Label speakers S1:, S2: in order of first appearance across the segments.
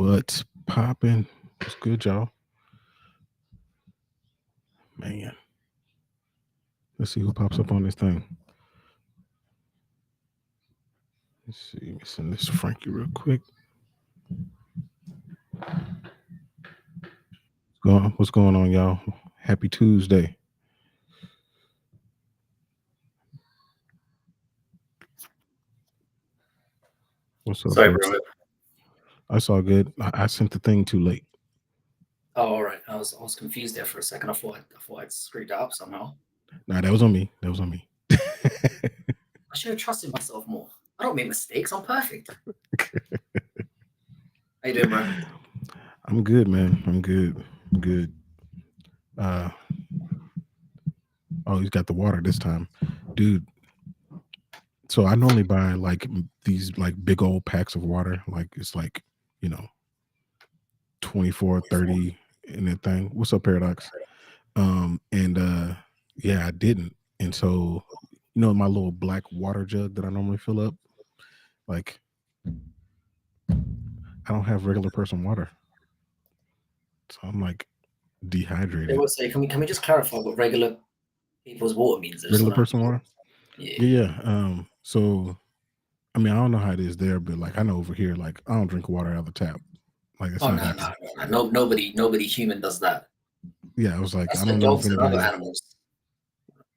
S1: What's popping? What's good, y'all? Man, let's see who pops up on this thing. Let's see. Let me send this to Frankie real quick. What's going on, y'all? Happy Tuesday. What's up,
S2: Sorry,
S1: folks?
S2: bro.
S1: I saw good. I sent the thing too late.
S2: Oh, all right. I was confused there for a second. I thought I'd screwed that up somehow.
S1: Nah, that was on me. That was on me.
S2: I should have trusted myself more. I don't make mistakes. I'm perfect. How you doing, bro?
S1: I'm good, man. I'm good. Good. Uh oh, he's got the water this time, dude. So I normally buy like these like big old packs of water. Like it's like you know 24, 30 in that thing. What's up, Paradox? And yeah, I didn't. And so, my little black water jug that I normally fill up, like I don't have regular person water. So I'm like
S2: Hey,
S1: dehydrated.
S2: what's say? Can we just clarify what regular people's water means? I just
S1: Regular
S2: want
S1: person water?
S2: to. Yeah.
S1: Yeah, yeah. So I mean, I don't know how it is there, but like I know over here, like I don't drink water out of the tap. Like it's
S2: Oh
S1: not
S2: no, no,
S1: happening.
S2: no, no. Nobody human does that.
S1: Yeah, I was like,
S2: That's
S1: I
S2: for
S1: don't know if
S2: dogs and other
S1: anybody
S2: animals.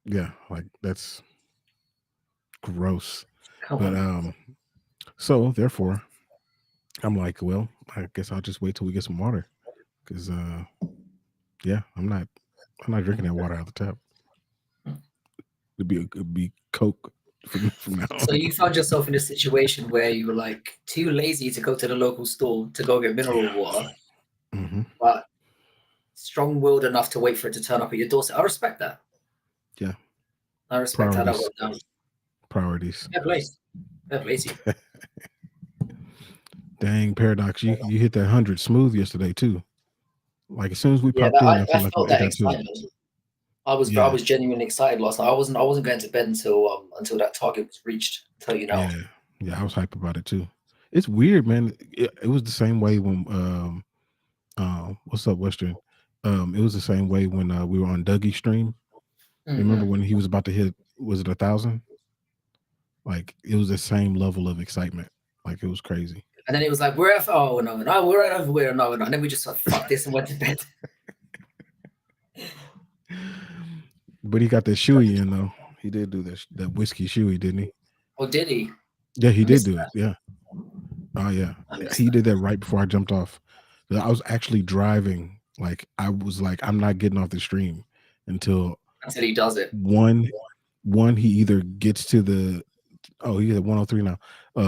S1: yeah, like that's gross.
S2: Come
S1: But
S2: on.
S1: so therefore I'm like, well, I guess I'll just wait till we get some water. Cause yeah, I'm not drinking that water out of the tap. It'd be Coke from now
S2: So
S1: on.
S2: you found yourself in a situation where you were like too lazy to go to the local store to go get mineral water,
S1: Hmm.
S2: but strong-willed enough to wait for it to turn up at your doorstep. I respect that.
S1: Yeah,
S2: I respect how that
S1: priorities,
S2: went down.
S1: priorities.
S2: Fair play. Fair play to you.
S1: Dang, Paradox, you hit that 100 smooth yesterday too. Like as soon as we
S2: Yeah,
S1: popped in, I
S2: I
S1: felt like we
S2: felt
S1: did
S2: that
S1: that too.
S2: excitement. I
S1: Yeah,
S2: was genuinely excited last night. I wasn't going to bed until that target was reached. I'll tell you now.
S1: yeah, yeah. I was hype about it too. It's weird, man. It was the same way when what's up, Western? It was the same way when we were on Dougie's stream. Remember
S2: Mm-hmm.
S1: when he was about to hit? Was it 1,000? Like it was the same level of excitement. Like it was crazy.
S2: And then it was like, we're at, oh no, no, we're at everywhere, no, no. And then we just like, fuck this and went to bed.
S1: But he got that shoey in though. He did do that whiskey shoey, didn't he?
S2: Oh, did he?
S1: Yeah, he
S2: I
S1: did
S2: missed
S1: do it.
S2: that.
S1: Yeah. Oh yeah.
S2: I missed
S1: He
S2: that.
S1: did that right before I jumped off. I was actually driving. Like I was like, I'm not getting off the stream until
S2: Until he does it.
S1: one one he either gets to the he's at 103 now.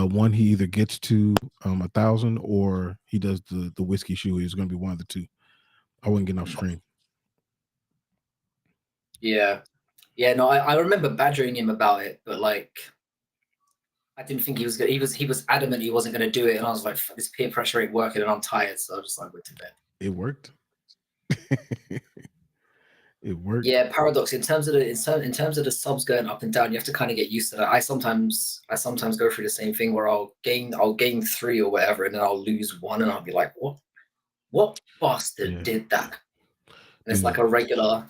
S1: One he either gets to 1,000 or he does the whiskey shoey. It's gonna be one of the two. I wasn't getting off stream.
S2: Yeah. Yeah, no, I remember badgering him about it, but like I didn't think he was good. He was adamant he wasn't going to do it, and I was like, this peer pressure ain't working, and I'm tired, so I just like went to bed.
S1: It worked. It worked.
S2: Yeah, paradox in terms of the subs going up and down, you have to kind of get used to that. I sometimes go through the same thing where I'll gain three or whatever, and then I'll lose one, and I'll be like, what bastard
S1: Yeah.
S2: did that? And it's like
S1: Dude.
S2: a regular.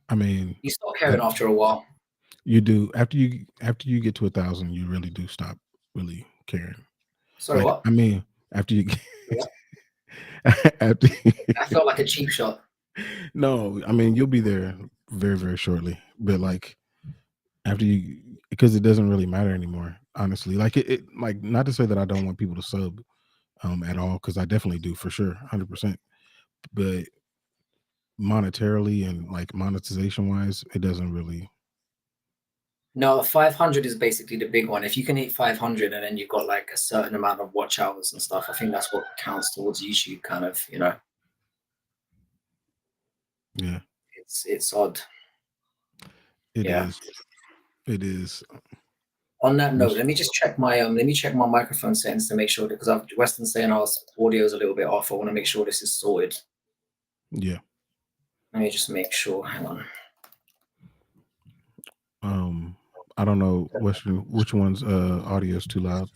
S1: I mean,
S2: You stop caring after a while.
S1: you do after you get to 1,000, you really do stop really caring.
S2: Sorry,
S1: Like
S2: what?
S1: I mean, after you
S2: Yeah,
S1: after
S2: I felt like a cheap shot.
S1: no, I mean you'll be there very very shortly, but like after you because it doesn't really matter anymore. Honestly, like it like not to say that I don't want people to sub at all because I definitely do for sure, 100%. But monetarily and like monetization wise, it doesn't really.
S2: No, 500 is basically the big one. If you can hit 500 and then you've got like a certain amount of watch hours and stuff, I think that's what counts towards YouTube. Kind of.
S1: Yeah,
S2: It's odd.
S1: it
S2: Yeah.
S1: is. It is.
S2: On that note,
S1: Which
S2: let me check my microphone settings to make sure because I've Weston saying our audio is a little bit off. I want to make sure this is sorted.
S1: yeah.
S2: Let me just make sure. Hang on.
S1: Um, I don't know which one's audio is too loud.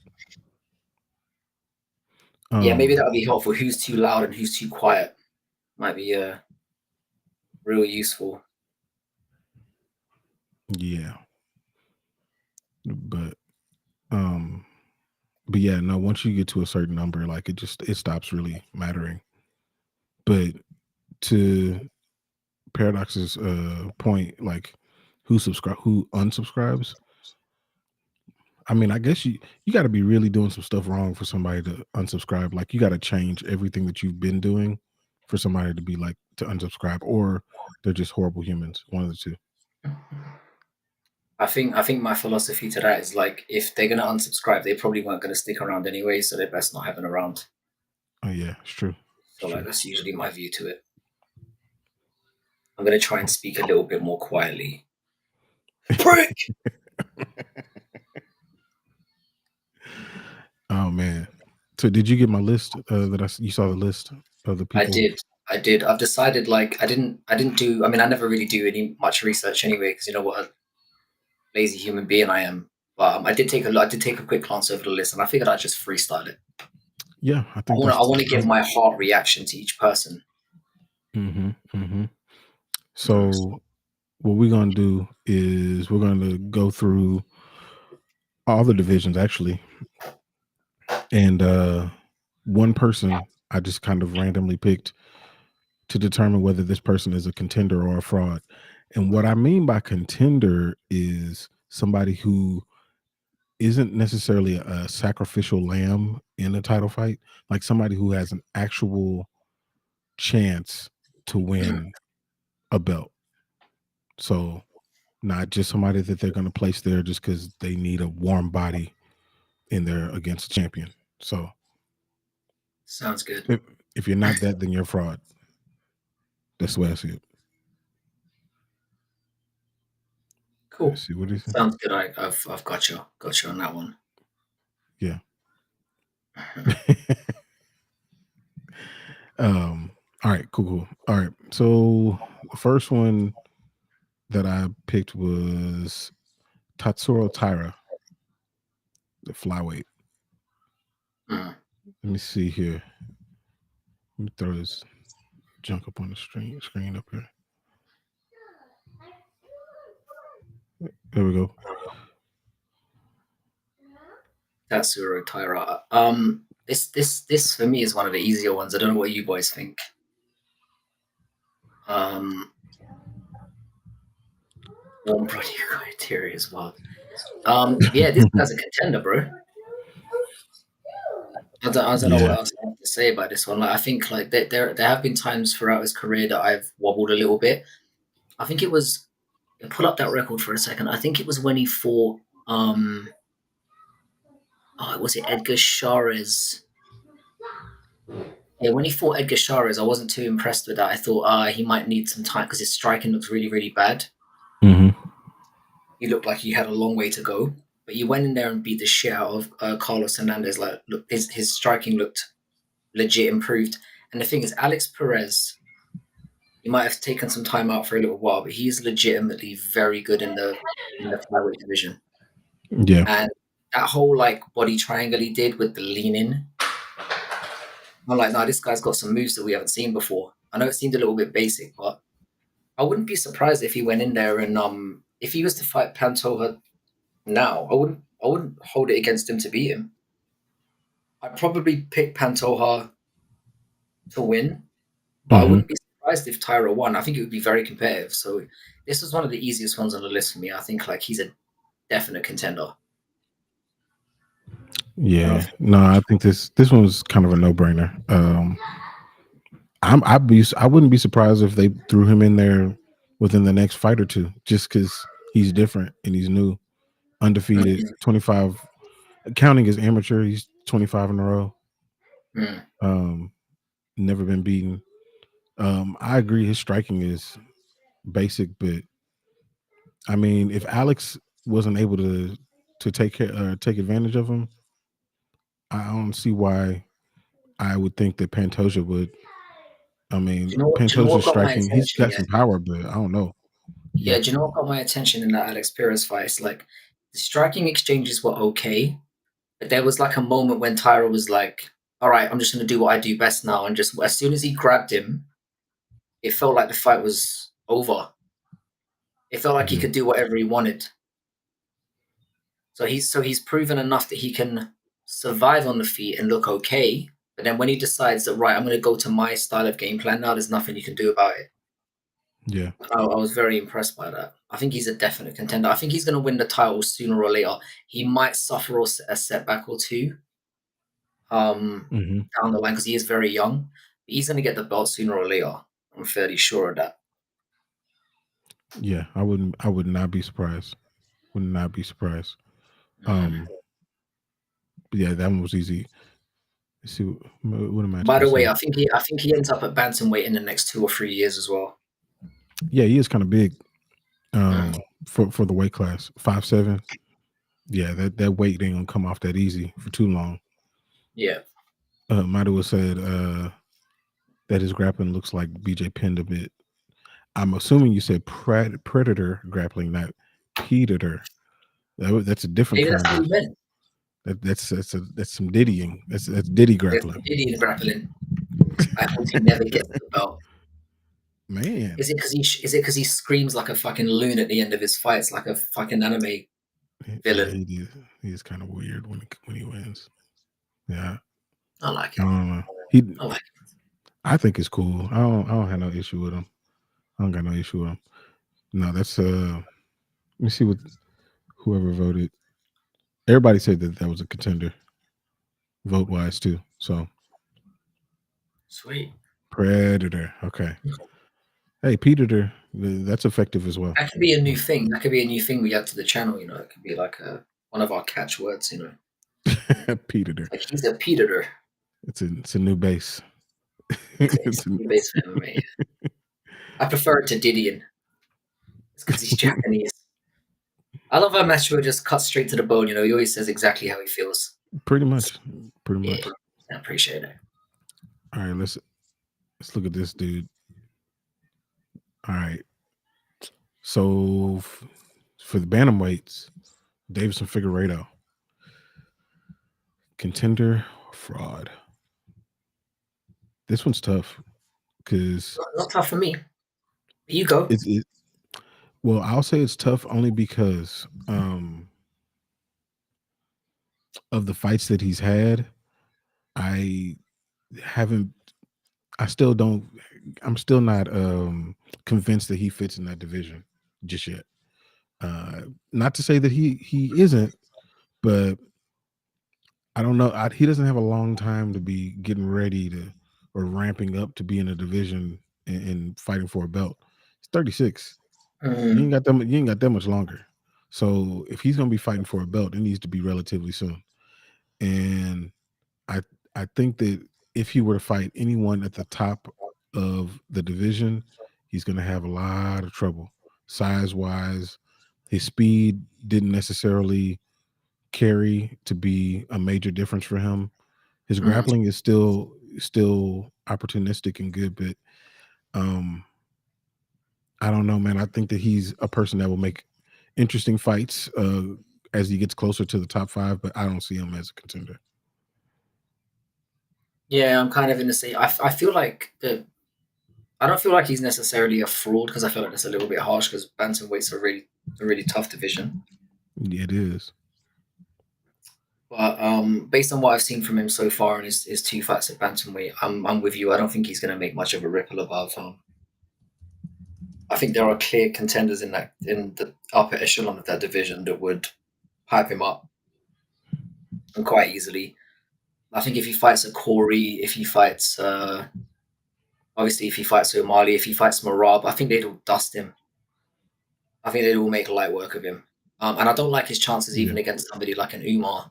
S2: Yeah, maybe
S1: Um,
S2: that'll be helpful. Who's too loud and who's too quiet might be real useful.
S1: yeah, but um, but yeah, no. Once you get to a certain number, like it stops really mattering. But to Paradox's point, like who unsubscribes. I mean, I guess you got to be really doing some stuff wrong for somebody to unsubscribe. Like you got to change everything that you've been doing for somebody to be like to unsubscribe, or they're just horrible humans. One of the two.
S2: I think my philosophy to that is like if they're gonna unsubscribe, they probably weren't gonna stick around anyway, so they're best not having around.
S1: Oh yeah, it's true. It's
S2: So like
S1: true.
S2: that's usually my view to it. I'm gonna try and speak a little bit more quietly. Prick.
S1: Oh man. So did you get my list you saw the list of the
S2: I
S1: people?
S2: did. I did. I've decided like I didn't do I mean I never really do any much research anyway, because you know what a lazy human being I am. But I did take a quick glance over the list and I figured I'd just freestyle it.
S1: Yeah, I
S2: I
S1: think
S2: wanna
S1: that's
S2: I wanna give my heart reaction to each person.
S1: hmm hmm
S2: Mm.
S1: So what we're gonna do is we're gonna go through all the divisions actually, and one person I just kind of randomly picked to determine whether this person is a contender or a fraud. And what I mean by contender is somebody who isn't necessarily a sacrificial lamb in a title fight, like somebody who has an actual chance to
S2: Mm.
S1: win a belt. So not just somebody that they're going to place there just because they need a warm body in there against a champion. So
S2: Sounds good.
S1: if, if you're not that, then you're a fraud. That's the way I see it. Let's
S2: Cool.
S1: see what is it.
S2: Sounds good. I've got you on that one.
S1: Yeah. All right, cool. All right. So the first one that I picked was Tatsuro Taira, the flyweight.
S2: Mm.
S1: Let me see here. Let me throw this junk up on the screen up here. There we go.
S2: Tatsuro Taira. This for me is one of the easier ones. I don't know what you boys think. Um, warm body criteria as well. Yeah, this guy's a contender, bro. I don't know what
S1: Yeah.
S2: else I have to say about this one. Like, I think like there have been times throughout his career that I've wobbled a little bit. I think it was pull up that record for a second. I think it was when he fought was it Edgar Chairez? Yeah, when he fought Edgar Chairez, I wasn't too impressed with that. I thought he might need some time because his striking looks really, really bad.
S1: hmm
S2: He looked like he had a long way to go. But he went in there and beat the shit out of Carlos Hernandez. Like, look, his striking looked legit improved. And the thing is, Alex Perez, he might have taken some time out for a little while, but he's legitimately very good in the flyweight division.
S1: Yeah.
S2: And that whole like body triangle he did with the lean in, I'm like, nah, this guy's got some moves that we haven't seen before. I know it seemed a little bit basic, but I wouldn't be surprised if he went in there and if he was to fight Pantoja now, I wouldn't hold it against him to beat him. I'd probably pick Pantoja to win, but I
S1: hmm
S2: wouldn't be surprised if Tyra won. I think it would be very competitive. So this was one of the easiest ones on the list for me. I think like he's a definite contender. I don't know
S1: Yeah.
S2: if
S1: No, I think this one was kind of a no brainer. I wouldn't be surprised if they threw him in there within the next fight or two, just because he's different and he's new, undefeated,
S2: mm,
S1: 25. Counting as amateur, he's 25 in a row.
S2: mm.
S1: Um, never been beaten. I agree, his striking is basic, but I mean, if Alex wasn't able to take advantage of him, I don't see why I would think that Pantoja would. I
S2: Do
S1: mean,
S2: you know what? Do you know
S1: Pantoja's
S2: what got my
S1: striking, he's
S2: attention?
S1: got
S2: Yeah,
S1: some power, but I don't know.
S2: yeah.
S1: Yeah.
S2: Do you know what got my attention in that Alex Perez fight? It's like the striking exchanges were okay, but there was like a moment when Tyra was like all right, I'm just going to do what I do best now. And just as soon as he grabbed him, it felt like the fight was over. It felt like he
S1: Yeah,
S2: could do whatever he wanted. So he's proven enough that he can survive on the feet and look okay. But then when he decides that, right, I'm going to go to my style of game plan now, there's nothing you can do about it.
S1: yeah,
S2: I was very impressed by that. I think he's a definite contender. I think he's going to win the title sooner or later. He might suffer a setback or two
S1: hmm
S2: down the line because he is very young. But he's going to get the belt sooner or later. I'm fairly sure of that.
S1: yeah. I would not be surprised. Would not be surprised.
S2: Mm.
S1: Um, but yeah, that one was easy. Let's see what am I
S2: By
S1: gonna
S2: the way,
S1: say?
S2: I think he ends up at bantamweight in the next 2 or 3 years as well.
S1: Yeah, he is kind of big.
S2: Mm.
S1: For the weight class, 5'7". Yeah, that weight ain't gonna come off that easy for too long.
S2: Yeah.
S1: Might have said that his grappling looks like BJ pinned a bit. I'm assuming you said predator grappling, not predator. That's a different
S2: Maybe that's
S1: kind
S2: what
S1: of
S2: he meant.
S1: that's some diddying. That's Diddy
S2: There's
S1: grappling.
S2: Gideon grappling. I hope he never gets the belt.
S1: Man,
S2: Is it because he screams like a fucking loon at the end of his fights, like a fucking anime
S1: yeah,
S2: villain?
S1: he did. He is kind of weird when he wins. Yeah,
S2: I like
S1: I
S2: him.
S1: don't know. He,
S2: I like
S1: I think it's cool. I don't have no issue with him. I don't got no issue with him. No, that's Let me see what whoever voted. Everybody said that that was a contender, vote wise too. So
S2: Sweet.
S1: Predator. Okay. Hey, Predator. That's effective as well.
S2: That could be a new thing. That could be a new thing we add to the channel. It could be like one of our catchwords.
S1: Predator.
S2: Like he's a predator.
S1: It's a new base.
S2: It's
S1: It's a-
S2: based on MMA. I prefer it to Didion. It's because he's Japanese. I love how Macho just cuts straight to the bone. He always says exactly how he feels.
S1: pretty much. Pretty
S2: Yeah,
S1: much.
S2: I appreciate it.
S1: All right, let's look at this dude. All right. So for the bantamweights, Davison Figueredo, contender or fraud. This one's tough because
S2: Not tough for me. You go.
S1: it well, I'll say it's tough only because of the fights that he's had. I haven't I still don't I'm still not convinced that he fits in that division just yet. Not to say that he isn't, but I don't know. He doesn't have a long time to be getting ready to or ramping up to be in a division and fighting for a belt. He's 36.
S2: Mm,
S1: You ain't got that much longer. So if he's gonna be fighting for a belt, it needs to be relatively soon. And I I think that if he were to fight anyone at the top of the division, he's gonna have a lot of trouble. Size wise, his speed didn't necessarily carry to be a major difference for him. His
S2: mm.
S1: grappling is still opportunistic and good, but um I don't know, man. I think that he's a person that will make interesting fights as he gets closer to the top five, but I don't see him as a contender.
S2: Yeah, I'm kind of in the same. I feel like the. I don't feel like he's necessarily a fraud because I feel like that's a little bit harsh because bantamweight's a really tough division.
S1: Yeah, it is.
S2: But based on what I've seen from him so far in his two fights at bantamweight, I'm with you. I don't think he's going to make much of a ripple above. I think there are clear contenders in the upper echelon of that division that would hype him up and quite easily. I think if he fights a Corey, if he fights obviously if he fights O'Malley, if he fights Marab, I think they'd all dust him. I think they'd all make light work of him. And I don't like his chances
S1: Yeah.
S2: even against somebody like an Umar.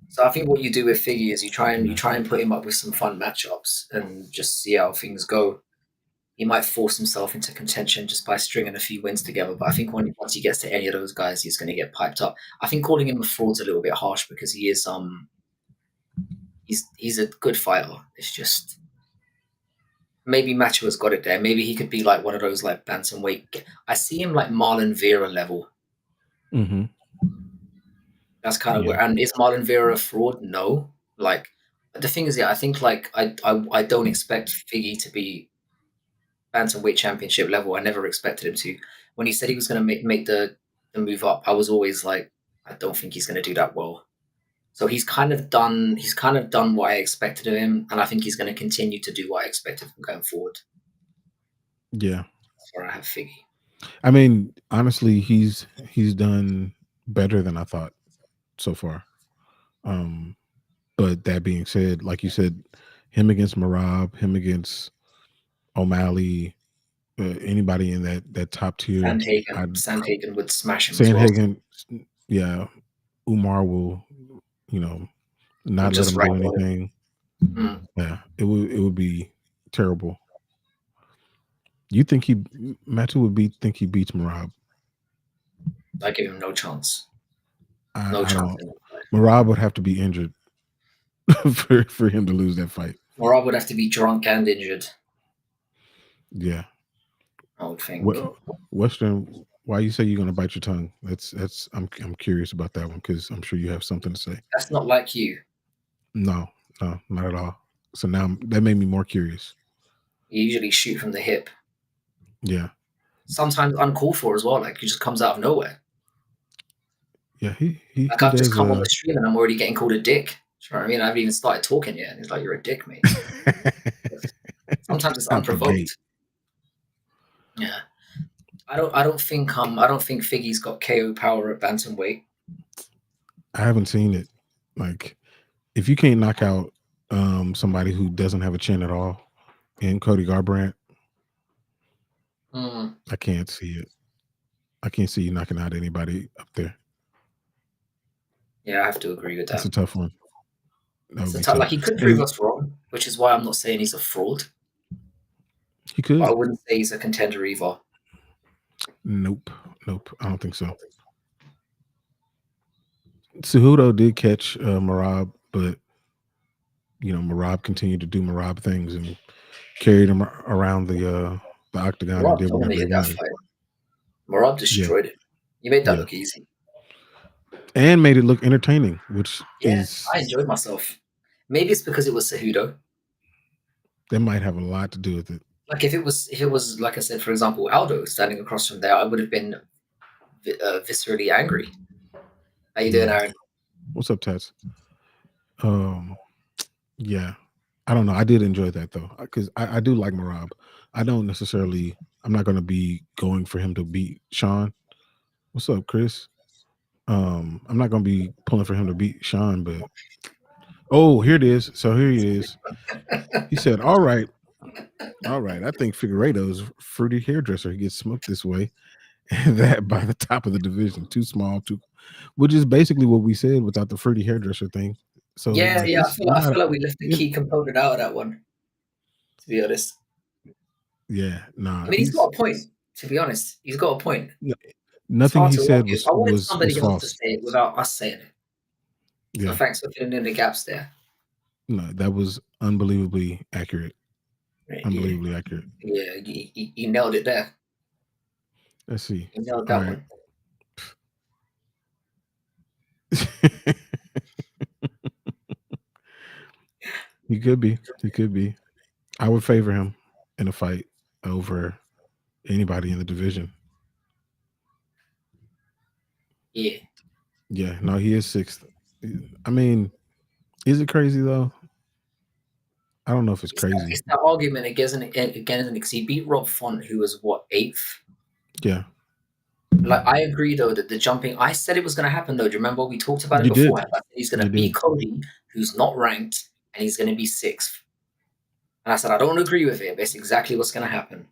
S2: So I think what you do with Figgy is you try and put him up with some fun matchups and just see how things go. He might force himself into contention just by stringing a few wins together. But I think once he gets to any of those guys, he's going to get piped up. I think calling him a fraud's a little bit harsh because he is he's a good fighter. It's just maybe Macho has got it there. Maybe he could be like one of those like bantamweight. I see him like Marlon Vera level.
S1: hmm
S2: That's kind of
S1: Yeah.
S2: where. And is Marlon Vera a fraud? No. Like the thing is, yeah, I think like I don't expect Figgy to be bantamweight championship level. I never expected him to. When he said he was going to make the move up, I was always like, I don't think he's going to do that well. So he's kind of done. He's kind of done what I expected of him, and I think he's going to continue to do what I expected from going forward.
S1: Yeah.
S2: That's where I have Figgy.
S1: I mean, honestly, he's done better than I thought so far. Um, but that being said, like you said, him against Marab, him against O'Malley, anybody in that top tier,
S2: Sandhagen,
S1: I'd
S2: Sandhagen would smash him as well.
S1: Sandhagen, yeah, Umar will, you know,
S2: Would
S1: not let
S2: just
S1: him do
S2: ragdoll him.
S1: anything.
S2: Mm,
S1: Yeah, it would be terrible. You think Matu would think he beats Marab?
S2: I give him no chance. No
S1: I
S2: chance
S1: don't.
S2: in that fight.
S1: Marab would have to be injured for him to lose that fight.
S2: Or I would have to be drunk and injured.
S1: Yeah.
S2: I would think.
S1: Well, Western, why you say you're gonna bite your tongue? That's I'm curious about that one because I'm sure you have something to say.
S2: That's not like you.
S1: No, no, not at all. So now that made me more curious.
S2: You usually shoot from the hip.
S1: Yeah,
S2: Sometimes uncalled for as well. Like it just comes out of nowhere.
S1: yeah, he
S2: Like
S1: he
S2: I've just
S1: does.
S2: come on the stream and I'm already getting called a dick. Do you know what I mean? I haven't even started talking yet, and it's like you're a dick, mate. Sometimes it's
S1: Out the gate.
S2: unprovoked. Yeah. I don't think Figgy's got KO power at bantamweight.
S1: I haven't seen it. Like, if you can't knock out somebody who doesn't have a chin at all in Cody Garbrandt,
S2: Mm,
S1: I can't see it. I can't see you knocking out anybody up there.
S2: yeah, I have to agree with
S1: That's a
S2: that.
S1: tough one. That would
S2: So
S1: be tough.
S2: like he could prove
S1: And
S2: us wrong, which is why I'm not saying he's a fraud.
S1: he
S2: But I
S1: could.
S2: wouldn't say he's a contender either.
S1: Nope. Nope. I don't think so. Cejudo did catch Marab, but Marab continued to do Marab things and carried him around the octagon and
S2: Marab
S1: did whatever he
S2: dominated that
S1: wanted.
S2: fight. Marab
S1: Yeah,
S2: destroyed it. You made that
S1: yeah,
S2: look easy.
S1: and made it look entertaining, which
S2: Yeah,
S1: is
S2: I enjoyed myself. Maybe it's because it was Cejudo.
S1: that might have a lot to do with it.
S2: Like if it was like I said, for example, Aldo standing across from there, I would have been viscerally angry. How you doing,
S1: Yeah.
S2: Aaron?
S1: What's up, Tats? Um, yeah, I don't know. I did enjoy that though, because I do like Marab. I don't necessarily. I'm not going to be going for him to beat Sean. What's up, Chris? I'm not going to be pulling for him to beat Sean, but oh, here it is. So here he is. He said, "All right, all right. I think Figueiredo's fruity hairdresser. He gets smoked this way, and that by the top of the division. Too small, too." Which is basically what we said without the fruity hairdresser thing. So
S2: Yeah,
S1: like,
S2: yeah. I
S1: it's
S2: feel, I
S1: not.
S2: feel like we left the
S1: It,
S2: key component out of that one. To be honest,
S1: yeah,
S2: I
S1: nah.
S2: mean, he's got a point. To be honest, he's got a point.
S1: No,
S2: It's
S1: nothing
S2: hard
S1: he
S2: to
S1: said
S2: argue.
S1: was
S2: I wanted
S1: was
S2: somebody else to
S1: false.
S2: say it without us saying it. So
S1: Yeah,
S2: thanks for filling in the gaps there.
S1: no, that was unbelievably accurate.
S2: Yeah,
S1: Unbelievably accurate.
S2: yeah. You nailed it there.
S1: Let's see.
S2: You nailed
S1: All
S2: that
S1: right.
S2: one.
S1: He could be. He could be. I would favor him in a fight over anybody in the division.
S2: Yeah.
S1: Yeah, no, he is sixth. I mean, is it crazy though? I don't know if it's
S2: It's that,
S1: crazy.
S2: it's that argument again, because he beat Rob Font, who was what, eighth?
S1: Yeah,
S2: Like I agree though that the jumping. I said it was going to happen though. Do you remember we talked about it
S1: you did.
S2: beforehand? I said he's going
S1: You
S2: to beat
S1: did.
S2: Cody, who's not ranked, and he's going to be sixth. And I said I don't agree with it, but it's exactly what's going to happen.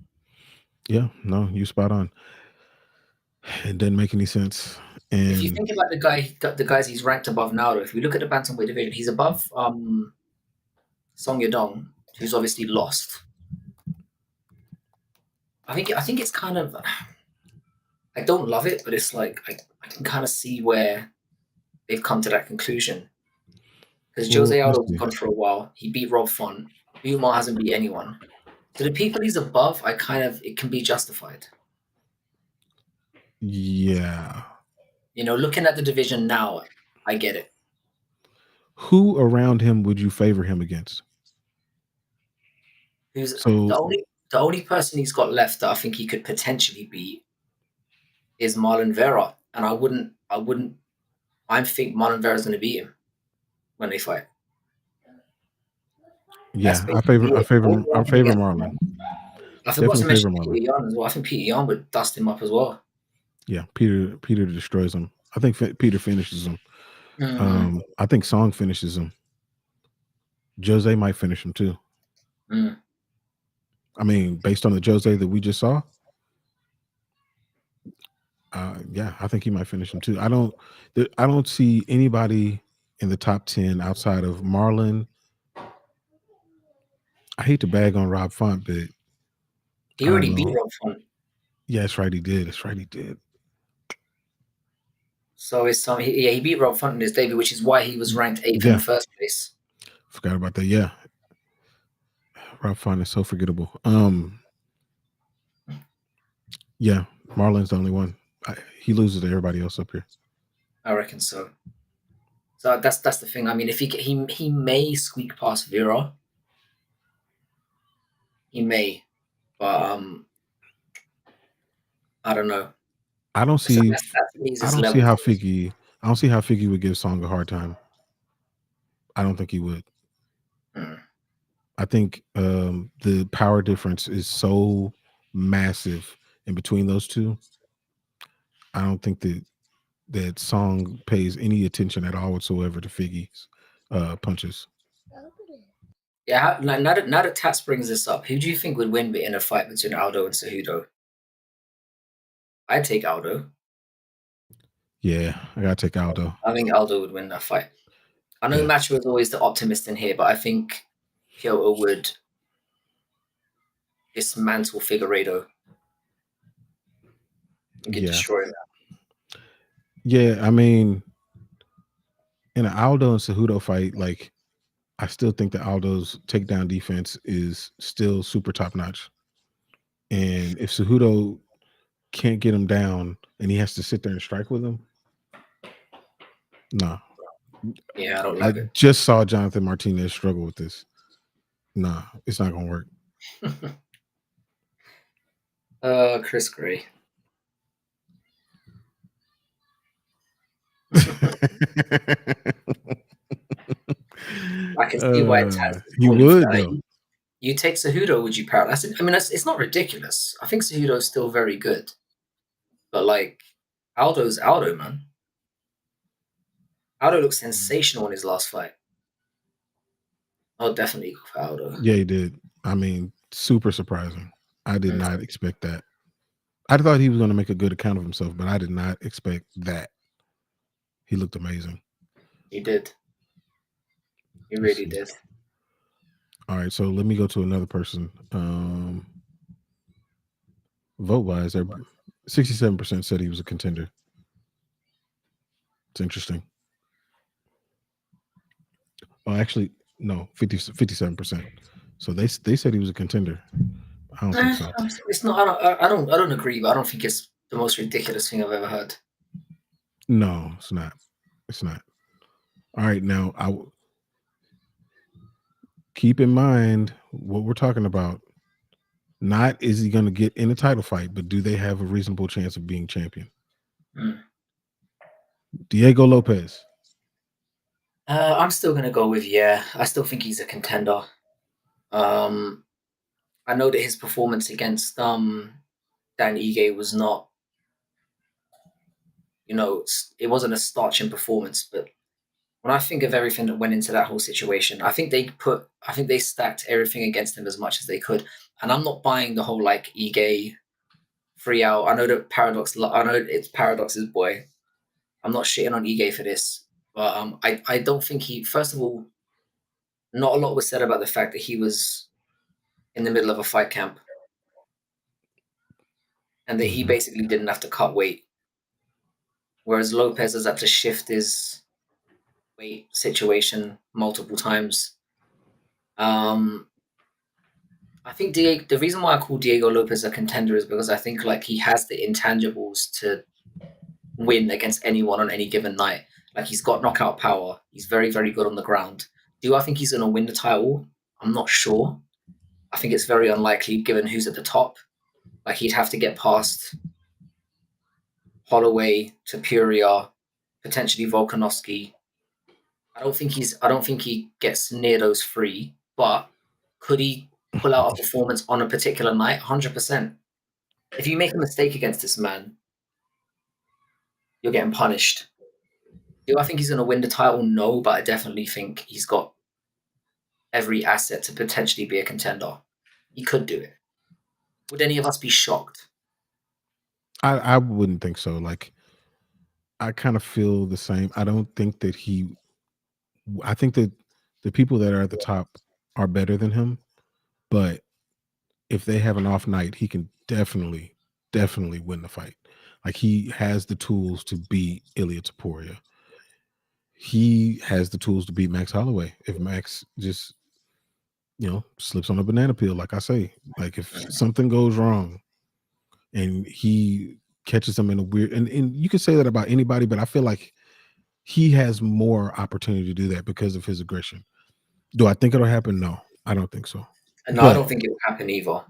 S1: Yeah, no, you spot on. It doesn't make any sense.
S2: If you
S1: And
S2: think about the guys he's ranked above now, though, if we look at the bantamweight division, he's above Song Yadong, who's obviously lost. I think it's kind of. I don't love it, but it's like I can kind of see where they've come to that conclusion. Because
S1: well,
S2: Jose
S1: let's
S2: Aldo's
S1: see.
S2: gone for a while. He beat Rob Font. Umar hasn't beat anyone. So the people he's above, it can be justified.
S1: Yeah.
S2: Looking at the division now, I get it.
S1: Who around him would you favor him against?
S2: Who's
S1: So
S2: the only person he's got left that I think he could potentially beat is Marlon Vera, and I think Marlon Vera's going to beat him when they fight. That's
S1: yeah,
S2: basically it. All
S1: I
S2: around him
S1: favor
S2: against
S1: Marlon.
S2: I forgot
S1: Definitely
S2: to
S1: favor
S2: mention Peter
S1: Marlon.
S2: Yan as well. I think Peter Yan would dust him up as well.
S1: Yeah, Peter destroys him. I think Peter finishes him.
S2: Mm,
S1: I think Song finishes him. Jose might finish him too.
S2: mm.
S1: I mean, based on the Jose that we just saw, yeah, I think he might finish him too. I don't see anybody in the top 10 outside of Marlon. I hate to bag on Rob Font, but
S2: He
S1: I don't
S2: already beat
S1: know.
S2: Rob Font.
S1: Yeah, that's right. He did. That's right. He did.
S2: So it's he beat Rob Font in his debut, which is why he was ranked 8th in the
S1: Yeah,
S2: first place.
S1: forgot about that. Yeah, Rob Font is so forgettable. Yeah, Marlon's the only one. He loses to everybody else up here.
S2: I reckon so. So that's the thing. I mean, if he may squeak past Vera, he may, but I don't know.
S1: I don't
S2: So
S1: see.
S2: that to me is
S1: I
S2: his
S1: don't see
S2: level.
S1: how Figgy. I don't see how Figgy would give Song a hard time. I don't think he would.
S2: Mm.
S1: I think the power difference is so massive in between those two. I don't think that Song pays any attention at all whatsoever to Figgy's punches.
S2: Yeah, now that Tats brings this up, who do you think would win in a fight between Aldo and Cejudo? I'd take Aldo.
S1: Yeah, I gotta take Aldo.
S2: I think Aldo would win that fight. I know
S1: Yeah,
S2: Macho is always the optimist in here, but I think Kyoto would dismantle Figueiredo and could
S1: yeah,
S2: destroy him.
S1: yeah. I mean, in an Aldo and Cejudo fight, like I still think that Aldo's takedown defense is still super top notch. And if Cejudo can't get him down and he has to sit there and strike with him, nah.
S2: Yeah, I don't
S1: I
S2: love it.
S1: just saw Jonathan Martinez struggle with this. Nah, it's not gonna work.
S2: Chris Gray. I can see why Tats is
S1: You
S2: calling for
S1: would
S2: that.
S1: though.
S2: You take Cejudo, would you pair? I mean, it's not ridiculous. I think Cejudo is still very good, but like Aldo's Aldo, man. Aldo looked sensational in his last fight. I'll definitely go for Aldo.
S1: Yeah, he did. I mean, super surprising. I did
S2: Mm,
S1: not expect that. I thought he was going to make a good account of himself, but I did not expect that. He looked amazing.
S2: he did. He
S1: Let's
S2: really
S1: see.
S2: did.
S1: All right, so let me go to another person. Vote wise, 67% said he was a contender. It's interesting. Oh, actually, no, 57%. So they said he was a contender. I don't think so.
S2: It's not. I don't agree, but I don't think it's the most ridiculous thing I've ever heard.
S1: No, it's not. It's not. All right, now keep in mind what we're talking about. Not is he going to get in a title fight, but do they have a reasonable chance of being champion?
S2: Mm.
S1: Diego Lopez.
S2: I'm still gonna go with yeah. I still think he's a contender. Um, I know that his performance against Dan Ige was not, it wasn't a starching performance. But when I think of everything that went into that whole situation, I think they stacked everything against him as much as they could. And I'm not buying the whole like Ige free out. I know that I know it's Paradox's boy. I'm not shitting on Ige for this, but I don't think he. First of all, not a lot was said about the fact that he was in the middle of a fight camp and that he
S1: Mm-hmm.
S2: basically didn't have to cut weight, whereas Lopez has had to shift his weight situation multiple times. Um, I think the reason why I call Diego Lopez a contender is because I think like he has the intangibles to win against anyone on any given night. Like he's got knockout power. He's very, very good on the ground. Do I think he's going to win the title? I'm not sure. I think it's very unlikely given who's at the top. Like he'd have to get past Holloway, Topuria, potentially Volkanovski. I don't think he gets near those three, but could he pull out a performance on a particular night? 100%. If you make a mistake against this man, you're getting punished. Do I think he's going to win the title? No, but I definitely think he's got every asset to potentially be a contender. He could do it. Would any of us be shocked?
S1: I wouldn't think so. Like I kind of feel the same. I don't think that he. I think that the people that are at the top are better than him, but if they have an off night, he can definitely win the fight. Like he has the tools to beat Ilya Taporia. He has the tools to beat Max Holloway. If Max just slips on a banana peel, like I say, like if something goes wrong and he catches them in a weird, and you can say that about anybody, but I feel like he has more opportunity to do that because of his aggression. Do I think it'll happen? No, I don't think so.
S2: And no, I
S1: But
S2: don't think it will happen either.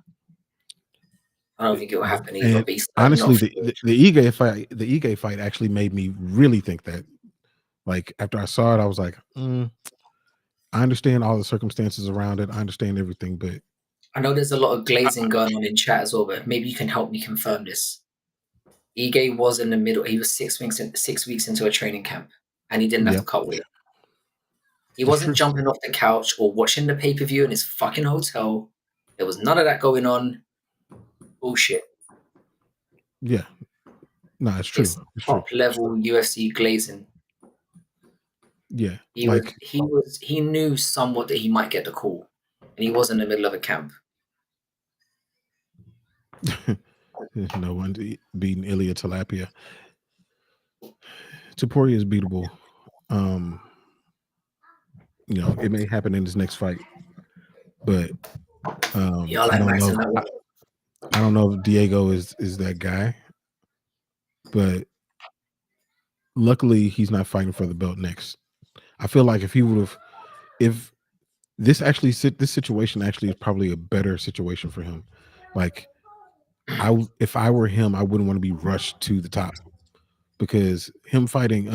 S2: I don't think it will happen either.
S1: and
S2: But he's certainly not
S1: honestly,
S2: fluid.
S1: the Ige fight actually made me really think that. Like after I saw it, I was like, I understand all the circumstances around it. I understand everything, but
S2: I know there's a lot of
S1: I,
S2: glazing going on in chat as well, but maybe you can help me confirm this. Ige was in the middle. He was 6 weeks into a training camp, and he didn't have
S1: yeah,
S2: to cut weight. He
S1: that's
S2: wasn't
S1: true.
S2: jumping off the couch or watching the pay-per-view in his fucking hotel. There was none of that going on. Bullshit.
S1: Yeah, no, it's true.
S2: It's
S1: It's true.
S2: top level UFC glazing.
S1: Yeah,
S2: He was
S1: like
S2: he was he knew somewhat that he might get the call, and he was in the middle of a camp.
S1: no one beating Ilya Tilapia. Taporia is beatable. Um, it may happen in his next fight, but
S2: Yeah, I
S1: I
S2: like
S1: don't
S2: Max
S1: know.
S2: in that one.
S1: I don't know if Diego is that guy, but luckily he's not fighting for the belt next. I feel like if he would have, if this situation actually is probably a better situation for him. Like if I were him, I wouldn't want to be rushed to the top because him fighting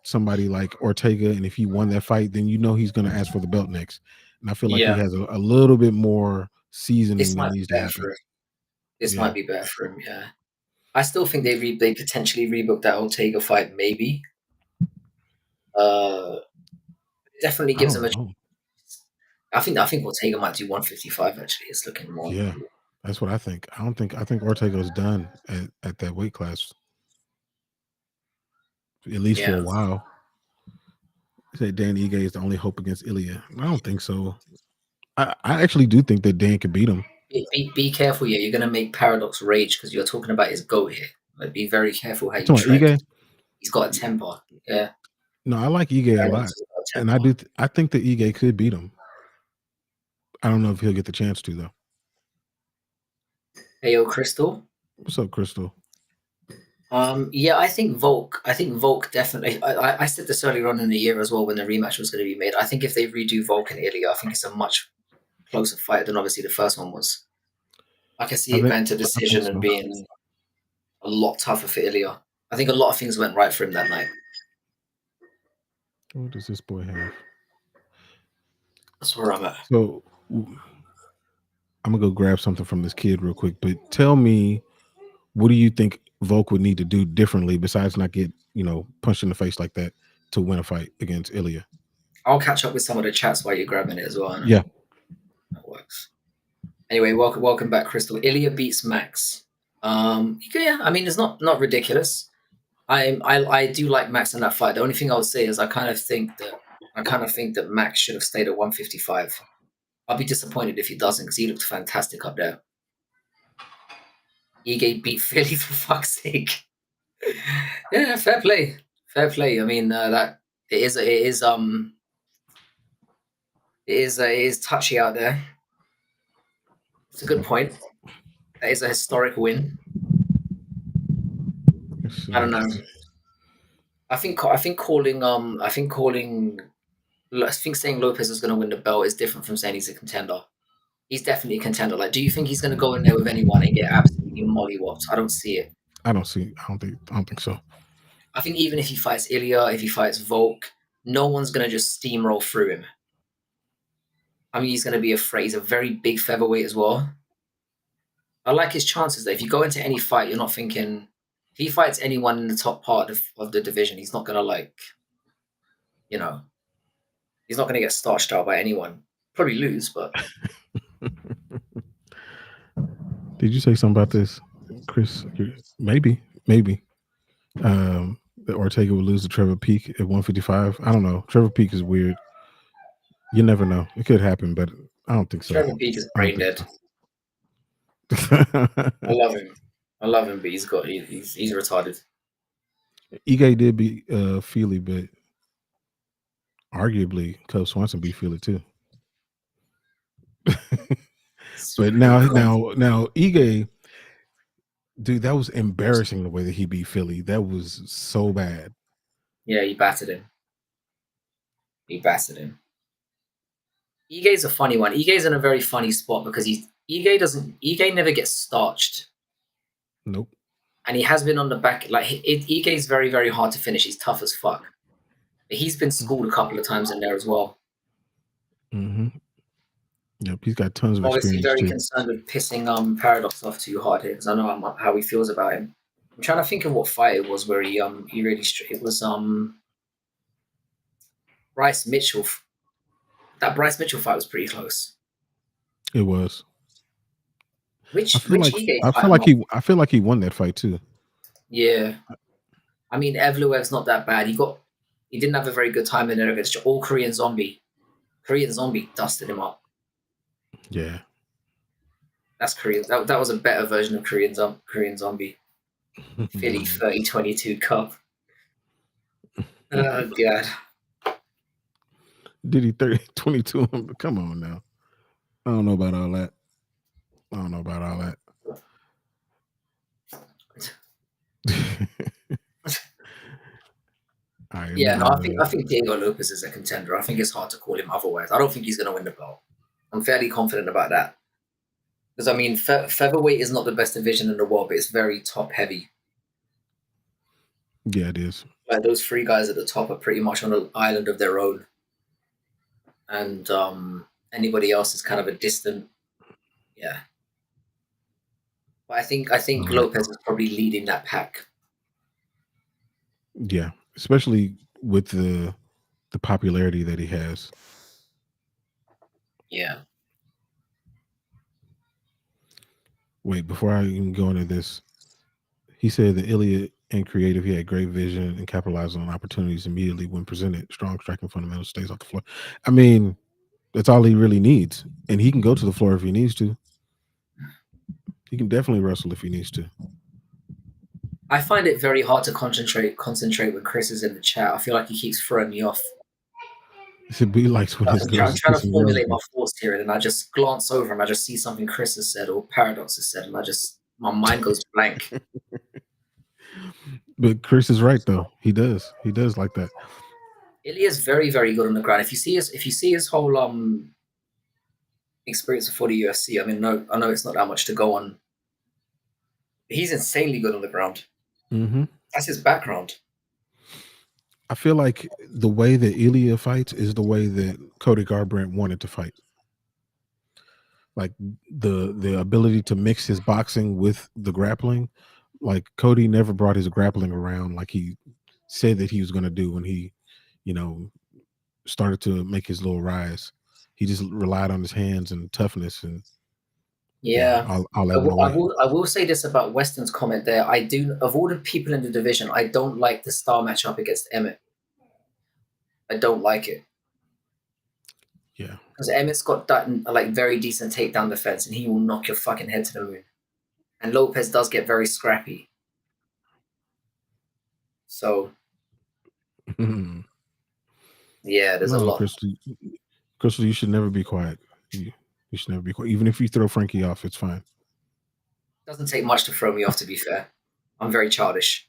S1: somebody like Ortega, and if he won that fight, then he's going to ask for the belt next. And I feel like he
S2: Yeah,
S1: has a little bit more seasoning
S2: this
S1: that
S2: might
S1: needs
S2: be
S1: to
S2: better
S1: happen.
S2: for him. This
S1: Yeah,
S2: might be better for him. Yeah, I still think they potentially rebooked that Ortega fight. Maybe. Uh, it definitely
S1: I
S2: gives
S1: don't
S2: him a.
S1: know.
S2: I think Ortega might do 155. Actually, it's looking more.
S1: Yeah, that's what I think. I think Ortega's done at that weight class, at least for a
S2: Yeah,
S1: while. Say Dan Ige is the only hope against Ilya. I don't think so. I actually do think that Dan could beat him.
S2: be careful. Yeah, you're gonna make Paradox rage because you're talking about his goat here. Like, be very careful how
S1: You
S2: you
S1: talking
S2: tread.
S1: about Ige?
S2: He's got a temper. Yeah,
S1: No, I like Ige a
S2: Paradox
S1: lot,
S2: has got a
S1: and I
S2: temper.
S1: do. I think that Ige could beat him. I don't know if he'll get the chance to though.
S2: Hey, yo, Crystal.
S1: What's up, Crystal?
S2: Yeah, I think Volk definitely. I said this earlier on in the year as well when the rematch was going to be made. I think if they redo Volk and Ilya, I think it's a much closer fight than obviously the first one was. I can see
S1: I
S2: it
S1: think
S2: going to
S1: I think
S2: decision and
S1: so.
S2: being a lot tougher for Ilya. I think a lot of things went right for him that night.
S1: What does this boy have?
S2: That's where I'm at.
S1: So I'm gonna go grab something from this kid real quick. But tell me, what do you think Volk would need to do differently besides not get punched in the face like that to win a fight against Ilya?
S2: I'll catch up with some of the chats while you're grabbing it as well. I know
S1: Yeah,
S2: that works. Anyway, welcome back, Crystal. Ilya beats Max. Yeah, I mean it's not ridiculous. I do like Max in that fight. The only thing I would say is I kind of think that Max should have stayed at 155. I'll be disappointed if he doesn't because he looked fantastic up there. Ige beat Philly for fuck's sake. Yeah, fair play, fair play. I mean that it is touchy out there. It's a good point. That is a historic win. I don't know. I think saying Lopez is going to win the belt is different from saying he's a contender. He's definitely a contender. Like, do you think he's going to go in there with anyone and get absolutely mollywopped? I don't see it.
S1: I don't think so.
S2: I think even if he fights Ilya, if he fights Volk, no one's going to just steamroll through him. I mean, he's going to be afraid. He's a very big featherweight as well. I like his chances though. If you go into any fight, you're not thinking if he fights anyone in the top part of the division, he's not going to you know, he's not going to get starched out by anyone. Probably lose, but
S1: Did you say something about this, Chris? Maybe. That Ortega will lose to Trevor Peak at 155. I don't know. Trevor Peak is weird. You never know. It could happen, but I don't think so.
S2: Trevor Peak is brain dead.
S1: So.
S2: I love him, but he's retarded.
S1: Ige did beat Feely, but arguably Cub Swanson beat Feely too. But now Ige, dude, that was embarrassing the way that he beat Philly. That was so bad.
S2: Yeah, he battered him. Ige's a funny one. Ige's in a very funny spot because Ige never gets starched.
S1: Nope.
S2: And he has been on the back. Like Ige's very, very hard to finish. He's tough as fuck. But he's been schooled a couple of times in there as well.
S1: Mm-hmm. Yep, he's got tons of
S2: Obviously,
S1: experience.
S2: very concerned with pissing Paradox off too hard here because I know how he feels about him. I'm trying to think of what fight it was where he really it was Bryce Mitchell. That Bryce Mitchell fight was pretty close.
S1: It was. I feel like he won that fight too.
S2: Yeah, I mean Evloev's not that bad. He didn't have a very good time in there against all Korean Zombie. Korean Zombie dusted him up.
S1: Yeah,
S2: that's Korean. That was a better version of Korean Zombie. Philly 30-22 Cup. Oh god.
S1: Did he 30-22? Come on now. I don't know about all that.
S2: I think Diego Lopez is a contender. I think it's hard to call him otherwise. I don't think he's going to win the belt. I'm fairly confident about that. Because, I mean, featherweight is not the best division in the world, but it's very top-heavy.
S1: Yeah, it is.
S2: Like, those three guys at the top are pretty much on an island of their own. And anybody else is kind of a distant... Yeah. But I think Lopez is probably leading that pack.
S1: Yeah, especially with the popularity that he has.
S2: Yeah.
S1: Wait, before I even go into this, he said that Ilya and creative, he had great vision and capitalized on opportunities immediately when presented. Strong striking fundamentals, stays off the floor. I mean, that's all he really needs. And he can go to the floor if he needs to. He can definitely wrestle if he needs to.
S2: I find it very hard to concentrate when Chris is in the chat. I feel like he keeps throwing me off.
S1: It'd be like when his girls.
S2: I'm trying to formulate my thoughts here, and I just glance over and I just see something Chris has said or Paradox has said, and my mind goes blank.
S1: But Chris is right though. He does like that.
S2: Ilya's very, very good on the ground. If you see his whole experience before the UFC, I mean, I know it's not that much to go on. He's insanely good on the ground.
S1: Mm-hmm.
S2: That's his background.
S1: I feel like the way that Ilya fights is the way that Cody Garbrandt wanted to fight. Like the ability to mix his boxing with the grappling. Like Cody never brought his grappling around like he said that he was going to do when he, started to make his little rise. He just relied on his hands and toughness and
S2: I will say this about Weston's comment there. Of all the people in the division, I don't like the star matchup against Emmett. I don't like it.
S1: Yeah.
S2: Because Emmett's got that very decent takedown defense and he will knock your fucking head to the moon. And Lopez does get very scrappy. So yeah, there's a lot.
S1: Crystal, you should never be quiet. You should never be quiet. Even if you throw Frankie off, it's fine.
S2: Doesn't take much to throw me off, to be fair. I'm very childish.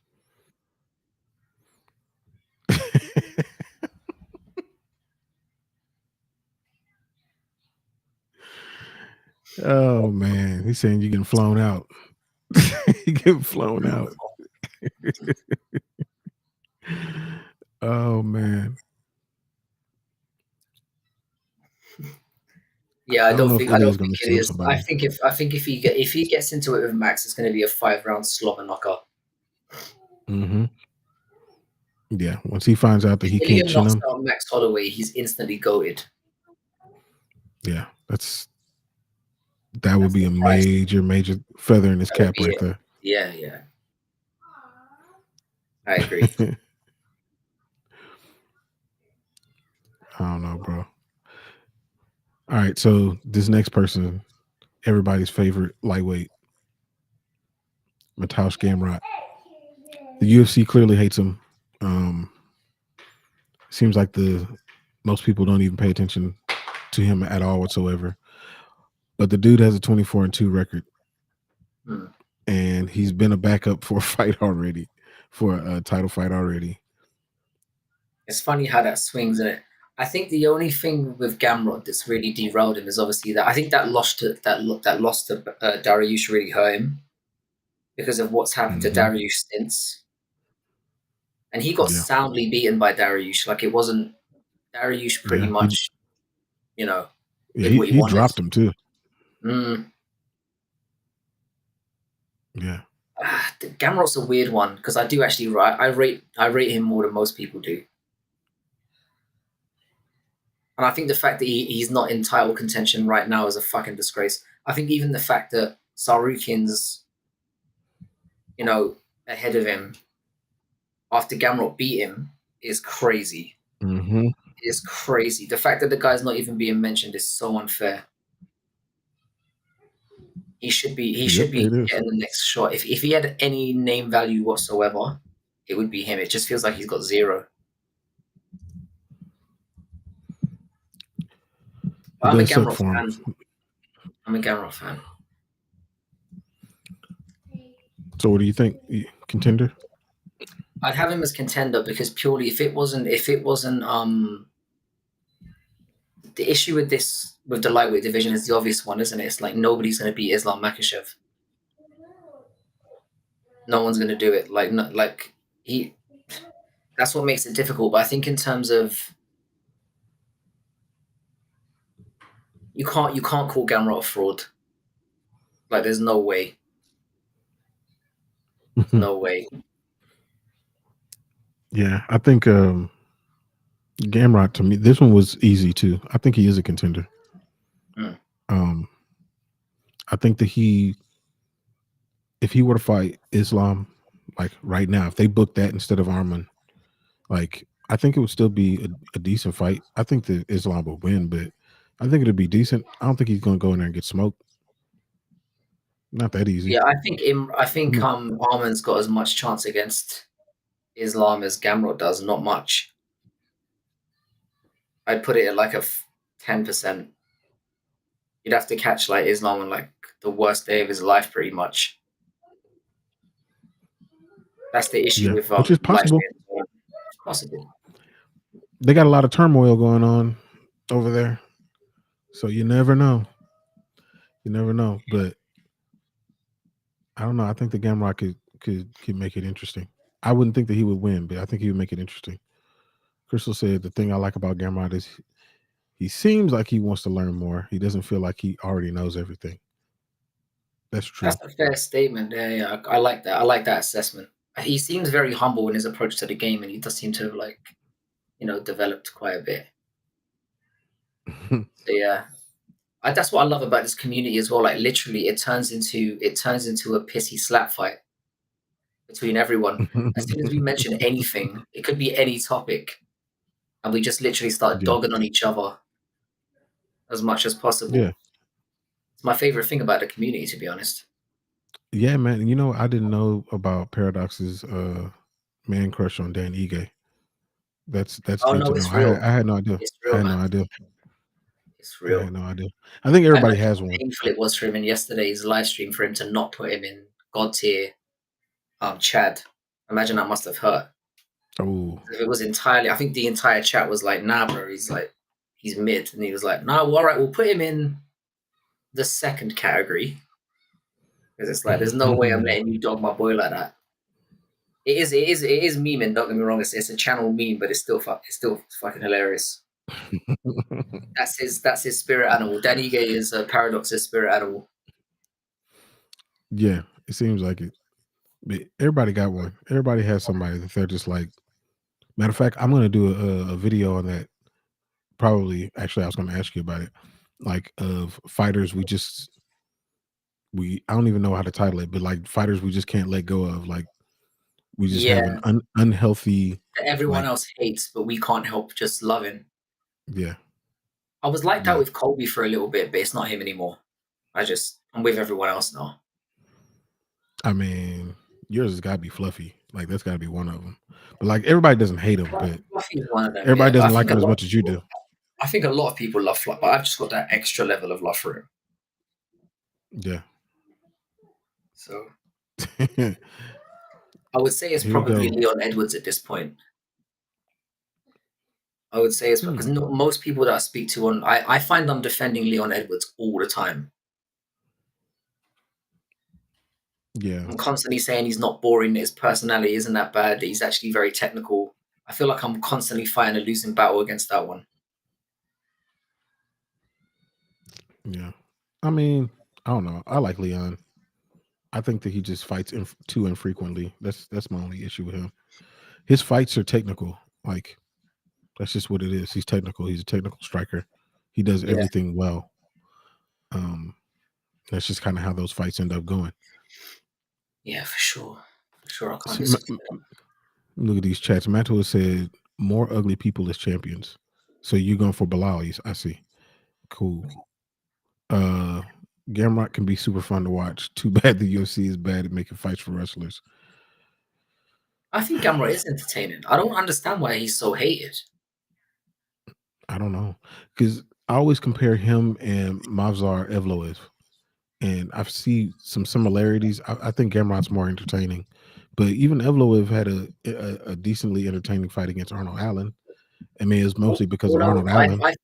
S1: Oh man, he's saying you getting flown out. You getting flown out. Oh man,
S2: Yeah,
S1: I don't know if
S2: I
S1: Ilya
S2: don't
S1: is going
S2: think
S1: to
S2: it
S1: sub
S2: is.
S1: somebody.
S2: I think if he gets into it with Max, it's going to be a 5 round slobber knocker.
S1: Hmm. Yeah, once he finds out that
S2: If
S1: he
S2: Ilya
S1: can't chin
S2: knocks
S1: him,
S2: out Max Holloway, he's instantly goated.
S1: yeah, that would
S2: That's
S1: be
S2: the
S1: a
S2: price.
S1: major feather in his
S2: That would
S1: cap
S2: be
S1: right
S2: it.
S1: there.
S2: Yeah, yeah, I agree.
S1: I don't know, bro. All right, so this next person, everybody's favorite lightweight, Mateusz Gamrot. The UFC clearly hates him. Um, seems like the most people don't even pay attention to him at all whatsoever. But the dude has a 24-2 record,
S2: Hmm.
S1: and he's been a backup for a fight already, for a title fight already.
S2: It's funny how that swings, isn't it? I think the only thing with Gamrot that's really derailed him is obviously that I think that loss to Dariush really hurt him because of what's happened to
S1: Hmm.
S2: Dariush since, and he got
S1: Yeah,
S2: soundly beaten by Dariush. Like it wasn't Dariush pretty
S1: yeah, he
S2: much, you know,
S1: yeah
S2: did
S1: he,
S2: what he
S1: he
S2: wanted.
S1: dropped him too.
S2: Mm.
S1: Yeah.
S2: Gamrot's a weird one because I do actually I rate him more than most people do. And I think the fact that he's not in title contention right now is a fucking disgrace. I think even the fact that Sarukin's, you know, ahead of him after Gamrot beat him is crazy.
S1: Hmm.
S2: Is crazy. The fact that the guy's not even being mentioned is so unfair. He
S1: Yep,
S2: should be
S1: it is.
S2: getting the next shot. If he had any name value whatsoever, it would be him. It just feels like he's got zero.
S1: It
S2: But I'm a
S1: does suck
S2: Gamrot
S1: for him.
S2: fan. I'm a Gamrot fan.
S1: So, what do you think? Contender?
S2: I'd have him as contender because purely if it wasn't the issue with this with the lightweight division is the obvious one, isn't it? It's like nobody's going to beat Islam Makhachev. No one's going to do it. Like no, like he. That's what makes it difficult. But I think in terms of you can't call Gamrot a fraud. Like there's no way. There's no way.
S1: Yeah, I think Gamrot, to me, this one was easy too. I think he is a contender.
S2: Mm.
S1: Um, I think that if he were to fight Islam, like right now, if they booked that instead of Arman, like I think it would still be a decent fight. I think that Islam would win, but I think it'd be decent. I don't think he's going to go in there and get smoked. Not that easy.
S2: Yeah, I think
S1: Mm.
S2: Arman's got as much chance against Islam as Gamrot does. Not much. I'd put it at like a 10%. You'd have to catch like Islam on like the worst day of his life, pretty much. That's the issue
S1: Yeah,
S2: with
S1: which is
S2: live
S1: possible.
S2: streams. It's possible.
S1: They got a lot of turmoil going on over there, so you never know. You never know, but I don't know. I think the Gamrot could make it interesting. I wouldn't think that he would win, but I think he would make it interesting. Crystal said the thing I like about Gamrot is he seems like he wants to learn more. He doesn't feel like he already knows everything. That's
S2: That's
S1: true.
S2: a fair statement. Yeah, yeah, I like that. I like that assessment. He seems very humble in his approach to the game, and he does seem to have like developed quite a bit. So yeah, that's what I love about this community as well. Like literally, it turns into a pissy slap fight between everyone. As soon as we mention anything, it could be any topic, and we just literally start
S1: Yeah.
S2: dogging on each other as much as
S1: Yeah.
S2: possible. It's my favorite thing about the community, to be honest.
S1: Yeah, man. You know, I didn't know about Paradox's man crush on Dan Ige. That's
S2: Oh
S1: good
S2: no,
S1: to know.
S2: it's real.
S1: I had no idea.
S2: It's
S1: I
S2: real,
S1: had no
S2: man.
S1: idea.
S2: It's
S1: I had
S2: real.
S1: no idea. I think
S2: I
S1: everybody
S2: imagine
S1: has
S2: how
S1: one.
S2: painful it was for him in yesterday's live stream for him to not put him in God tier Chad. Imagine that must have hurt.
S1: Oh,
S2: If it was entirely, I think the entire chat was like, nah, bro, he's mid. And he was like, no, all right, we'll put him in. the second category because it's like there's no way I'm letting you dog my boy like that. It is meme, don't get me wrong. It's a channel meme, but it's still fucking hilarious. That's his spirit animal. Danny Gay is Paradox's spirit animal.
S1: Yeah, it seems like it. But everybody got one. Everybody has somebody that they're just like. Matter of fact, I'm gonna do a video on that. Probably, actually, I was gonna ask you about it, like of fighters I don't even know how to title it, but like fighters we just can't let go of. Like we just have
S2: Yeah,
S1: an unhealthy,
S2: that everyone
S1: like
S2: else hates, but we can't help just loving.
S1: yeah,
S2: I was like that
S1: yeah.
S2: with Colby for a little bit, but it's not him anymore. I'm with everyone else now.
S1: I mean, yours has got to be Fluffy. Like that's got to be one of them. But like everybody doesn't hate him, but
S2: Fluffy's one of them,
S1: everybody
S2: yeah. But
S1: doesn't like him as much as you do.
S2: I think a lot of people love Fluff, but I've just got that extra level of love for him.
S1: Yeah.
S2: So I would say it's
S1: Here we
S2: probably
S1: go.
S2: Leon Edwards at this point. I would say it's because most people that I speak to I find them defending Leon Edwards all the time.
S1: Yeah.
S2: I'm constantly saying he's not boring, his personality isn't that bad, that he's actually very technical. I feel like I'm constantly fighting a losing battle against that one.
S1: Yeah. I mean, I don't know. I like Leon. I think that he just fights too infrequently. That's my only issue with him. His fights are technical. Like that's just what it is. He's technical. He's a technical striker. He does
S2: Yeah,
S1: everything well. That's just kind of how those fights end up going.
S2: yeah, for sure. For sure, I can't
S1: See,
S2: disagree with that.
S1: look at these chats. Mantua said more ugly people as champions. So you're going for Bilal. I see. Cool. Gamrot can be super fun to watch. Too bad the UFC is bad at making fights for wrestlers.
S2: I think Gamrot is entertaining. I don't understand why he's so hated.
S1: I don't know. Because I always compare him and Mavzar Evloev. And I see some similarities. I think Gamrot's more entertaining. But even Evloev had a decently entertaining fight against Arnold Allen. I mean, it's mostly because of Arnold Allen.
S2: I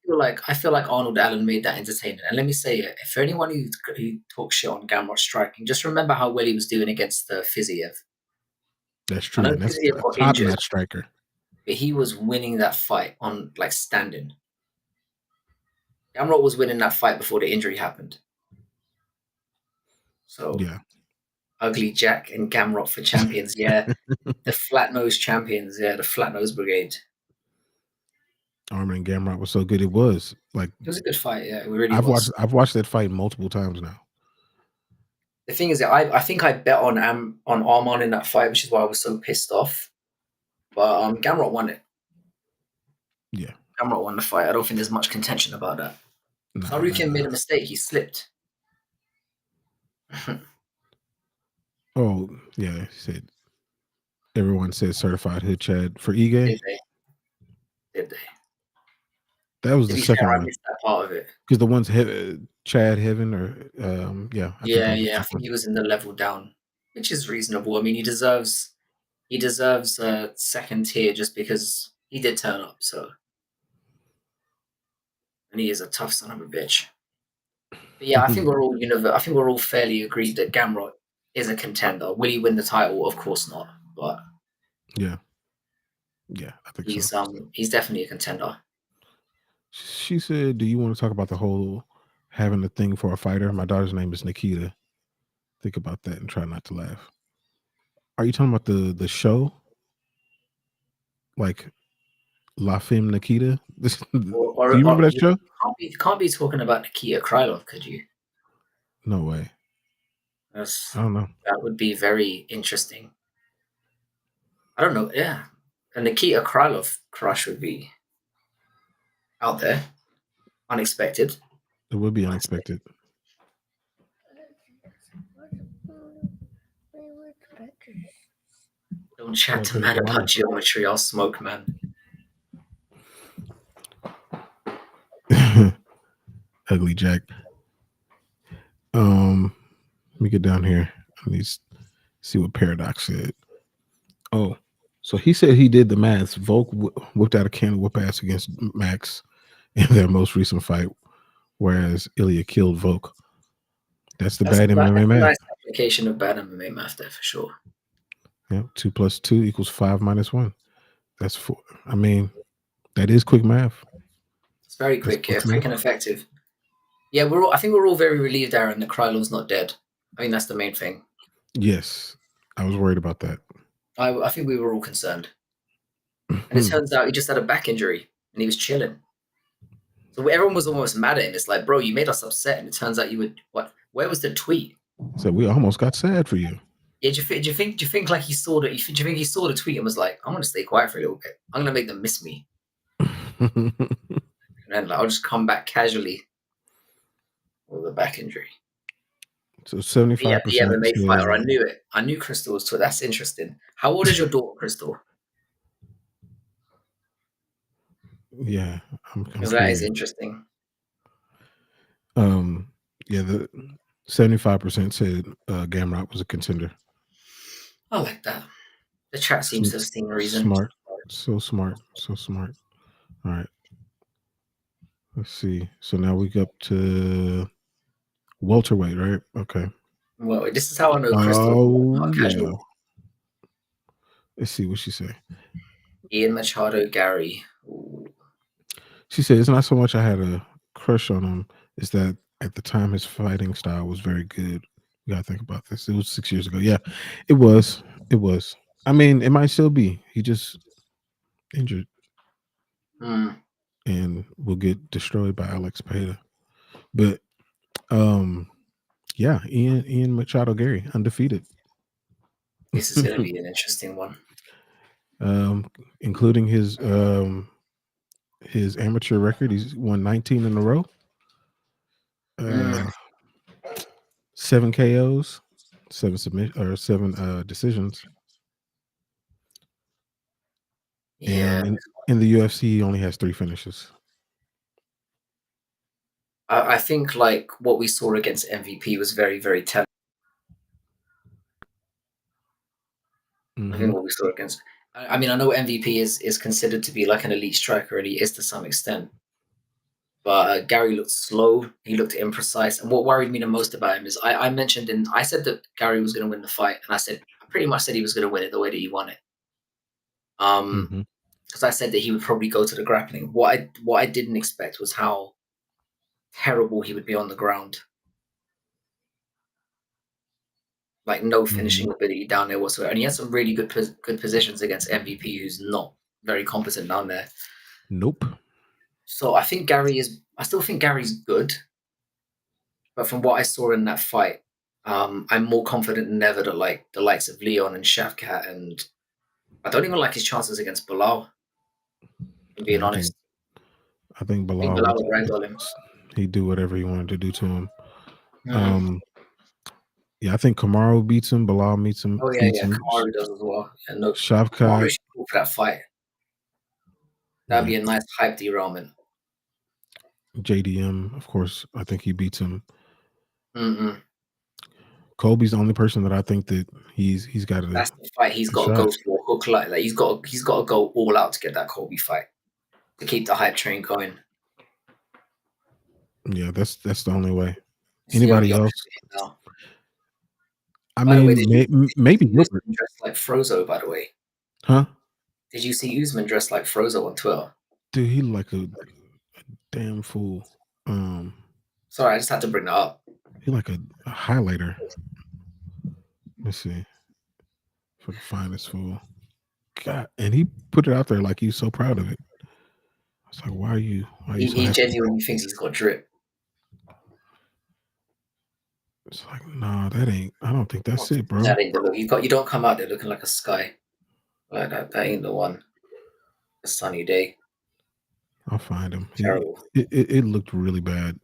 S2: feel like Arnold Allen made that entertaining. And let me say it: for anyone who talks shit on Gamrot striking, just remember how well he was doing against Fiziev.
S1: That's
S2: I
S1: true.
S2: know
S1: And that's
S2: Fiziev
S1: a
S2: got
S1: top
S2: injured,
S1: notch striker.
S2: but he was winning that fight on like standing. Gamrot was winning that fight before the injury happened. So
S1: Yeah.
S2: Ugly Jack and Gamrot for champions, yeah. The flat nose champions, yeah. The flat nose brigade.
S1: Armin and Gamrot was so good. It was like
S2: It was a good fight, yeah. It really was.
S1: I've watched that fight multiple times now.
S2: The thing is, I think I bet on Arman in that fight, which is why I was so pissed off. But Gamrot won it.
S1: Yeah.
S2: Gamrot won the fight. I don't think there's much contention about that.
S1: Nah,
S2: Sarukian made a mistake. He slipped.
S1: Oh, yeah. He said everyone said certified hood Chad for Ige.
S2: Did they? Did they?
S1: That was
S2: To
S1: the
S2: be fair,
S1: second
S2: I
S1: one.
S2: missed that part of it.
S1: Because the one's Chad Heaven or yeah, I think that was the
S2: Yeah. I
S1: second
S2: think
S1: one.
S2: he was in the level down, which is reasonable. I mean, he deserves a second tier just because he did turn up. So, and he is a tough son of a bitch. But yeah, I think we're all fairly agreed that Gamrot is a contender. Will he win the title? Of course not. But
S1: Yeah. Yeah, I think so.
S2: he's definitely a contender.
S1: She said, "Do you want to talk about the whole having a thing for a fighter?" My daughter's name is Nikita. Think about that and try not to laugh. Are you talking about the show, like La Femme Nikita? Do you remember that
S2: You
S1: show?
S2: can't be talking about Nikita Krylov, could you?
S1: No way. I don't know.
S2: That would be very interesting. I don't know. Yeah, a Nikita Krylov crush would be out there, unexpected.
S1: It would be unexpected.
S2: Don't chat
S1: Oh,
S2: to
S1: put a
S2: man about
S1: thermometer.
S2: geometry. I'll smoke, man.
S1: Ugly Jack. Let me get down here. Let me see what Paradox said. Oh, so he said he did the math. Volk whipped out a can of whoop ass against Max in their most recent fight, whereas Ilya killed Volk. That's the bad MMA
S2: That's a
S1: math.
S2: nice application of bad MMA math there for sure.
S1: Yeah, 2 plus 2 equals 5 minus 1. That's 4. I mean, that is quick math.
S2: It's very
S1: That's
S2: quick, yeah,
S1: quick
S2: quick
S1: math.
S2: and effective. Yeah, I think we're all very relieved, Aaron, that Krylon's not dead. I mean, that's the main thing.
S1: Yes, I was worried about that.
S2: I think we were all concerned. And it turns out he just had a back injury and he was chilling. So everyone was almost mad at him. It's like, bro, you made us upset, and it turns out you would what? Where was the tweet?
S1: So we almost got sad for you.
S2: Yeah, do you think like he saw the? Do you think he saw the tweet and was like, I'm gonna stay quiet for a little bit. I'm gonna make them miss me, and then like, I'll just come back casually with a back injury.
S1: So
S2: But yeah, the
S1: 75%
S2: MMA fighter. I
S1: said,
S2: knew it. I knew Crystal was. That's interesting. How old is your daughter, Crystal?
S1: yeah, I'm
S2: Because that is
S1: curious.
S2: interesting.
S1: Um, yeah, the 75% said Gamrot was a contender.
S2: I like that. The chat seems to have seen a reason.
S1: Smart, so smart, so smart. All right, let's see. So now we go up to welterweight, right? Okay.
S2: Well, this is how I know Crystal
S1: Oh
S2: not
S1: yeah.
S2: casual.
S1: Let's see what she say.
S2: Ian Machado, Gary. Ooh.
S1: She said it's not so much I had a crush on him, it's that at the time his fighting style was very good. You gotta think about this. It was 6 years ago. Yeah, it was. It was. I mean, it might still be. He just injured
S2: Mm.
S1: and will get destroyed by Alex Pereira. But yeah, Ian Machado Gary, undefeated.
S2: This is going to be an interesting one.
S1: um, including his amateur record. He's won 19 in a row.
S2: Mm.
S1: 7 KOs, 7 decisions.
S2: Yeah,
S1: And in the UFC, he only has 3 finishes.
S2: I think like what we saw against MVP was very, very telling. I think
S1: Mhm.
S2: what we saw against. I mean, I know MVP is considered to be like an elite striker, and he is to some extent. But Gary looked slow. He looked imprecise. And what worried me the most about him is I said that Gary was going to win the fight, and I pretty much said he was going to win it the way that he won it.
S1: Mhm.
S2: Because I said that he would probably go to the grappling. What I didn't expect was how terrible he would be on the ground. Like no
S1: Mhm.
S2: finishing ability down there whatsoever. And he had some really good positions against MVP, who's not very competent down there.
S1: Nope.
S2: So I still think Gary's good, but from what I saw in that fight, I'm more confident than ever that like the likes of Leon and Shavkat, and I don't even like his chances against Bilal. I'm being
S1: Yeah,
S2: honest.
S1: I think
S2: I think
S1: Bilal
S2: Bilal
S1: would
S2: would ragdoll him.
S1: he'd do whatever he wanted to do to him.
S2: Mm.
S1: Um, yeah, I think Kamaru beats him. Bilal
S2: Oh yeah,
S1: beats
S2: yeah.
S1: him.
S2: Kamaru does as well. Yeah, no, Kamaru
S1: Shavkat,
S2: should go for that fight. That'd
S1: yeah,
S2: be a nice hype derailment.
S1: JDM, of course. I think he beats him.
S2: Mm-mm.
S1: Kobe's the only person that I think that he's got
S2: That's the fight he's
S1: a
S2: got to go
S1: shot.
S2: for. Hook like he's got to go all out to get that Kobe fight to keep the hype train going.
S1: Yeah, that's the only way.
S2: It's the only
S1: Anybody
S2: option
S1: else?
S2: for him now.
S1: I
S2: By the way,
S1: mean, maybe
S2: see
S1: Gilbert,
S2: Usman dressed like Frozo? By the way,
S1: huh?
S2: did you see Usman dressed like Frozo on Twitter?
S1: Dude, he like a damn fool.
S2: Sorry, I just had to bring that up.
S1: He like a highlighter. Let's see if I can find this fool. God, and he put it out there like he's so proud of it. I was like, why are you so
S2: He
S1: happy?
S2: genuinely thinks he's got drip.
S1: It's like, nah, that ain't. I don't think that's it, bro.
S2: That ain't the look. You don't come out there looking like a sky like that. That ain't the one. A sunny day.
S1: I'll find him.
S2: Terrible.
S1: It looked really bad.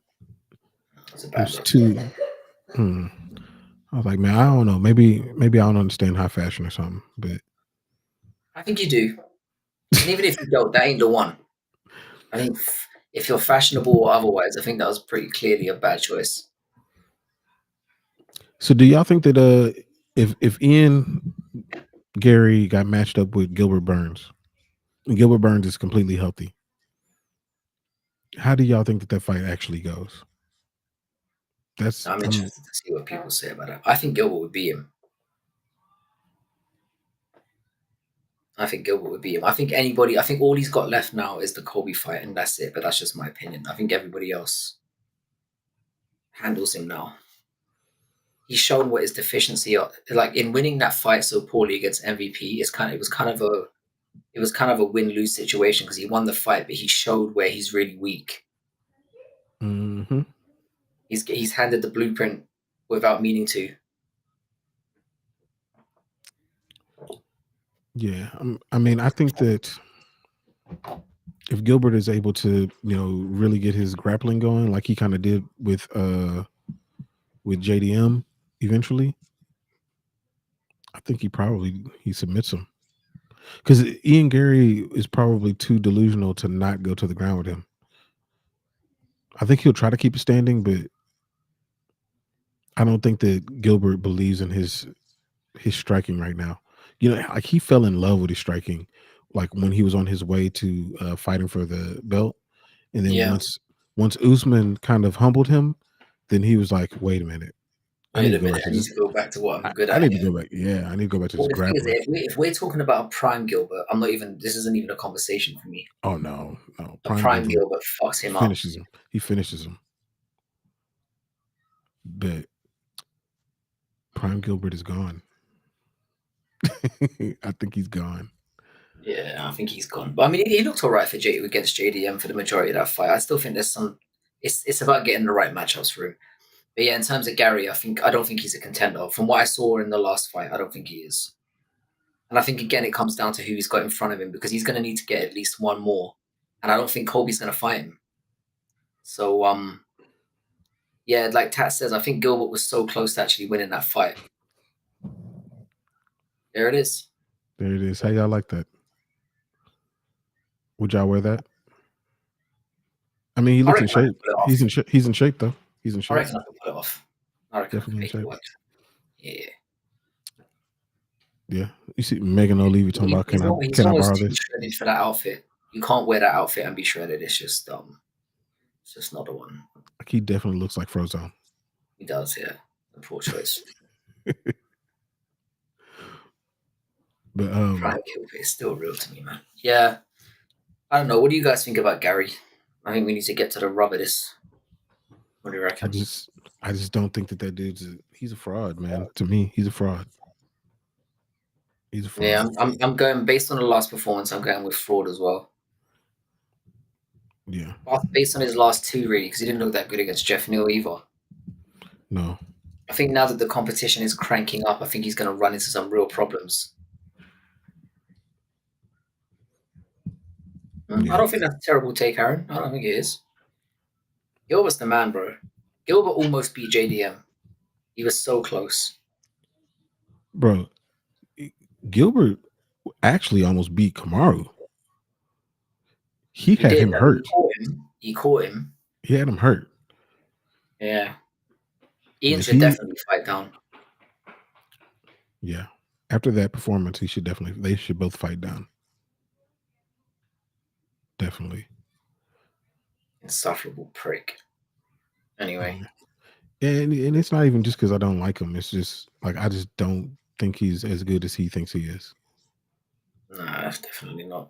S2: That's a
S1: It
S2: bad
S1: was
S2: look.
S1: too. Hmm. I was like, man, I don't know. Maybe I don't understand high fashion or something. But
S2: I think you do. And even if you don't, that ain't the one. I think if you're fashionable or otherwise, I think that was pretty clearly a bad choice.
S1: so, do y'all think that if Ian Gary got matched up with Gilbert Burns, and Gilbert Burns is completely healthy, how do y'all think that fight actually goes? That's
S2: I'm interested to see what people say about it. I think Gilbert would beat him. I think Gilbert would beat him. I think anybody. I think all he's got left now is the Kobe fight, and that's it. But that's just my opinion. I think everybody else handles him now. He's shown what his deficiency are. Like in winning that fight so poorly against MVP, it was kind of a win-lose situation because he won the fight, but he showed where he's really weak.
S1: Mhm.
S2: He's handed the blueprint without meaning to.
S1: Yeah, I mean, I think that if Gilbert is able to, really get his grappling going, like he kind of did with JDM eventually, I think he submits him because Ian Gary is probably too delusional to not go to the ground with him. I think he'll try to keep it standing, but I don't think that Gilbert believes in his striking right now. Like he fell in love with his striking, like when he was on his way to fighting for the belt, and then
S2: Yeah.
S1: once Usman kind of humbled him, then he was like, "Wait a minute, I need
S2: Wait
S1: to
S2: a
S1: go
S2: minute.
S1: back to
S2: I need
S1: this.
S2: to go back to what I'm good
S1: I
S2: at
S1: need to
S2: here.
S1: go back. Yeah, I need to go back to this
S2: Well, the thing is,
S1: grappling."
S2: if we're talking about a prime Gilbert, I'm not even. This isn't even a conversation for me.
S1: Oh no, no,
S2: A
S1: Prime
S2: prime
S1: Gilbert
S2: Gilbert fucks him up.
S1: finishes him. He finishes him, but Prime Gilbert is gone. I think he's gone.
S2: Yeah, I think he's gone. But I mean, he looked all right for against JDM for the majority of that fight. I still think there's some. It's about getting the right matchups for him. But yeah, in terms of Gary, I don't think he's a contender. From what I saw in the last fight, I don't think he is. And I think again, it comes down to who he's got in front of him because he's going to need to get at least one more. And I don't think Colby's going to fight him. So yeah, like Tat says, I think Gilbert was so close to actually winning that fight. There it is.
S1: There it is. How y'all like that? Would y'all wear that? I mean, he
S2: I
S1: looks in
S2: reckon I
S1: shape.
S2: could pull it off.
S1: He's in shape though. He's in
S2: I
S1: shape.
S2: reckon I could pull it off. I reckon I could
S1: Definitely in
S2: make it
S1: shape.
S2: work. Yeah.
S1: Yeah. You see Megan O'Leary talking about
S2: He's
S1: can I
S2: almost
S1: borrow
S2: too
S1: this?
S2: shredded for that outfit. You can't wear that outfit and be shredded. It's just not the one.
S1: Like he definitely looks like Frozone.
S2: He does, yeah. The poor choice.
S1: But
S2: Prime Gilbert is still real to me, man. Yeah. I don't know. What do you guys think about Gary? I think we need to get to the rub of this. What do you
S1: I
S2: reckon?
S1: just don't think that dude's he's a fraud, man. To me, he's a fraud. He's a fraud.
S2: Yeah, I'm going based on the last performance. I'm going with fraud as well.
S1: Yeah.
S2: Based on his last two, really, because he didn't look that good against Jeff Neal either.
S1: No.
S2: I think now that the competition is cranking up, I think he's going to run into some real problems.
S1: Yeah.
S2: I don't think that's a terrible take, Aaron. I don't think it is. Gilbert's the man, bro. Gilbert almost beat JDM. He was so close.
S1: Bro, Gilbert actually almost beat Kamaru. He had
S2: did.
S1: him hurt.
S2: He caught him.
S1: He had him hurt.
S2: Yeah. Ian
S1: If
S2: should definitely fight down.
S1: Yeah. After that performance, they should both fight down. Definitely.
S2: Insufferable prick. Anyway.
S1: And it's not even just because I don't like him. It's just like I just don't think he's as good as he thinks he is.
S2: No, that's definitely not.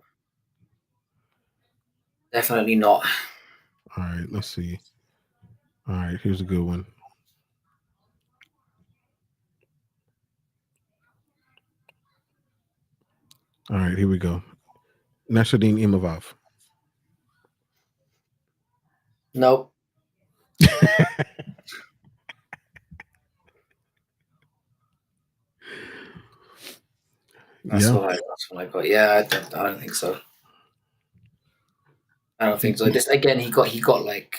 S2: Definitely not.
S1: All right, let's see. All right, here's a good one. All right, here we go. Nasruddin Imavov.
S2: Nope. That's what I got. Yeah, I don't think so. I don't think so. This again, he got like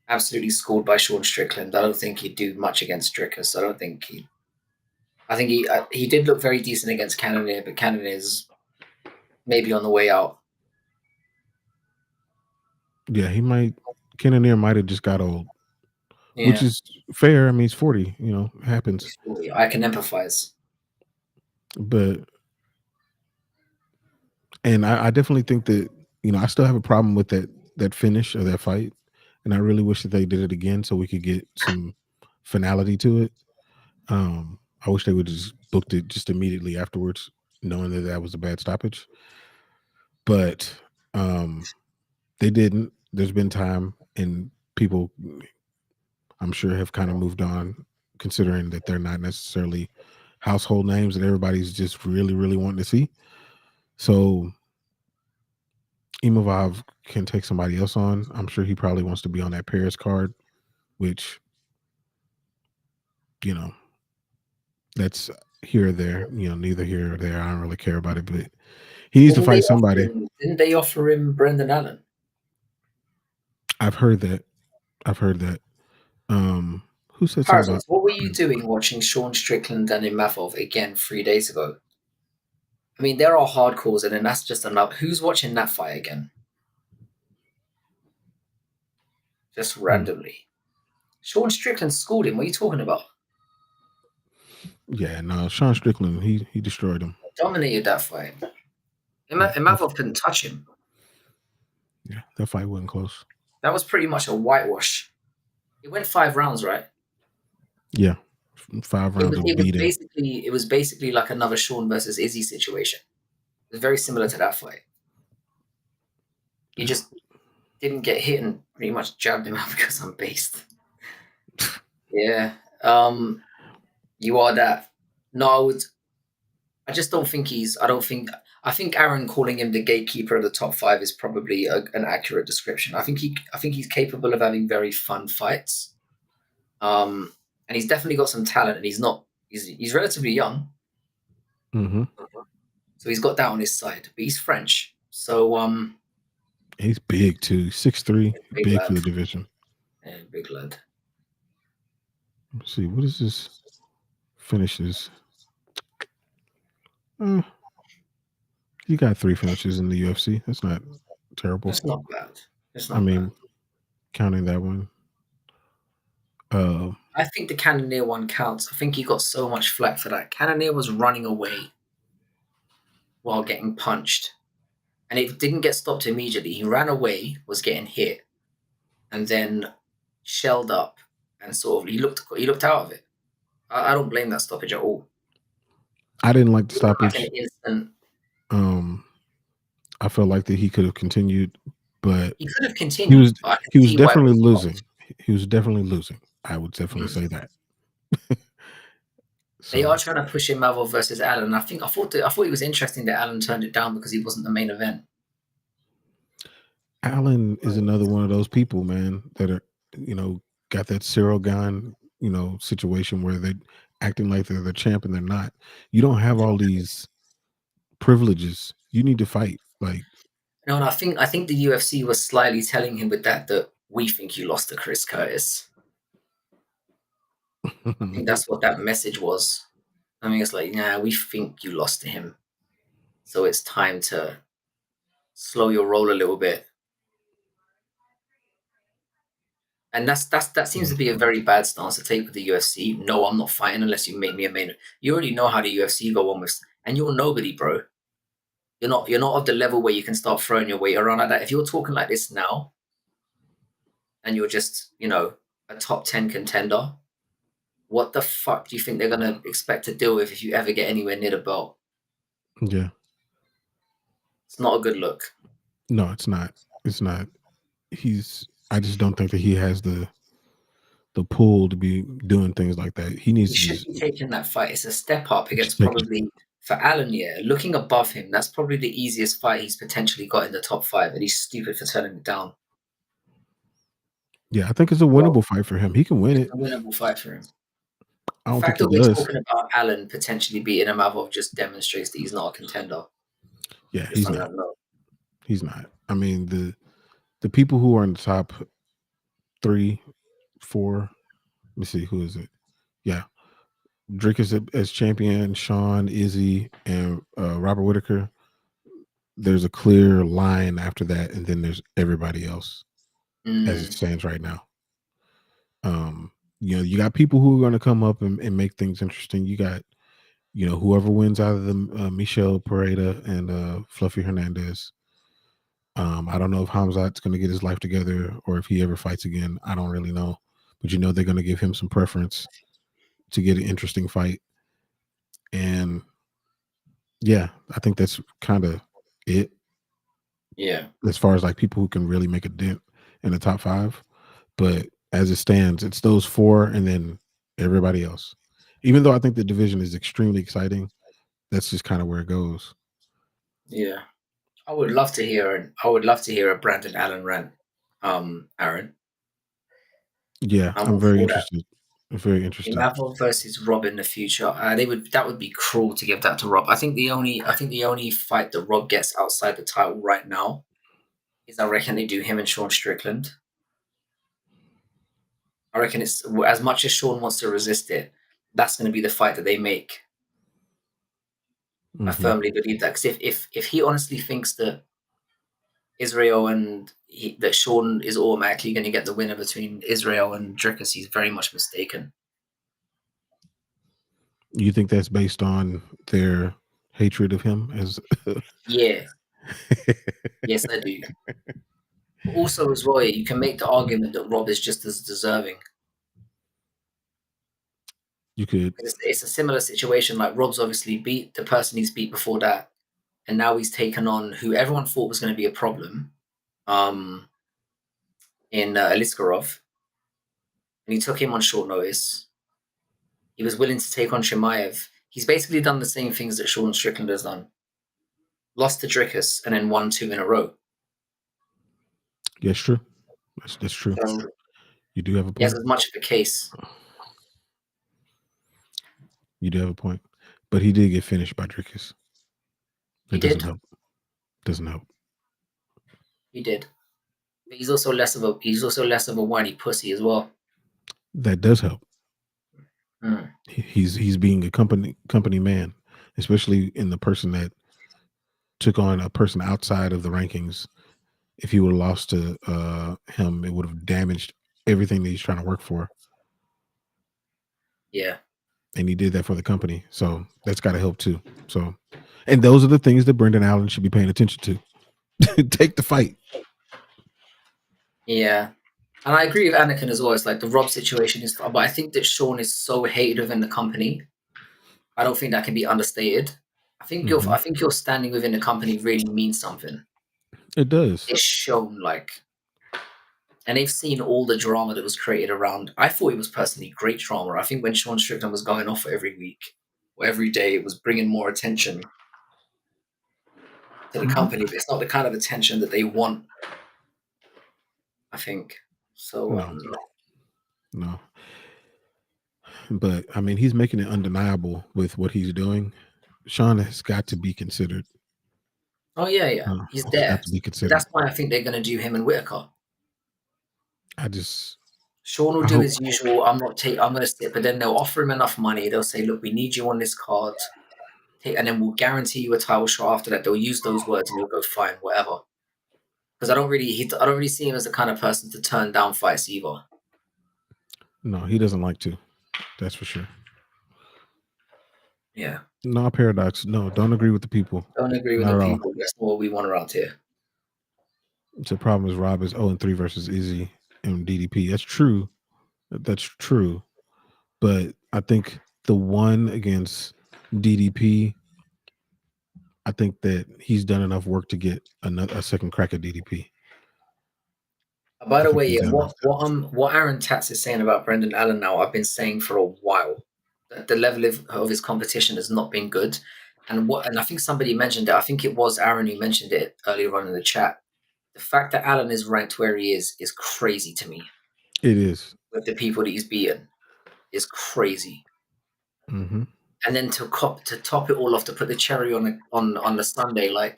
S2: absolutely scored by Sean Strickland. I don't think he'd do much against Stricker. So I don't think he. I think he did look very decent against Cannonier, but Cannonier's maybe on the way out.
S1: Yeah, Cannonier might have just got old,
S2: Yeah.
S1: which is fair. I mean, he's 40. It happens.
S2: I can empathize.
S1: And I definitely think that I still have a problem with that finish of that fight, and I really wish that they did it again so we could get some finality to it. I wish they would just booked it just immediately afterwards, knowing that that was a bad stoppage. But um, they didn't. There's been time, and people, I'm sure, have kind of moved on, considering that they're not necessarily household names that everybody's just really, really wanting to see. So Imavov can take somebody else on. I'm sure he probably wants to be on that Paris card, which, you know, that's here or there. Neither here or there. I don't really care about it, but he needs to
S2: Didn't they
S1: fight
S2: offer
S1: somebody.
S2: him? Didn't they offer him Brendan Allen?
S1: I've heard that. I've heard that. Who said something about?
S2: Parsons, what were you doing watching Sean Strickland and Imavov again 3 days ago? I mean, there are hardcores, and then that's just enough. Who's watching that fight again? Just randomly. Sean Strickland schooled him. What are you talking about?
S1: Yeah, no, Sean Strickland, he destroyed him.
S2: Dominated that fight.
S1: Yeah,
S2: Imavov couldn't touch him.
S1: yeah, that fight wasn't close.
S2: That was pretty much a whitewash. It went 5 rounds, right?
S1: Yeah, 5 rounds of beating.
S2: It was basically like another Sean versus Izzy situation. It was very similar to that fight. He just didn't get hit and pretty much jabbed him out because I'm based. Yeah. You are that. No, I just don't think I think Aaron calling him the gatekeeper of the top 5 is probably an accurate description. I think he's capable of having very fun fights. And he's definitely got some talent, and he's relatively young.
S1: Mm-hmm.
S2: So he's got that on his side, but he's French. So
S1: He's big too, 6'3",
S2: big
S1: big for the
S2: lad.
S1: division.
S2: Yeah, big lad.
S1: Let's see, what is this? Finishes. You got 3 finishes in the UFC. That's not terrible.
S2: It's not bad. It's not
S1: I mean,
S2: bad.
S1: counting that one.
S2: I think the Cannoneer one counts. I think he got so much flack for that. Cannoneer was running away while getting punched, and it didn't get stopped immediately. He ran away, was getting hit, and then shelled up, and sort of he looked out of it. I don't blame that stoppage at all.
S1: I didn't like the
S2: It looked like
S1: stoppage.
S2: an instant.
S1: I felt like that he could have continued, but
S2: He could have
S1: he
S2: continued,
S1: was
S2: but I can
S1: he was
S2: see why it
S1: definitely
S2: was
S1: losing.
S2: stopped.
S1: He was definitely losing. I would definitely say that.
S2: They
S1: So
S2: are trying to push him Marvel versus Allen. I thought it was interesting that Allen turned it down because he wasn't the main event.
S1: Allen is another one of those people, man, that are, got that Cyril Gane, situation where they're acting like they're the champ and they're not. You don't have all these privileges. You need to fight. Like,
S2: No, and I think the UFC was slyly telling him with that we think you lost to Chris Curtis. I think that's what that message was. I mean, it's like, nah, we think you lost to him, so it's time to slow your roll a little bit. And that seems to be a very bad stance to take with the UFC. No, I'm not fighting unless you make me a main. You already know how the UFC go on with, and you're nobody, bro. You're not of the level where you can start throwing your weight around like that. If you're talking like this now, and you're just a top 10 contender, what the fuck do you think they're gonna expect to deal with if you ever get anywhere near the belt?
S1: yeah.
S2: It's not a good look.
S1: No, it's not. It's not. I just don't think that he has the pull to be doing things like that. He needs
S2: He
S1: to
S2: should
S1: just
S2: be taking that fight. It's a step up against
S1: respect it.
S2: probably for Allen. Yeah, looking above him, that's probably the easiest fight he's potentially got in the top 5, and he's stupid for turning it down.
S1: Yeah, I think it's a winnable fight for him. He can win
S2: It's
S1: it.
S2: a winnable fight for him.
S1: I
S2: The
S1: don't think
S2: fact
S1: he
S2: that we're
S1: does.
S2: talking about Allen potentially beating Imavov just demonstrates that he's not a contender.
S1: Yeah,
S2: Just
S1: he's
S2: on
S1: not.
S2: that note.
S1: He's not. I mean, the people who are in the top 3, 4. Let me see, who is it? Yeah, Drake is as champion. Sean, Izzy, and Robert Whitaker. There's a clear line after that, and then there's everybody else as it stands right now. You got people who are going to come up and make things interesting. You got, whoever wins out of the Michelle Pereira and Fluffy Hernandez. I don't know if Hamzat's going to get his life together or if he ever fights again. I don't really know, but they're going to give him some preference to get an interesting fight. And yeah, I think that's kind of it
S2: Yeah,
S1: as far as like people who can really make a dent in the top 5. But as it stands, it's those 4 and then everybody else. Even though I think the division is extremely exciting, that's just kind of where it goes.
S2: yeah. I would love to hear a Brandon Allen rant. Aaron,
S1: Yeah,
S2: I'm
S1: I'm
S2: all
S1: very
S2: for that.
S1: interested. I'm very interested.
S2: Imavov versus Rob in the future. That would be cruel to give that to Rob. I think the only fight that Rob gets outside the title right now is, I reckon, they do him and Sean Strickland. I reckon it's, as much as Sean wants to resist it, that's going to be the fight that they make. I
S1: Hmm.
S2: firmly believe that, because if he honestly thinks that that Sean is automatically going to get the winner between Israel and Dricus, he's very much mistaken.
S1: You think that's based on their hatred of him as
S2: Yeah, yes, I do. But also, as well, you can make the argument that Rob is just as deserving.
S1: you could?
S2: It's a similar situation. Like, Rob's obviously beat the person he's beat before that, and now he's taken on who everyone thought was going to be a problem, um, in Aliskarov, and he took him on short notice. He was willing to take on Chimaev. He's basically done the same things that Sean Strickland has done. Lost to Dricus and then won 2 in a row.
S1: Yes, true. That's true.
S2: So
S1: You do have a
S2: he has
S1: point.
S2: as much of a case.
S1: You do have a point. But he did get finished by Dricus.
S2: He
S1: It doesn't
S2: did.
S1: help. Doesn't help.
S2: He did. But he's also less of a whiny pussy as well.
S1: That does help.
S2: Mm.
S1: He's being a company man, especially in the person that took on a person outside of the rankings. If he would have lost to him, it would have damaged everything that he's trying to work for.
S2: Yeah.
S1: And he did that for the company. So that's got to help too. So, and those are the things that Brendan Allen should be paying attention to. Take the fight.
S2: Yeah. And I agree with Anakin as well. It's like the Rob situation is, but I think that Sean is so hated within the company. I don't think that can be understated.
S1: Mm-hmm.
S2: I think your standing within the company really means something.
S1: It does.
S2: It's shown, like, and they've seen all the drama that was created around. I thought it was personally great drama. I think when Sean Strickland was going off every week or every day, it was bringing more attention to the
S1: Mm-hmm.
S2: company, but it's not the kind of attention that they want, I think. So,
S1: No, no. But I mean, he's making it undeniable with what he's doing. Sean has got to be considered.
S2: oh yeah, yeah, he's
S1: He's got
S2: there.
S1: to be
S2: But
S1: considered.
S2: that's why I think they're going to do him and Whitaker.
S1: I just,
S2: Sean will
S1: I
S2: do
S1: hope.
S2: his usual. I'm going to sit, but then they'll offer him enough money. They'll say, "Look, we need you on this card," and then we'll guarantee you a title shot after that. They'll use those words, and he'll go, "Fine, whatever." Because I don't really see him as the kind of person to turn down fights either.
S1: No, he doesn't like to. That's for sure.
S2: Yeah,
S1: No paradox. No, don't agree with the people.
S2: don't agree with
S1: Not
S2: the
S1: at all.
S2: people. That's not what we want around here.
S1: The problem is Rob is 0-3 versus Izzy and DDP. That's true. That's true. But I think the one against DDP, I think that he's done enough work to get a second crack at DDP.
S2: By
S1: I
S2: the
S1: think
S2: way,
S1: he's
S2: yeah,
S1: done enough.
S2: what Aaron Tatz is saying about Brendan Allen now, I've been saying for a while. That the level of his competition has not been good, and I think somebody mentioned it. I think it was Aaron who mentioned it earlier on in the chat. The fact that Allen is ranked where he is crazy to me.
S1: It is.
S2: With the people that he's beaten, is crazy.
S1: Mm-hmm.
S2: And then to top it all off, to put the cherry on the Sunday, like,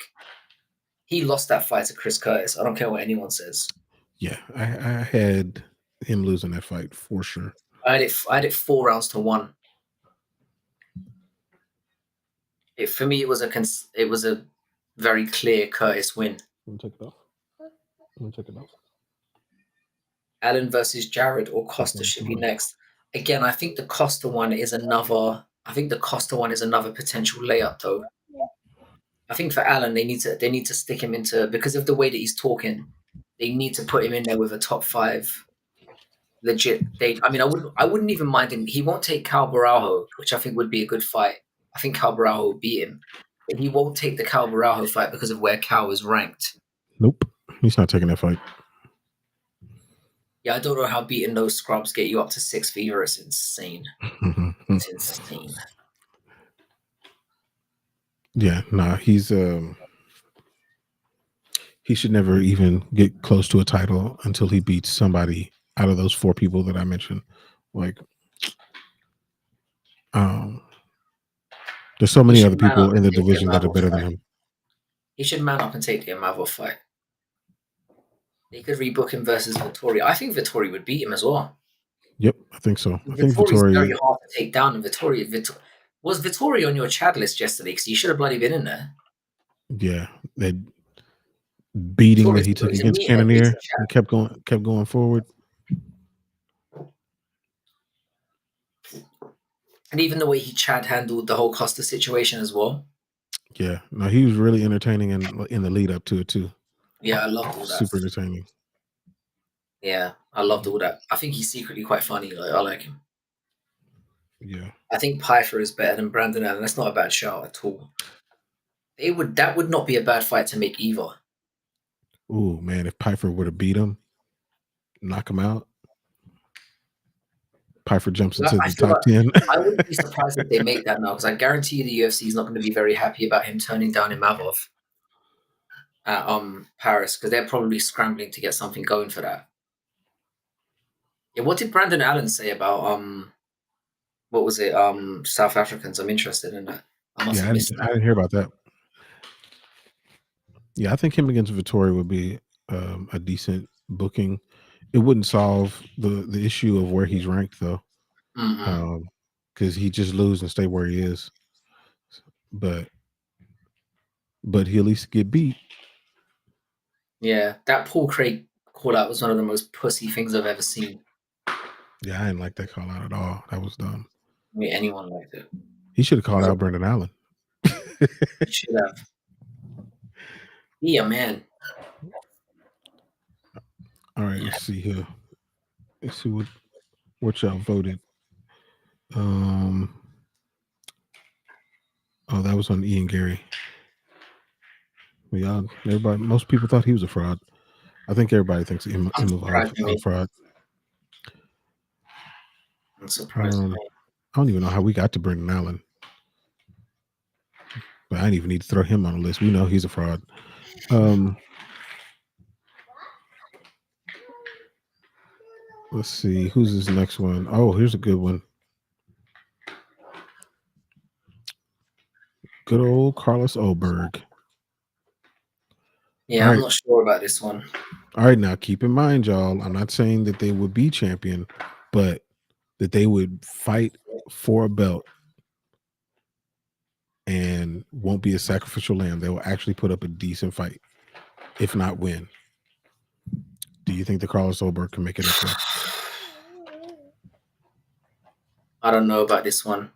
S2: he lost that fight to Chris Curtis. I don't care what anyone says.
S1: Yeah, I had him losing that fight for sure.
S2: I had it 4 rounds to 1. For me, it was a very clear Curtis win.
S1: Let me take it off. Let me take it off.
S2: Allen versus Jared or Costa should be next. Again, I think the Costa one is another. I think the Costa one is another potential layup, though. I think for Allen, they need to stick him into, because of the way that he's talking. They need to put him in there with a top 5 legit. I mean, I wouldn't even mind him. He won't take Cal Barajo, which I think would be a good fight. I think Cal Barajo will beat him, but he won't take the Cal Barajo fight because of where Cal is ranked.
S1: Nope, he's not taking that fight.
S2: Yeah, I don't know how beating those scrubs get you up to 6 fever. It's insane. It's insane.
S1: Yeah, nah, he should never even get close to a title until he beats somebody out of those 4 people that I mentioned. Like, there's so
S2: He
S1: many
S2: should
S1: other
S2: man up
S1: people in
S2: and
S1: the
S2: take the
S1: division that are
S2: Imavov
S1: better than
S2: fight.
S1: him.
S2: He should man up and take the Imavov fight. They could rebook him versus Vittori. I think Vittori would beat him as well.
S1: Yep, I think so. I think
S2: Vittori's very
S1: Vittori.
S2: hard to take down, and was Vittori on your Chad list yesterday? Because he should have bloody been in there.
S1: Yeah, that beating that he took
S2: Vittori's a
S1: against
S2: meathead, but he's
S1: Cannonier,
S2: in Chad.
S1: he kept going forward.
S2: And even the way he Chad handled the whole Costa situation as well.
S1: Yeah, no, he was really entertaining in the lead up to it too.
S2: Yeah, I loved all that.
S1: Super entertaining.
S2: Yeah, I loved all that. I think he's secretly quite funny. Like, I like him.
S1: Yeah,
S2: I think Pfeiffer is better than Brandon Allen. That's not a bad shout at all. That would not be a bad fight to make either.
S1: ooh man, if Pfeiffer would have beat him, knock him out, Pfeiffer jumps into the top 10.
S2: I wouldn't be surprised if they make that now, because I guarantee you the UFC is not going to be very happy about him turning down Imavov at Paris, because they're probably scrambling to get something going for that. Yeah, what did Brandon Allen say about what was it, South Africans? I'm interested in that. I must have missed
S1: I
S2: that.
S1: didn't hear about that. Yeah, I think him against Vittori would be a decent booking. It wouldn't solve the issue of where he's ranked though, because he just lose and stay where he is. But he at least get beat.
S2: Yeah, that Paul Craig call out was one of the most pussy things I've ever seen.
S1: Yeah, I didn't like that call out at all. That was dumb.
S2: I mean, anyone liked it.
S1: He should have called out Brandon Allen.
S2: He should have. Be a man.
S1: All right, let's see here. Let's see what y'all voted. Oh, that was on Ian Gary. Well, most people thought he was a fraud. I think everybody thinks Imavov is a fraud.
S2: Unsurprisingly.
S1: I don't even know how we got to Brandon Allen. But I didn't even need to throw him on the list. We know he's a fraud. Let's see. Who's this next one? Oh, here's a good one. Good old Carlos Oberg.
S2: Yeah, I'm not sure about this one.
S1: All right, now keep in mind, y'all, I'm not saying that they would be champion, but that they would fight for a belt and won't be a sacrificial lamb. They will actually put up a decent fight, if not win. Do you think the Carlos Oberg can make it up there?
S2: I don't know about this one.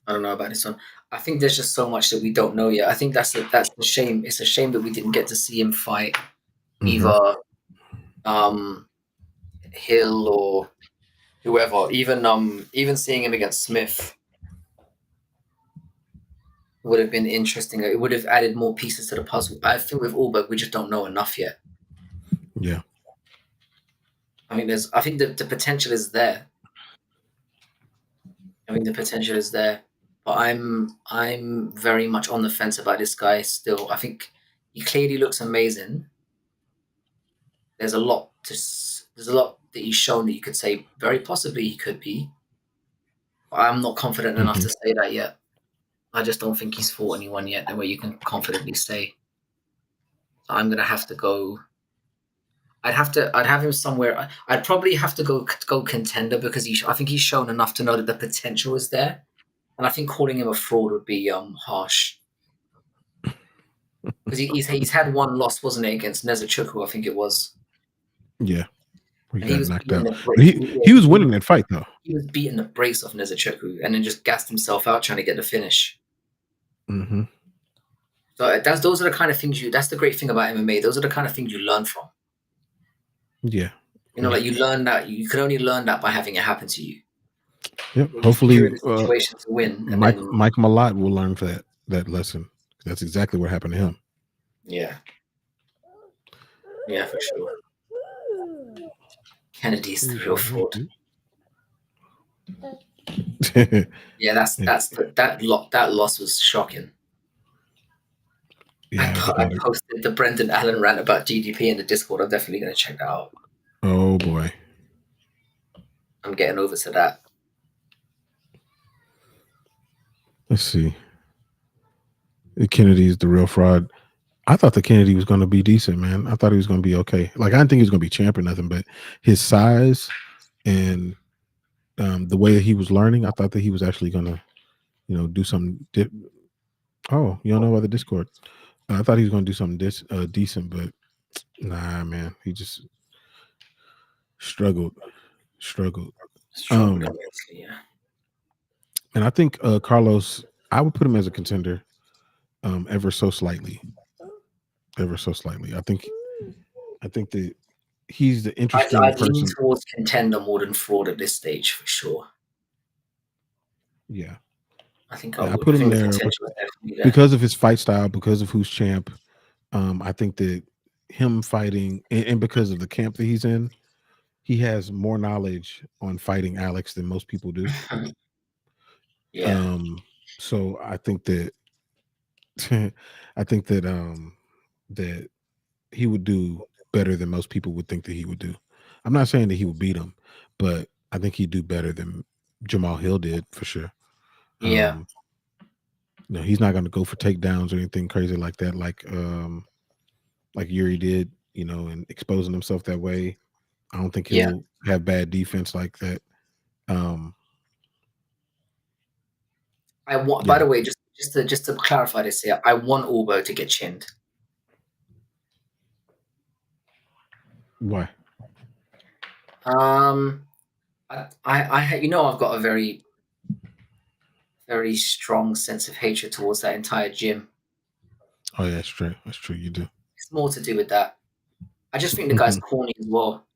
S2: I think there's just so much that we don't know yet. I think that's the shame. It's a shame that we didn't get to see him fight either Hill or whoever. Even seeing him against Smith would have been interesting. It would have added more pieces to the puzzle. I think with Oberg, we just don't know enough yet.
S1: Yeah.
S2: I think the potential is there. But I'm very much on the fence about this guy still. I think he clearly looks amazing. There's a lot that he's shown that you could say very possibly he could be. But I'm not confident enough to say that yet. I just don't think he's fought anyone yet the way you can confidently say. So I'm gonna have to go. I'd have him somewhere. I'd probably have to go Contender, because I think he's shown enough to know that the potential is there. And I think calling him a fraud would be harsh. Because he's had one loss, wasn't it, against Nezuchukwu, I think it was.
S1: Yeah.
S2: He was
S1: knocked out.
S2: He
S1: was winning that fight, though.
S2: He was beating the brakes off Nezuchukwu and then just gassed himself out trying to get the finish.
S1: Mm-hmm.
S2: So those are the kind of things that's the great thing about MMA. Those are the kind of things you learn from.
S1: Yeah.
S2: Like
S1: Yeah.
S2: you learn that you can only learn that by having it happen to you.
S1: Yep.
S2: Where you think you're
S1: Hopefully,
S2: in a situation to win, and
S1: Mike
S2: then
S1: Mike Malott will learn that lesson. That's exactly what happened to him.
S2: yeah, yeah, for sure. Kennedy's the
S1: Who's
S2: real
S1: on here,
S2: fraud.
S1: dude?
S2: Yeah, that loss was shocking.
S1: Yeah, they
S2: I
S1: got it.
S2: posted the Brendan Allen rant about GDP in the Discord. I'm definitely going to check that out.
S1: Oh boy.
S2: I'm getting over to that.
S1: Let's see. Kennedy's the real fraud. I thought the Kennedy was going to be decent, man. I thought he was going to be okay. Like I didn't think he was going to be champ or nothing, but his size and the way that he was learning, I thought that he was actually going to, do something. Oh, you don't know about the Discord? I thought he was going to do something decent, but nah, man, he just struggled, struggled.
S2: Struggled
S1: Um,
S2: immensely, yeah.
S1: and I think Carlos, I would put him as a contender, ever so slightly, ever so slightly. I think that he's the interesting
S2: I'd lean
S1: person.
S2: towards contender more than fraud at this stage for sure.
S1: Yeah,
S2: I think I
S1: yeah, I
S2: would.
S1: put
S2: I
S1: him
S2: think the
S1: there
S2: potential is definitely there.
S1: because of his fight style, because of who's champ. I think that him fighting, and because of the camp that he's in, he has more knowledge on fighting Alex than most people do.
S2: Yeah,
S1: So I think that I think that he would do better than most people would think that he would do. I'm not saying that he would beat him, but I think he'd do better than Jamal Hill did for sure.
S2: yeah,
S1: Um, he's not going to go for takedowns or anything crazy like that, like Yuri did, and exposing himself that way. I don't think
S2: yeah.
S1: he'll have bad defense like that. Um,
S2: I want. By
S1: yeah.
S2: the way, just to clarify this here, I want Albo to get chinned.
S1: Why?
S2: Um, I've got a very, very strong sense of hatred towards that entire gym.
S1: Oh yeah, that's true. That's true. You do.
S2: It's more to do with that. I just think the guy's corny as well.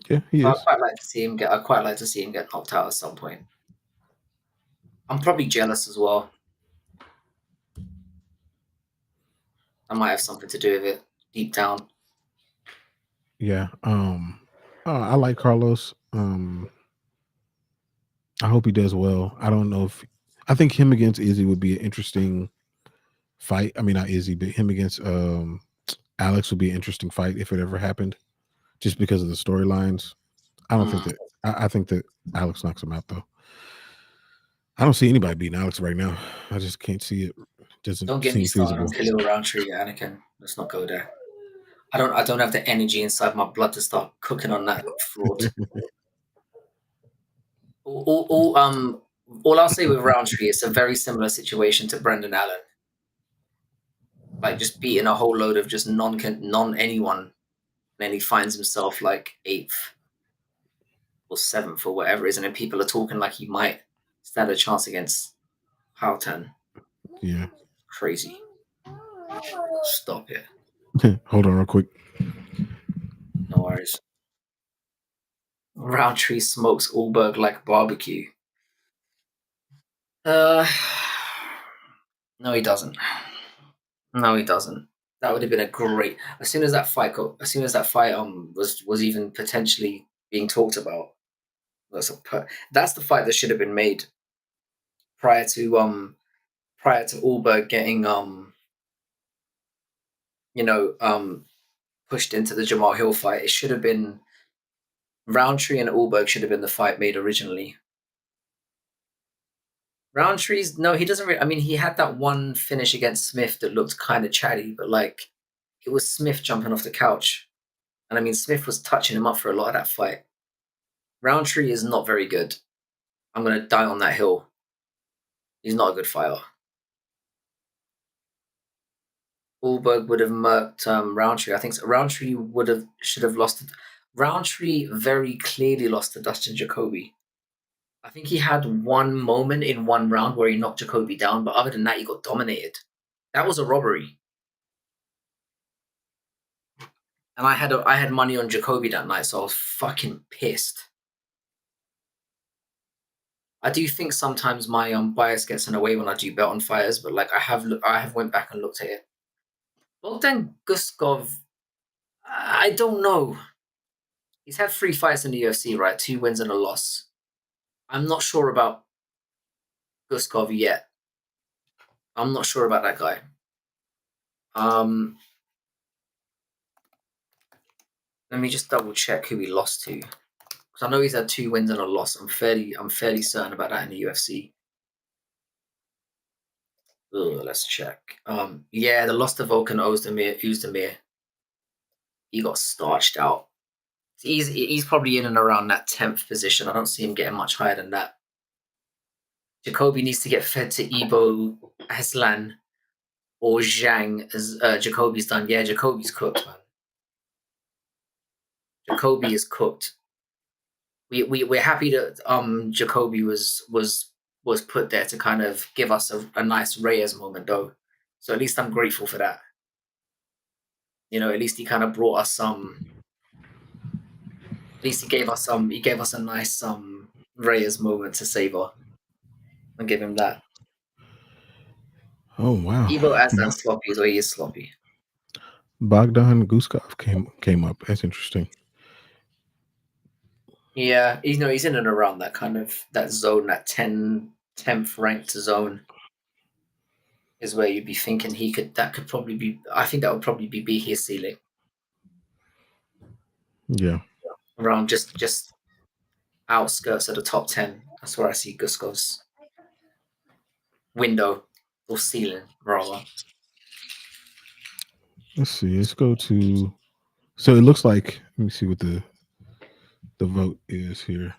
S1: Yeah, he
S2: So
S1: is.
S2: I quite like to see him get knocked out at some point. I'm probably jealous as well. I might have something to do with it deep down.
S1: Yeah. I like Carlos. I hope he does well. I don't know if I think him against Izzy would be an interesting fight. I mean, not Izzy, but him against Alex would be an interesting fight if it ever happened, just because of the storylines. I don't think
S2: Mm.
S1: that. I think that Alex knocks him out though. I don't see anybody beating Alex right now. I just can't see it. Doesn't
S2: Don't get me
S1: seem
S2: started
S1: feasible.
S2: on Khalil Roundtree, Anakin. Let's not go there. I don't have the energy inside my blood to start cooking on that fraud. All I'll say with Roundtree, it's a very similar situation to Brendan Allen. Like just beating a whole load of just non anyone, and then he finds himself like eighth or seventh or whatever it is, and then people are talking like he might stand a chance against Houghton.
S1: Yeah.
S2: Crazy. Stop it.
S1: Hold on real quick.
S2: No worries. Roundtree smokes Allberg like barbecue. Uh, no, he doesn't. No, he doesn't. That would have been a great. As soon as that fight was even potentially being talked about, that's the fight that should have been made prior to Allberg getting you know um pushed into the Jamal Hill fight. It should have been Roundtree and Allberg should have been the fight made originally. Roundtree's no, he doesn't. I mean, he had that one finish against Smith that looked kind of chatty, but like it was Smith jumping off the couch, and I mean Smith was touching him up for a lot of that fight. Roundtree is not very good. I'm gonna die on that hill. He's not a good fighter. Allberg would have murked Roundtree. I think so. Roundtree should have lost. Roundtree very clearly lost to Dustin Jacoby. I think he had one moment in one round where he knocked Jacoby down, but other than that, he got dominated. That was a robbery. And I had money on Jacoby that night, so I was fucking pissed. I do think sometimes my bias gets in the way when I do bet on fighters, but like I have went back and looked at it. Bogdan Guskov, I don't know. He's had 3 fights in the UFC, right? 2 wins and a loss. I'm not sure about Guskov yet. I'm not sure about that guy. Let me just double check who he lost to. Because I know he's had 2 wins and a loss. I'm fairly certain about that in the UFC. Let's check. Yeah, the loss to Volkan Ozdemir. He got starched out. He's probably in and around that 10th position. I don't see him getting much higher than that. Jacoby needs to get fed to Ibo Haslan or Zhang, as Jacoby's done. Yeah, Jacoby's cooked, man. Jacoby is cooked. We're happy that Jacoby was put there to kind of give us a nice Reyes moment, though. So at least I'm grateful for that. You know, at least he kind of brought us some. At least he gave us some. He gave us a nice Reyes moment to savor. I'll give him that.
S1: Oh wow.
S2: Ivo Aslan sloppy is he is sloppy.
S1: Bogdan Guskov came up. That's interesting.
S2: Yeah, he's in and around that kind of that zone, that 10th ranked zone is where you'd be thinking that could probably be. I think that would probably be his ceiling.
S1: Yeah.
S2: Around just outskirts of the top 10. That's where I see Guskov's window or ceiling, rather.
S1: Let's see. Let's go to. So it looks like. Let me see what the vote is here.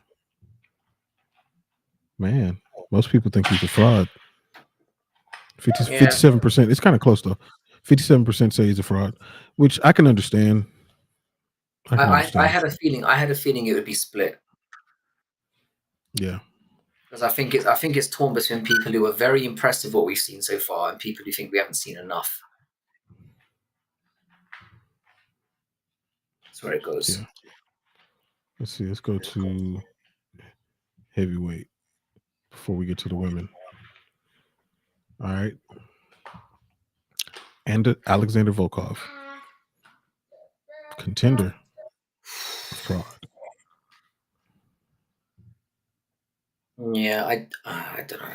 S1: Man, most people think he's a fraud. 57%. It's kind of close though. 57% say he's a fraud, which I can understand.
S2: I had a feeling it would be split.
S1: Yeah.
S2: Because I think it's torn between people who are very impressed with what we've seen so far and people who think we haven't seen enough. That's where it goes.
S1: Yeah. Let's see. Let's go to heavyweight before we get to the women. All right. And Alexander Volkov, Contender, fraud.
S2: Yeah, I don't know.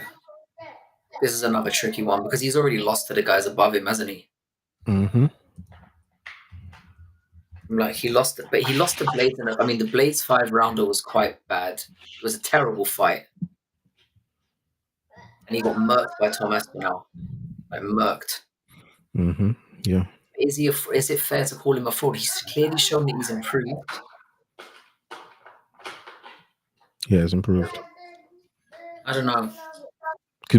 S2: This is another tricky one because he's already lost to the guys above him, hasn't he?
S1: Mm-hmm.
S2: Like he lost the Blades. The Blades 5-rounder was quite bad. It was a terrible fight, and he got murked by Tom Aspinall. Like murked.
S1: Mm-hmm. Yeah.
S2: Is it fair to call him a fraud? He's clearly shown that he's improved.
S1: He has improved.
S2: I don't know.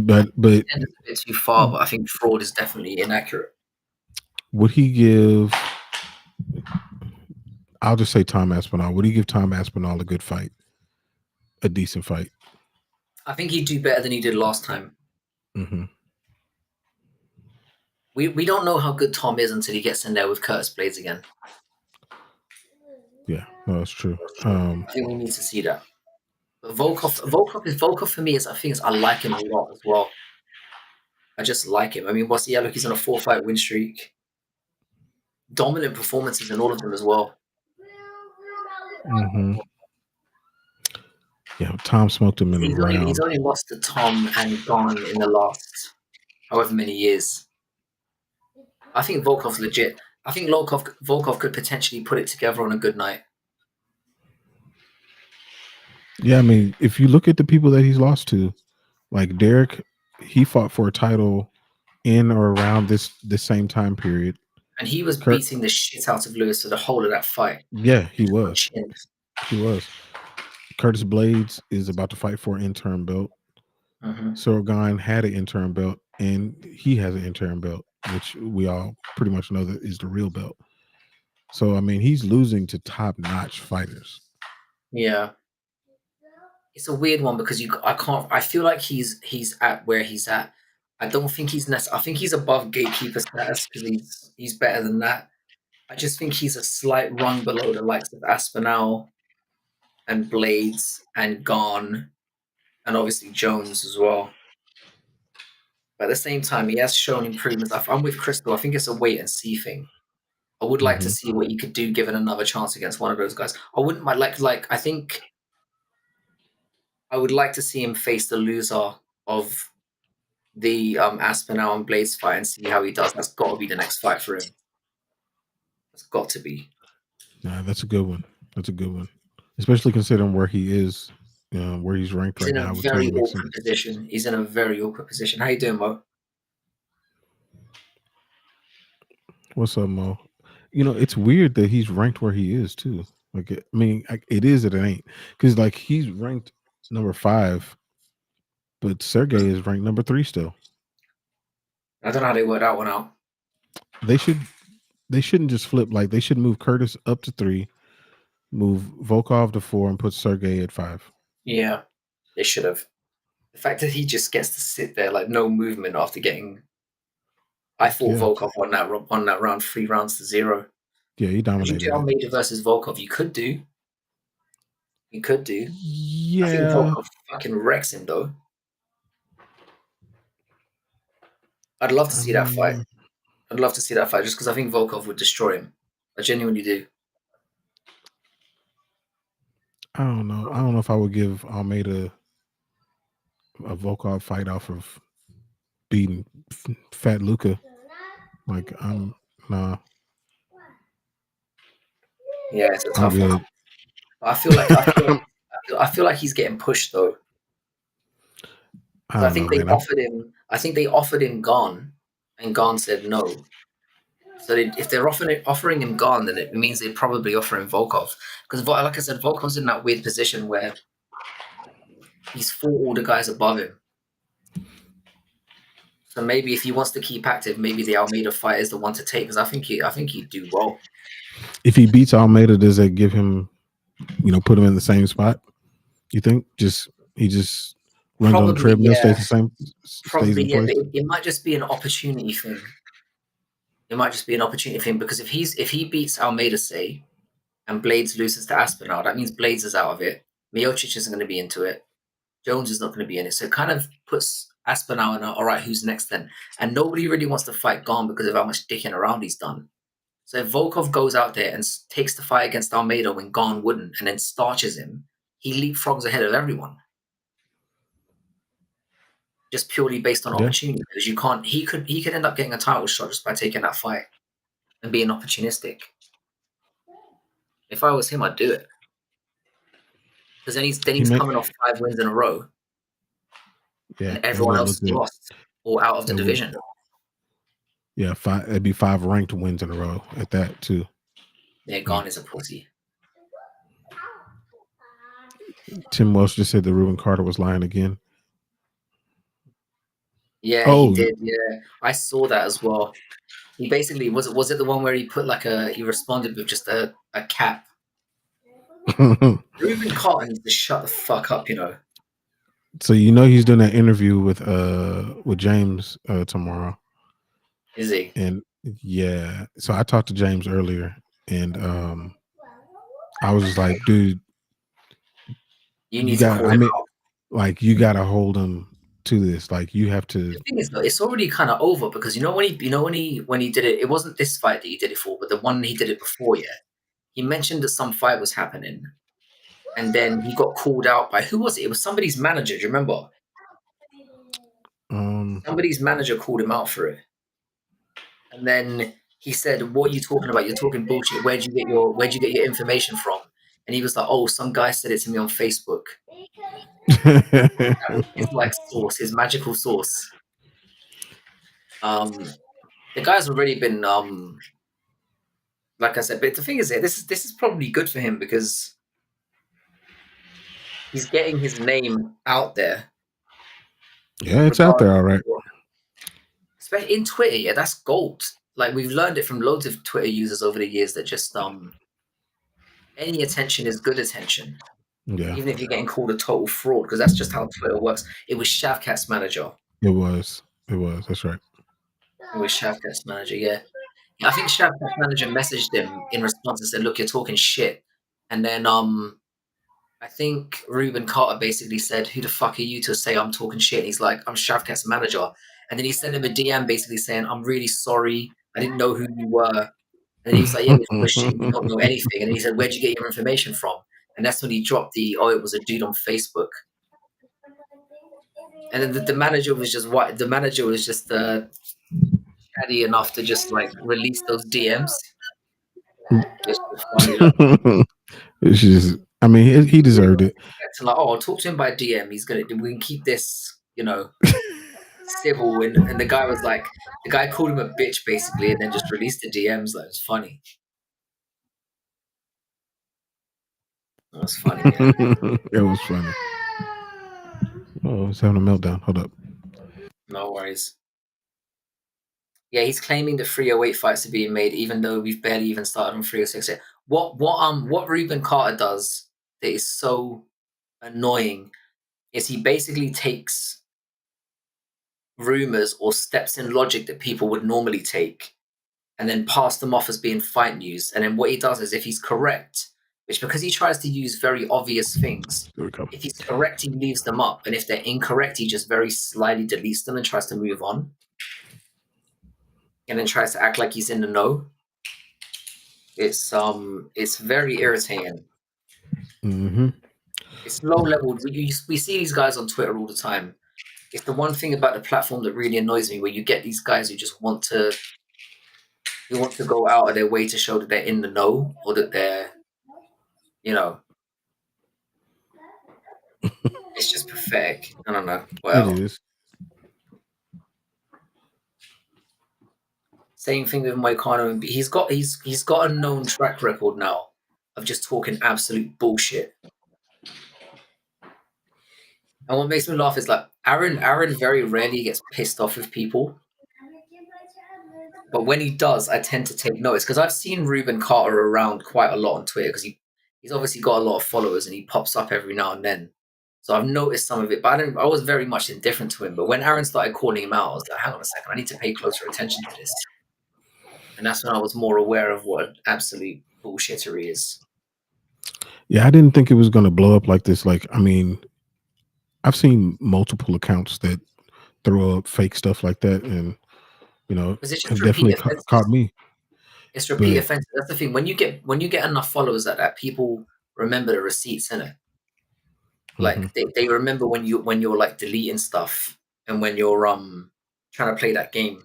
S1: But
S2: It's a bit too far, but I think fraud is definitely inaccurate.
S1: Would he give? I'll just say Tom Aspinall. Would he give Tom Aspinall a good fight? A decent fight?
S2: I think he'd do better than he did last time.
S1: Mm-hmm.
S2: We don't know how good Tom is until he gets in there with Curtis Blades again.
S1: Yeah, no, that's true.
S2: I think we need to see that. But Volkov for me I like him a lot as well. I just like him. I mean, look, he's on a 4-fight win streak. Dominant performances in all of them as well.
S1: Mm-hmm. Yeah, Tom smoked him in the round.
S2: He's only lost to Tom and Gong in the last however many years. I think Volkov's legit. I think Volkov could potentially put it together on a good night.
S1: Yeah, I mean, if you look at the people that he's lost to, like Derek, he fought for a title in or around this same time period.
S2: And he was beating the shit out of Lewis for the whole of that fight.
S1: Yeah, he was. He was. Curtis Blades is about to fight for an interim belt.
S2: Mm-hmm.
S1: Sorgan had an interim belt, and he has an interim belt, which we all pretty much know that is the real belt. So, I mean, he's losing to top-notch fighters.
S2: Yeah. it's a weird one because I can't. I feel like he's at where he's at. I don't think I think he's above gatekeeper status because he's better than that. I just think he's a slight rung below the likes of Aspinall and Blades and Gone and obviously Jones as well. But at the same time, he has shown improvements. I'm with Crystal. I think it's a wait and see thing. I would like to
S1: Hmm.
S2: see what you could do given another chance against one of those guys. I wouldn't mind like I think I would like to see him face the loser of the Aspinall and Blades fight and see how he does. That's got to be the next fight for him. That's got to be.
S1: Nah, that's a good one. That's a good one, especially considering where he is, where he's ranked
S2: He's
S1: right
S2: in a
S1: now. Would
S2: very
S1: totally make
S2: awkward
S1: sense.
S2: position. He's in a very awkward position. How you doing, Mo?
S1: What's up, Mo? It's weird that he's ranked where he is too. Like, I mean, it is and it ain't, because like he's ranked number 5, but Sergey is ranked number 3 still.
S2: I don't know how they work that one out.
S1: They should they shouldn't just flip. Like, they should move Curtis up to 3, move Volkov to 4, and put Sergey at 5.
S2: Yeah, they should have. The fact that he just gets to sit there like no movement after getting. I thought
S1: Yeah,
S2: Volkov won that round 3-0.
S1: yeah, he
S2: Would you do
S1: dominated it.
S2: Almeida versus Volkov? You could do. You could do. I think
S1: Yeah,
S2: Volkov fucking wrecks him though. I'd love to
S1: I
S2: see that fight.
S1: mean,
S2: I'd love to see that fight just because I think Volkov would destroy him. I genuinely do.
S1: I don't know. I don't know if I would give Almeida a Volkov fight off of beating Fat Luca. Like, nah,
S2: Yeah, it's a
S1: I'm
S2: tough one.
S1: good.
S2: I feel like I feel like he's getting pushed though.
S1: I
S2: So I
S1: don't know,
S2: think they
S1: man.
S2: offered him. I think they offered him Gon, and Gon said no. So if they're offering him Gon, then it means they'd probably offer him Volkov because, like I said, Volkov's in that weird position where he's fought all the guys above him. So maybe if he wants to keep active, maybe the Almeida fight is the one to take because I think he'd do well.
S1: If he beats Almeida, does that give him, put him in the same spot? You think he just runs on the
S2: Probably,
S1: treadmill,
S2: yeah.
S1: stays
S2: Probably,
S1: in
S2: yeah.
S1: place?
S2: But it might just be an opportunity thing. It might just be an opportunity thing because if he beats Almeida, say, and Blades loses to Aspinall, that means Blades is out of it. Miocic isn't going to be into it. Jones is not going to be in it. So it kind of puts Aspinall in all right, who's next then? And nobody really wants to fight Gon because of how much dicking around he's done. So if Volkov goes out there and takes the fight against Almeida when Gon wouldn't and then starches him, he leapfrogs ahead of everyone. Just purely based on
S1: Yeah,
S2: opportunity. Because you can't he could end up getting a title shot just by taking that fight and being opportunistic. If I was him, I'd do it. Because then
S1: he
S2: he's
S1: may.
S2: coming off 5 wins in a row
S1: Yeah,
S2: and
S1: it
S2: everyone
S1: would
S2: else
S1: look
S2: is
S1: good.
S2: lost or out of the
S1: It would.
S2: division.
S1: Yeah, 5. It'd be 5 ranked wins in a row at that too.
S2: Yeah,
S1: Like,
S2: Gon is a pussy.
S1: Tim Welsh just said that Ruben Carter was lying again.
S2: Yeah, he
S1: Oh,
S2: did. Yeah, I saw that as well. He basically was it the one where he put like he responded with just a cap. Ruben Carter needs to shut the fuck up, you know.
S1: so he's doing that interview with James tomorrow,
S2: Is he?
S1: and yeah. So I talked to James earlier, and I was just like, dude,
S2: You
S1: you
S2: need to
S1: got.
S2: call
S1: I
S2: him
S1: mean,
S2: out.
S1: like, you got to hold him to this. Like, you have to.
S2: The thing is, though, it's already kind of over because when he did it, it wasn't this fight that he did it for, but the one he did it before. Yeah, he mentioned that some fight was happening, and then he got called out by who was it? It was somebody's manager. Do you remember?
S1: Um,
S2: Somebody's manager called him out for it, and then he said, "What are you talking about? You're talking bullshit. Where'd you get your information from?" And he was like, "Oh, some guy said it to me on Facebook." That was his like source, his magical source. Um, the guy's already been like I said, but the thing is, this is probably good for him because he's getting his name out there,
S1: yeah, it's out there,
S2: regardless
S1: all
S2: of
S1: right.
S2: what. Especially in Twitter, yeah, that's gold. Like we've learned it from loads of Twitter users over the years that just any attention is good attention.
S1: Yeah,
S2: even if you're getting called a total fraud, because that's just how Twitter works. It was Shavkat's manager.
S1: it was. It was. That's right.
S2: It was Shavkat's manager. Yeah. Yeah, I think Shavkat's manager messaged him in response and said, "Look, you're talking shit." And then I think Ruben Carter basically said, "Who the fuck are you to say I'm talking shit?" And he's like, "I'm Shavkat's manager." And then he sent him a DM basically saying, "I'm really sorry. I didn't know who you were." And he was like, "Yeah, you're full of shit. You don't know anything." And then he said, "Where'd you get your information from?" And that's when he dropped "Oh, it was a dude on Facebook." And then the manager was just what the manager was just chatty enough to just like release those DMs. It's just funny, like,
S1: It's just, I mean, he deserved it.
S2: acting like, "Oh, I'll talk to him by DM. He's gonna we can keep this, civil." And the guy was like, the guy called him a bitch basically, and then just released the DMs. Like, it's funny. That was funny, yeah.
S1: It was funny. Oh, he's having a meltdown. Hold up.
S2: No worries. Yeah, he's claiming the 308 fights are being made, even though we've barely even started on 306 yet. What Ruben Carter does that is so annoying is he basically takes rumors or steps in logic that people would normally take and then pass them off as being fight news. And then what he does is if he's correct, which because he tries to use very obvious things,
S1: Here we go.
S2: if he's correct, he leaves them up. And if they're incorrect, he just very slyly deletes them and tries to move on. And then tries to act like he's in the know. It's very irritating.
S1: Mm-hmm.
S2: It's low level. We see these guys on Twitter all the time. It's the one thing about the platform that really annoys me, where you get these guys who just want to go out of their way to show that they're in the know or that they're, you know, it's just pathetic. I don't know.
S1: It
S2: Well,
S1: is.
S2: same thing with Moicano. He's got a known track record now of just talking absolute bullshit. And what makes me laugh is like Aaron very rarely gets pissed off with people. But when he does, I tend to take notice because I've seen Ruben Carter around quite a lot on Twitter because he's obviously got a lot of followers and he pops up every now and then. So I've noticed some of it, but I was very much indifferent to him. But when Aaron started calling him out, I was like, hang on a second, I need to pay closer attention to this. And that's when I was more aware of what absolute bullshittery is.
S1: Yeah, I didn't think it was going to blow up like this. Like, I mean, I've seen multiple accounts that throw up fake stuff like that, and
S2: Because it's
S1: it
S2: just repeat
S1: definitely caught
S2: offenses.
S1: me.
S2: It's repeat
S1: But
S2: offenses. That's the thing. When you get enough followers like that, people remember the receipts in it.
S1: mhm,
S2: Like they remember when you're like deleting stuff and when you're trying to play that game.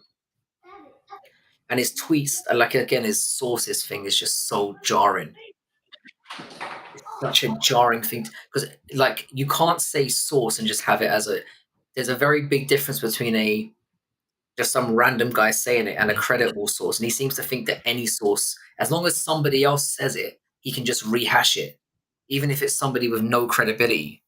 S2: And his tweets, like again, his sources thing is just so jarring. It's such a jarring thing because like you can't say source and just have it as a. There's a very big difference between a just some random guy saying it and a credible source. And he seems to think that any source, as long as somebody else says it, he can just rehash it, even if it's somebody with no credibility.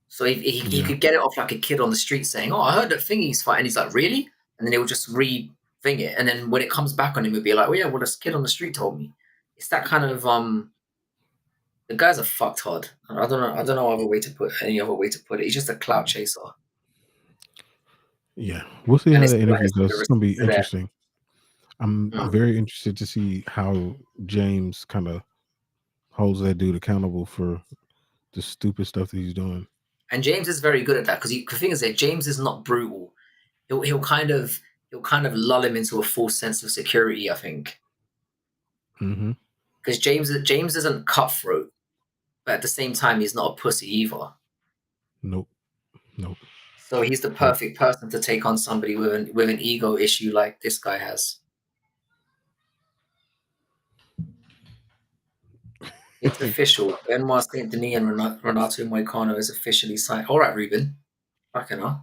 S2: So he
S1: yeah,
S2: could get it off like a kid on the street saying, "Oh, I heard that Thingy's fighting." He's like, "Really?" And then he'll just re-thing it. And then when it comes back on him, he'll be like, "Oh yeah, well this kid on the street told me." It's that kind of the guy's a fucktard. I don't know. I don't know any other way to put it. He's just a clout chaser,
S1: yeah. We'll see
S2: and
S1: how
S2: it's
S1: the
S2: like
S1: interview
S2: the
S1: goes. It's going to be
S2: receipts are there.
S1: interesting. I'm
S2: Mm.
S1: very interested to see how James kind of holds that dude accountable for the stupid stuff that he's doing.
S2: And James is very good at that because the thing is that James is not brutal. He'll kind of lull him into a false sense of security. I think
S1: Hmm.
S2: because James isn't cutthroat, but at the same time he's not a pussy either.
S1: Nope, nope,
S2: So he's the
S1: nope.
S2: perfect person to take on somebody with an ego issue like this guy has. It's official. Benoit Saint Denis and Renato Moicano is officially signed. All right, Ruben. Fucking hell.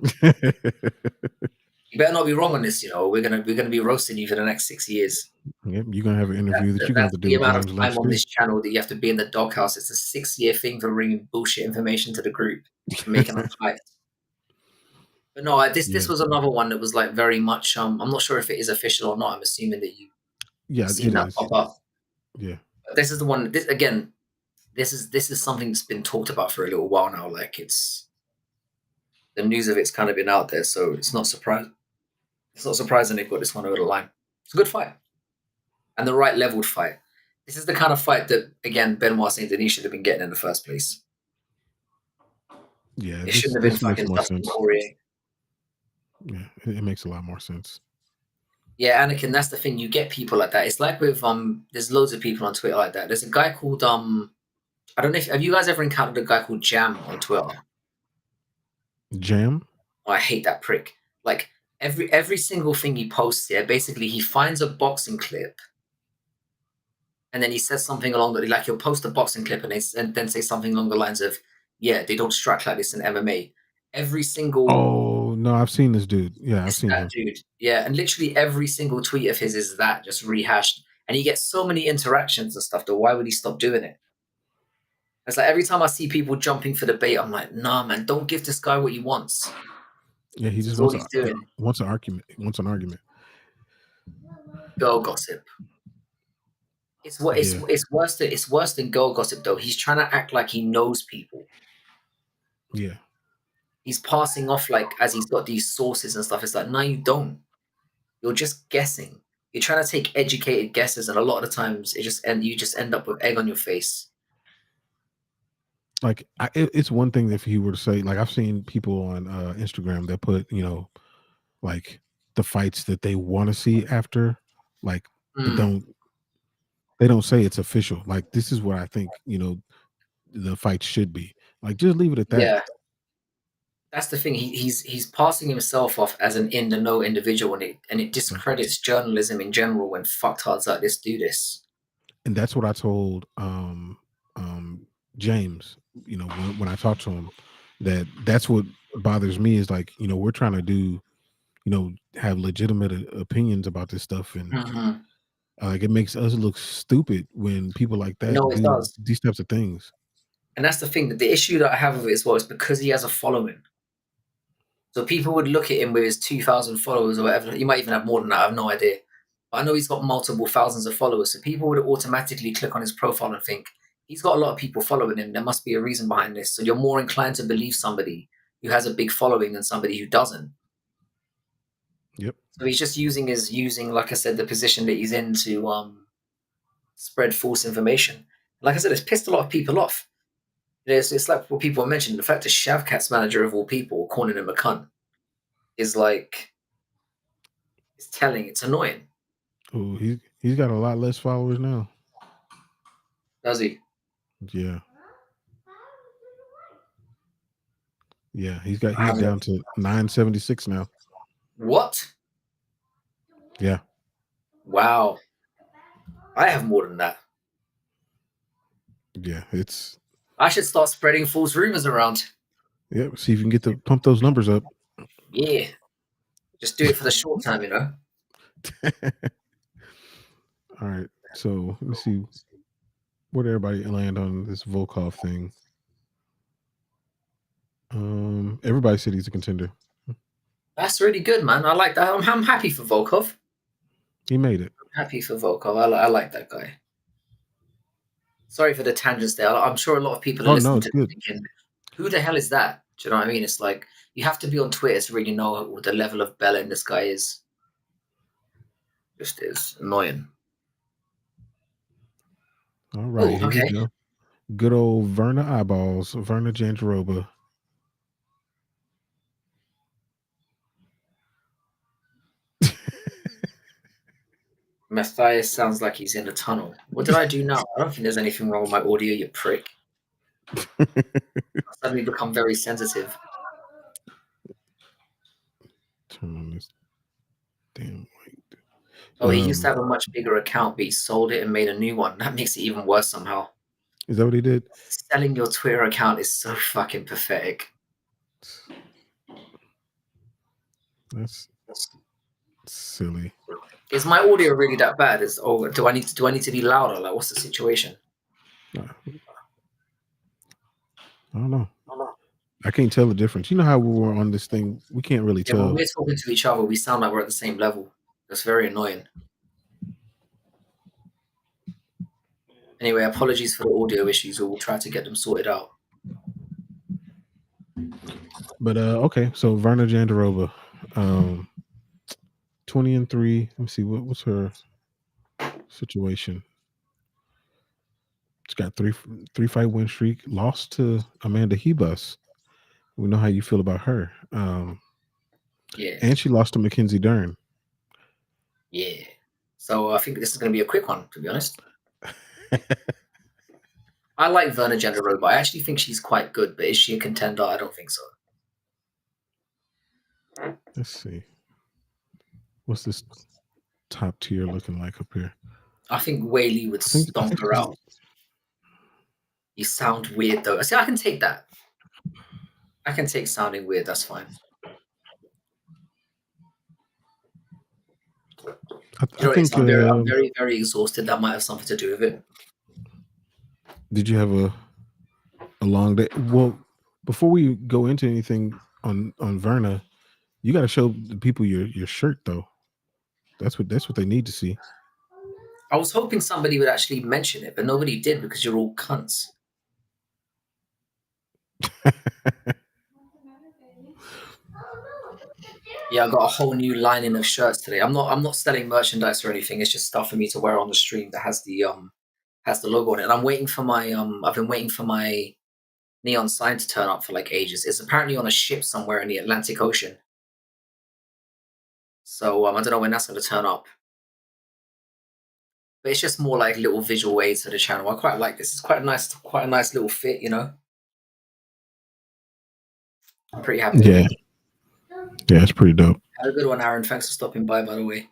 S2: You better not be wrong on this. We're gonna be roasting you for the next 6 years.
S1: Yep, you're gonna have an interview that you're gonna have
S2: That's
S1: to do
S2: the
S1: with
S2: amount of
S1: James
S2: time
S1: Lynch
S2: on
S1: too.
S2: this channel that you have to be in the doghouse. It's a 6-year thing for bringing bullshit information to the group and making us hype. But no, this
S1: Yeah,
S2: was another one that was like very much. I'm not sure if it is official or not. I'm assuming that you've
S1: yeah,
S2: seen
S1: it
S2: that
S1: is.
S2: pop up.
S1: Yeah,
S2: But this is the one. This again. this is something that's been talked about for a little while now. Like it's the news of it's kind of been out there, so it's not surprising they've got this one over the line. It's a good fight and the right leveled fight. This is the kind of fight that again Benoit Saint Denis should have been getting in the first place.
S1: Yeah,
S2: It
S1: this
S2: shouldn't have been
S1: this makes
S2: fucking
S1: more
S2: Dustin
S1: sense.
S2: Poirier.
S1: Yeah, it makes a lot more sense.
S2: Yeah, Anakin, that's the thing. You get people like that. It's like with there's loads of people on Twitter like that. There's a guy called I don't know if have you guys ever encountered a guy called Jam on Twitter?
S1: Jam?
S2: Oh, I hate that prick. Like every single thing he posts, yeah, basically he finds a boxing clip and then he says something along the like he'll post a boxing clip and then say something along the lines of, yeah, they don't strike like this in MMA. Every single
S1: Oh no, I've seen this dude. Yeah, I've
S2: It's
S1: seen
S2: that
S1: him.
S2: dude. Yeah, and literally every single tweet of his is that just rehashed. And he gets so many interactions and stuff, though. Why would he stop doing it? It's like every time I see people jumping for the bait, I'm like, nah, man, don't give this guy what he wants.
S1: Yeah, he
S2: This
S1: just
S2: is all he's doing.
S1: wants an argument. Wants an argument.
S2: Girl gossip. It's what
S1: Yeah,
S2: it's worse than girl gossip though. He's trying to act like he knows people.
S1: yeah.
S2: He's passing off like as he's got these sources and stuff. It's like, no, you don't. You're just guessing. You're trying to take educated guesses, and a lot of the times you just end up with egg on your face.
S1: Like it's one thing if he were to say, like I've seen people on Instagram that put, like the fights that they want to see after, like, but
S2: Mm.
S1: they don't say it's official. Like this is what I think, the fight should be. Like just leave it at that.
S2: Yeah, that's the thing. He's passing himself off as an in the know individual, and it
S1: Like,
S2: discredits journalism in general when fucktards like this do this.
S1: and that's what I told James, when I talked to him, that's what bothers me is like, we're trying to do, have legitimate opinions about this stuff, and
S2: Mhm.
S1: like it makes us look stupid when people like that
S2: No, it
S1: do
S2: does,
S1: these types of things.
S2: and that's the thing. That the issue that I have with it as well is because he has a following. So people would look at him with his 2,000 followers or whatever. He might even have more than that. I have no idea. But I know he's got multiple thousands of followers. So people would automatically click on his profile and think he's got a lot of people following him. There must be a reason behind this. So you're more inclined to believe somebody who has a big following than somebody who doesn't.
S1: Yep.
S2: So he's just using, like I said, the position that he's in to spread false information. Like I said, it's pissed a lot of people off. It's like what people mentioned. The fact that Shavkat's manager of all people calling him a cunt is like it's telling. It's annoying.
S1: Oh, he's got a lot less followers now.
S2: Does he?
S1: Yeah. Yeah,
S2: I
S1: he's
S2: haven't.
S1: down to 976 now.
S2: What?
S1: Yeah.
S2: Wow. I have more than that.
S1: Yeah, it's
S2: I should start spreading false rumors around.
S1: yeah, see if you can get to pump those numbers up.
S2: Yeah. Just do it for the short term, you know?
S1: All right. So let me see where did everybody land on this Volkov thing. Everybody said he's a contender.
S2: That's really good, man. I like that. I'm happy for Volkov.
S1: He made it.
S2: I'm happy for Volkov. I like that guy. Sorry for the tangents there. I'm sure a lot of people are
S1: Oh no,
S2: listening
S1: it's
S2: to this
S1: good.
S2: thinking, who the hell is that? Do you know what I mean? It's like you have to be on Twitter to really know what the level of belling this guy is. Just is annoying.
S1: All right,
S2: Oh,
S1: here we
S2: okay.
S1: go. Good old Verna eyeballs, Verna Jandaroba.
S2: Matthias sounds like he's in a tunnel. What did I do now? I don't think there's anything wrong with my audio, you prick. I suddenly become very sensitive.
S1: Turn on this damn light.
S2: Oh, he used to have a much bigger account, but he sold it and made a new one. That makes it even worse somehow.
S1: Is that what he did?
S2: Selling your Twitter account is so fucking pathetic.
S1: That's silly.
S2: Is my audio really that bad? Do I need to be louder? Like, what's the situation?
S1: I don't know. I can't tell the difference. You know how we were on this thing? We can't really
S2: Yeah, when
S1: tell.
S2: we're talking to each other, we sound like we're at the same level. That's very annoying. Anyway, apologies for the audio issues. We'll try to get them sorted out.
S1: But okay, so Varna Jandiroba, 20-3. Let me see what's her situation. She's got three fight win streak. Lost to Amanda Hebus. We know how you feel about her.
S2: Yeah,
S1: And she lost to Mackenzie Dern.
S2: yeah. So I think this is going to be a quick one, to be honest. I like Verna Jandiroba. I actually think she's quite good, but is she a contender? I don't think so.
S1: Let's see. What's this top tier looking like up here?
S2: I think Whaley would
S1: I think
S2: stomp her out. You sound weird though. See, I can take that. I can take sounding weird. That's fine.
S1: I think.
S2: I'm very, very exhausted. That might have something to do with it.
S1: Did you have a long day? Well, before we go into anything on Verna, you got to show the people your shirt though. That's what they need to see.
S2: I was hoping somebody would actually mention it, but nobody did because you're all cunts. Yeah, I got a whole new lining of shirts today. I'm not selling merchandise or anything. It's just stuff for me to wear on the stream that has the logo on it. And I'm waiting for my I've been waiting for my neon sign to turn up for like ages. It's apparently on a ship somewhere in the Atlantic Ocean. So I don't know when that's going to turn up. But it's just more like little visual aids to the channel. I quite like this. It's quite a nice little fit, you know. I'm pretty happy with it.
S1: Yeah, it's pretty dope.
S2: Have a good one, Aaron. Thanks for stopping by the way.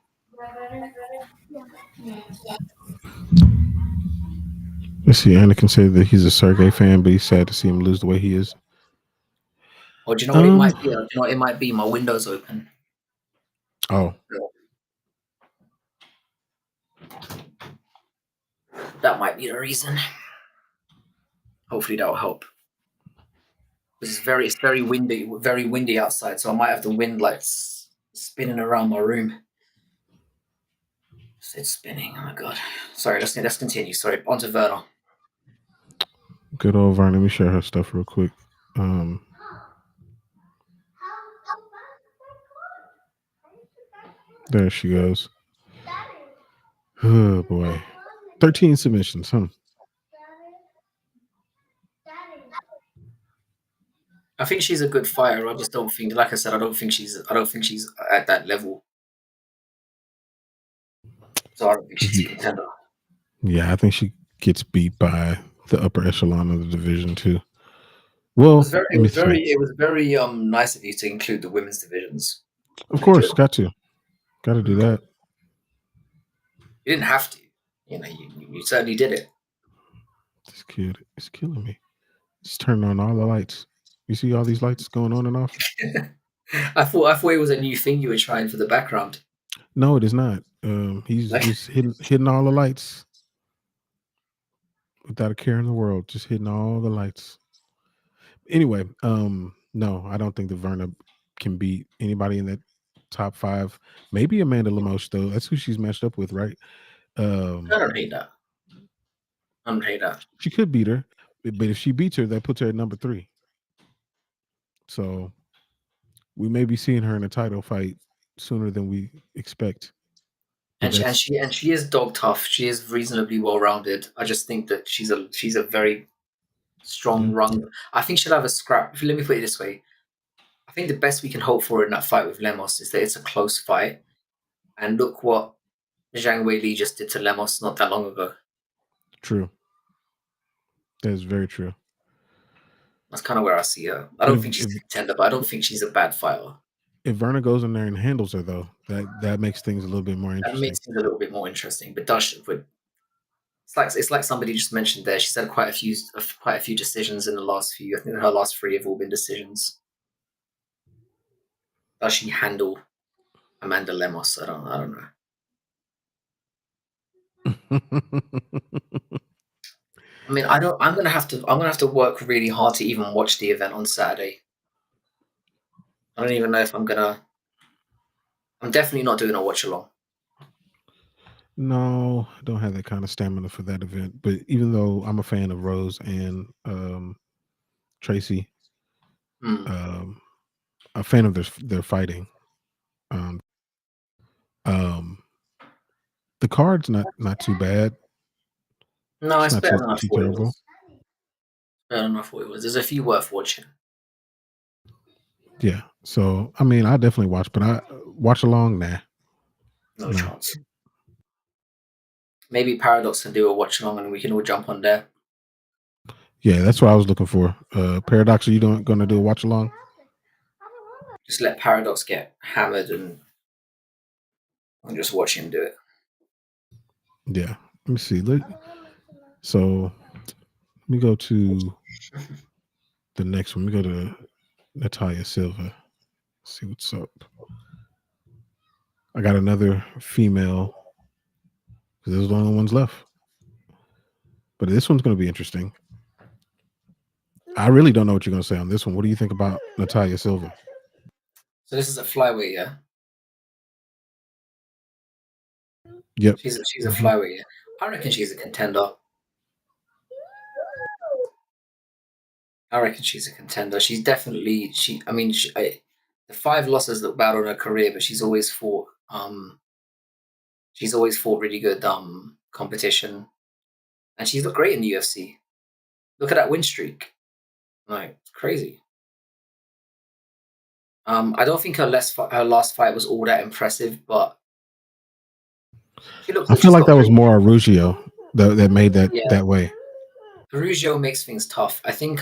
S1: Let's see. Anakin said that he's a Sergey fan, but he's sad to see him lose the way he is.
S2: Or do you know what it might be? Do you know what it might be? My window's open.
S1: Oh.
S2: That might be the reason. Hopefully that'll help. It's very windy outside, so I might have the wind lights spinning around my room. It's spinning. Oh my god. Sorry, let's continue. Sorry, on to Verna.
S1: Good old Verna. Let me share her stuff real quick. There she goes. Oh boy. 13 submissions, huh?
S2: I think she's a good fighter. I just don't think, like I said, I don't think she's at that level. So I don't think she's a contender.
S1: Yeah, I think she gets beat by the upper echelon of the division too. Well,
S2: it was very nice of you to include the women's divisions.
S1: Of course, got to do that.
S2: You didn't have to. You know, you certainly did it.
S1: This kid is killing me. Just turning on all the lights. You see all these lights going on and off?
S2: I thought it was a new thing you were trying for the background.
S1: No, it is not. He's just hitting all the lights without a care in the world. Just hitting all the lights. Anyway, no, I don't think that Verna can beat anybody in that top 5. Maybe Amanda Lemos though. That's who she's matched up with, right?
S2: I don't hate that. I don't hate that.
S1: She could beat her, but if she beats her, that puts her at number 3. So we may be seeing her in a title fight sooner than we expect.
S2: And she is dog tough. She is reasonably well rounded. I just think that she's a very strong rung. I think she'll have a scrap. Let me put it this way. I think the best we can hope for in that fight with Lemos is that it's a close fight. And look what Zhang Weili just did to Lemos not that long ago.
S1: True. That is very true.
S2: That's kind of where I see her. I don't think she's a contender, but I don't think she's a bad fighter.
S1: If Verna goes in there and handles her, though, that makes things a little bit more interesting.
S2: That makes things a little bit more interesting. But it's like somebody just mentioned there. She's had quite a few decisions in the last few. I think her last 3 have all been decisions. Does she handle Amanda Lemos? I don't know. I mean, I'm gonna have to work really hard to even watch the event on Saturday. I don't even know if I'm definitely not doing a watch along.
S1: No, I don't have that kind of stamina for that event. But even though I'm a fan of Rose and Tracy,
S2: Hmm.
S1: um, a fan of their fighting. Um, um, the card's not too bad.
S2: No,
S1: It's
S2: it's
S1: not
S2: better
S1: too
S2: than I
S1: too
S2: thought it
S1: terrible.
S2: was. Better than I thought it was. There's a few worth watching.
S1: Yeah. So I mean, I definitely watch, but I watch along. Nah,
S2: No
S1: no.
S2: chance. Maybe Paradox can do a watch along and we can all jump on there.
S1: Yeah, that's what I was looking for. Paradox, are you gonna do a watch along?
S2: Just let Paradox get hammered and just watch him do it.
S1: Yeah. Let me see. So let me go to the next one. Let me go to Natalia Silva. See what's up. I got another female because there's the only ones left. But this one's going to be interesting. I really don't know what you're going to say on this one. What do you think about Natalia Silva?
S2: So this is a flyweight, yeah.
S1: Yep.
S2: She's a
S1: Hmm.
S2: flyweight. Yeah? I reckon she's a contender. I reckon she's a contender. She's definitely she. I mean, the five losses look bad on her career, but she's always fought. She's always fought really good competition, and she's looked great in the UFC. Look at that win streak, like crazy. I don't think her last fight was all that impressive, but she looked
S1: I
S2: good.
S1: feel
S2: She's
S1: like
S2: got
S1: that was
S2: great.
S1: more Arugio that made
S2: Yeah,
S1: that way.
S2: Perugia makes things tough. I think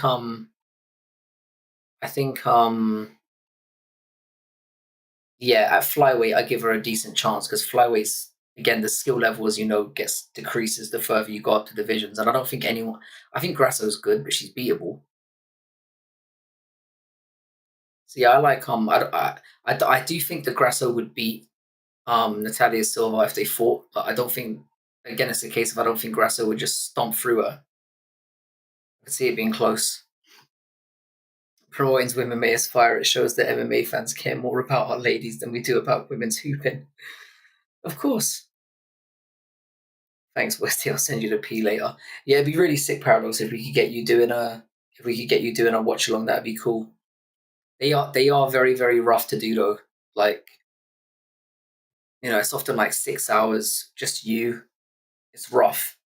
S2: yeah, at flyweight I give her a decent chance because flyweights again the skill level as you know gets decreases the further you go up to divisions, and I don't think anyone. I think Grasso's good, but she's beatable. So yeah, I like I do think that Grasso would beat Natalia Silva if they fought, but I don't think again it's a case of I don't think Grasso would just stomp through her. I could see it being close. Promoting's Women May Aspire, it shows that MMA fans care more about our ladies than we do about women's hooping. Of course. Thanks, Westy. I'll send you the P later. Yeah, it'd be really sick, Paradox, if we could get you doing a watch along, that'd be cool. They are very, very rough to do though. Like, it's often like 6 hours, just you. It's rough.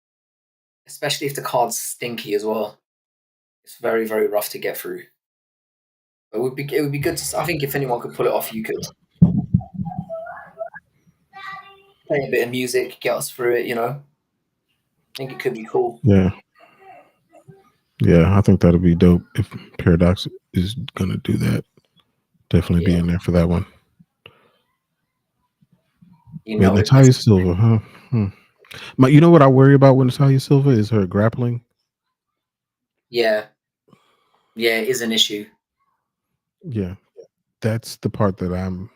S2: Especially if the card's stinky as well. It's very, very rough to get through. It would be good to I think if anyone could pull it off, you could play a bit of music, get us through it. I think it could be cool.
S1: Yeah. Yeah. I think that'll be dope if Paradox is going to do that. Definitely be
S2: Yeah.
S1: in there for that one.
S2: You
S1: Yeah.
S2: know it. Let's
S1: Natalia Silva, huh? Hmm. You know what I worry about with Natalia Silva is her grappling.
S2: Yeah. Yeah, it is an issue.
S1: Yeah. That's the part that I'm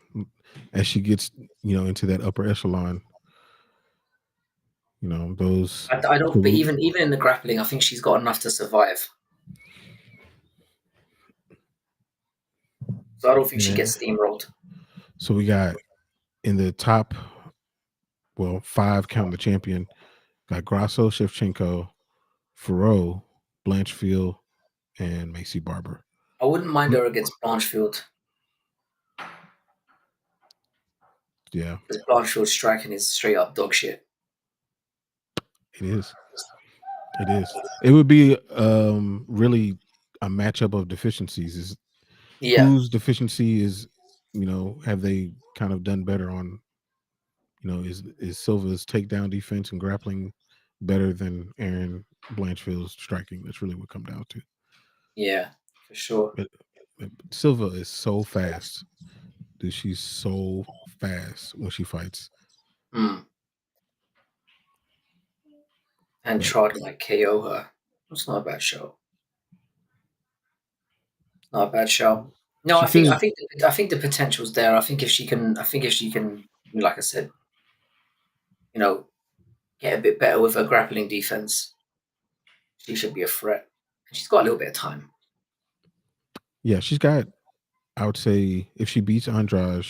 S1: as she gets, into that upper echelon, those
S2: I don't but even in the grappling, I think she's got enough to survive. So I don't think she
S1: yeah.
S2: gets steamrolled.
S1: So we got in the top, well, five counting the champion, got Grasso, Shevchenko, Faro, Blanchfield, and Macy Barber.
S2: I wouldn't mind
S1: Mm,
S2: her against Blanchfield
S1: yeah,
S2: because Blanchfield's striking is straight up dog shit.
S1: it is. It is. It would be really a matchup of deficiencies. Is
S2: Yeah,
S1: whose deficiency is, have they kind of done better on, is Silva's takedown defense and grappling better than Aaron Blanchfield's striking? That's really what come down to.
S2: yeah, for sure.
S1: But Silva is so fast. Dude, she's so fast when she fights.
S2: Mm. And
S1: But
S2: Trod might KO her. It's not a bad show. Not a bad show. No,
S1: she
S2: I think I
S1: finished.
S2: think I think the potential's there. I think if she can, like I said, you know, get a bit better with her grappling defense, she should be a threat. And she's got a little bit of time.
S1: Yeah, she's got. I would say if she beats Andrade,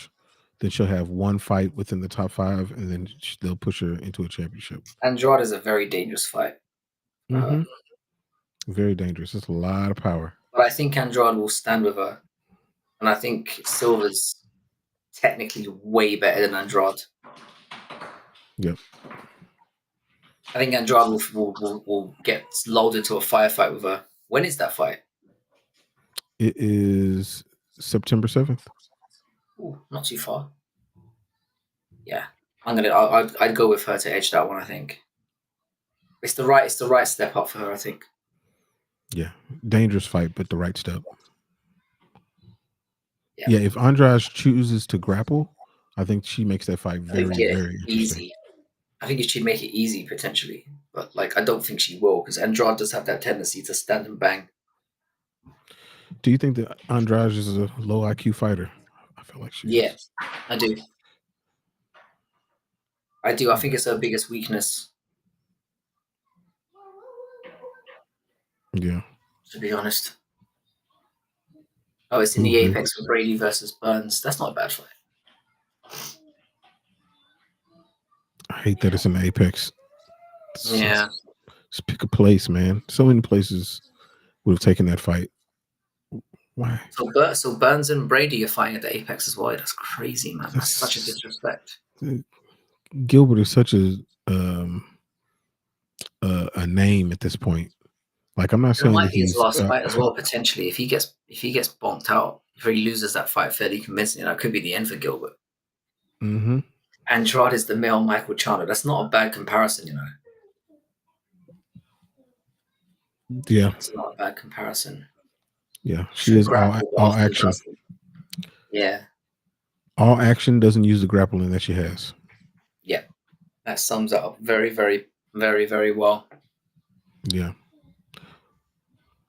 S1: then she'll have one fight within the top 5, and then they'll push her into a championship.
S2: Andrade is a very dangerous fight for her.
S1: Hmm. Very dangerous. It's a lot of power.
S2: But I think Andrade will stand with her. And I think Silva's technically way better than Andrade.
S1: Yep.
S2: I think Andrade will get lulled into a firefight with her. When is that fight?
S1: It is September 7th.
S2: Ooh, not too far. Yeah, I'd go with her to edge that one. I think it's the right step up for her. I think.
S1: Yeah, dangerous fight, but the right step.
S2: Yeah.
S1: Yeah, if Andrade chooses to grapple, I think she makes that fight very, very interesting.
S2: Easy. I think she'd make it easy potentially, but like I don't think she will because Andrade does have that tendency to stand and bang.
S1: Do you think that Andrade is a low IQ fighter? I feel like she is.
S2: I do. I do. I think it's her biggest weakness.
S1: Yeah.
S2: To be honest. Oh, it's in the Apex for Brady versus Burns. That's not a bad fight.
S1: I hate that it's in the Apex.
S2: Yeah.
S1: Just pick a place, man. So many places would have taken that fight. Why?
S2: So Burns and Brady are fighting at the Apex as well. That's crazy, man. That's such a disrespect.
S1: Gilbert is such a name at this point. Like I'm not saying that
S2: His
S1: he's
S2: last fight as well potentially. If he gets bonked out, if he loses that fight fairly convincingly, that could be the end for Gilbert.
S1: Mm-hmm.
S2: Andrade is the male Michael Chandler. That's not a bad comparison, you know.
S1: Yeah,
S2: it's not a bad comparison.
S1: Yeah, she is all action.
S2: Yeah,
S1: all action, doesn't use the grappling that she has.
S2: Yeah, that sums it up very, very, very, very well.
S1: Yeah.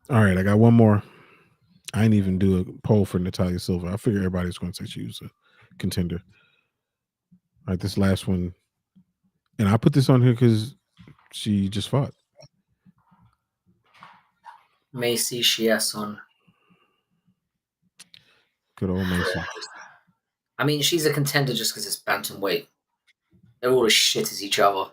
S1: All right, I got one more. I didn't even do a poll for Natalia Silva. I figure everybody's going to say she was a contender. All right, this last one, and I put this on here because she just fought.
S2: Macy Chiasson.
S1: Good old Macy.
S2: I mean, she's a contender just because it's bantamweight. They're all as shit as each other.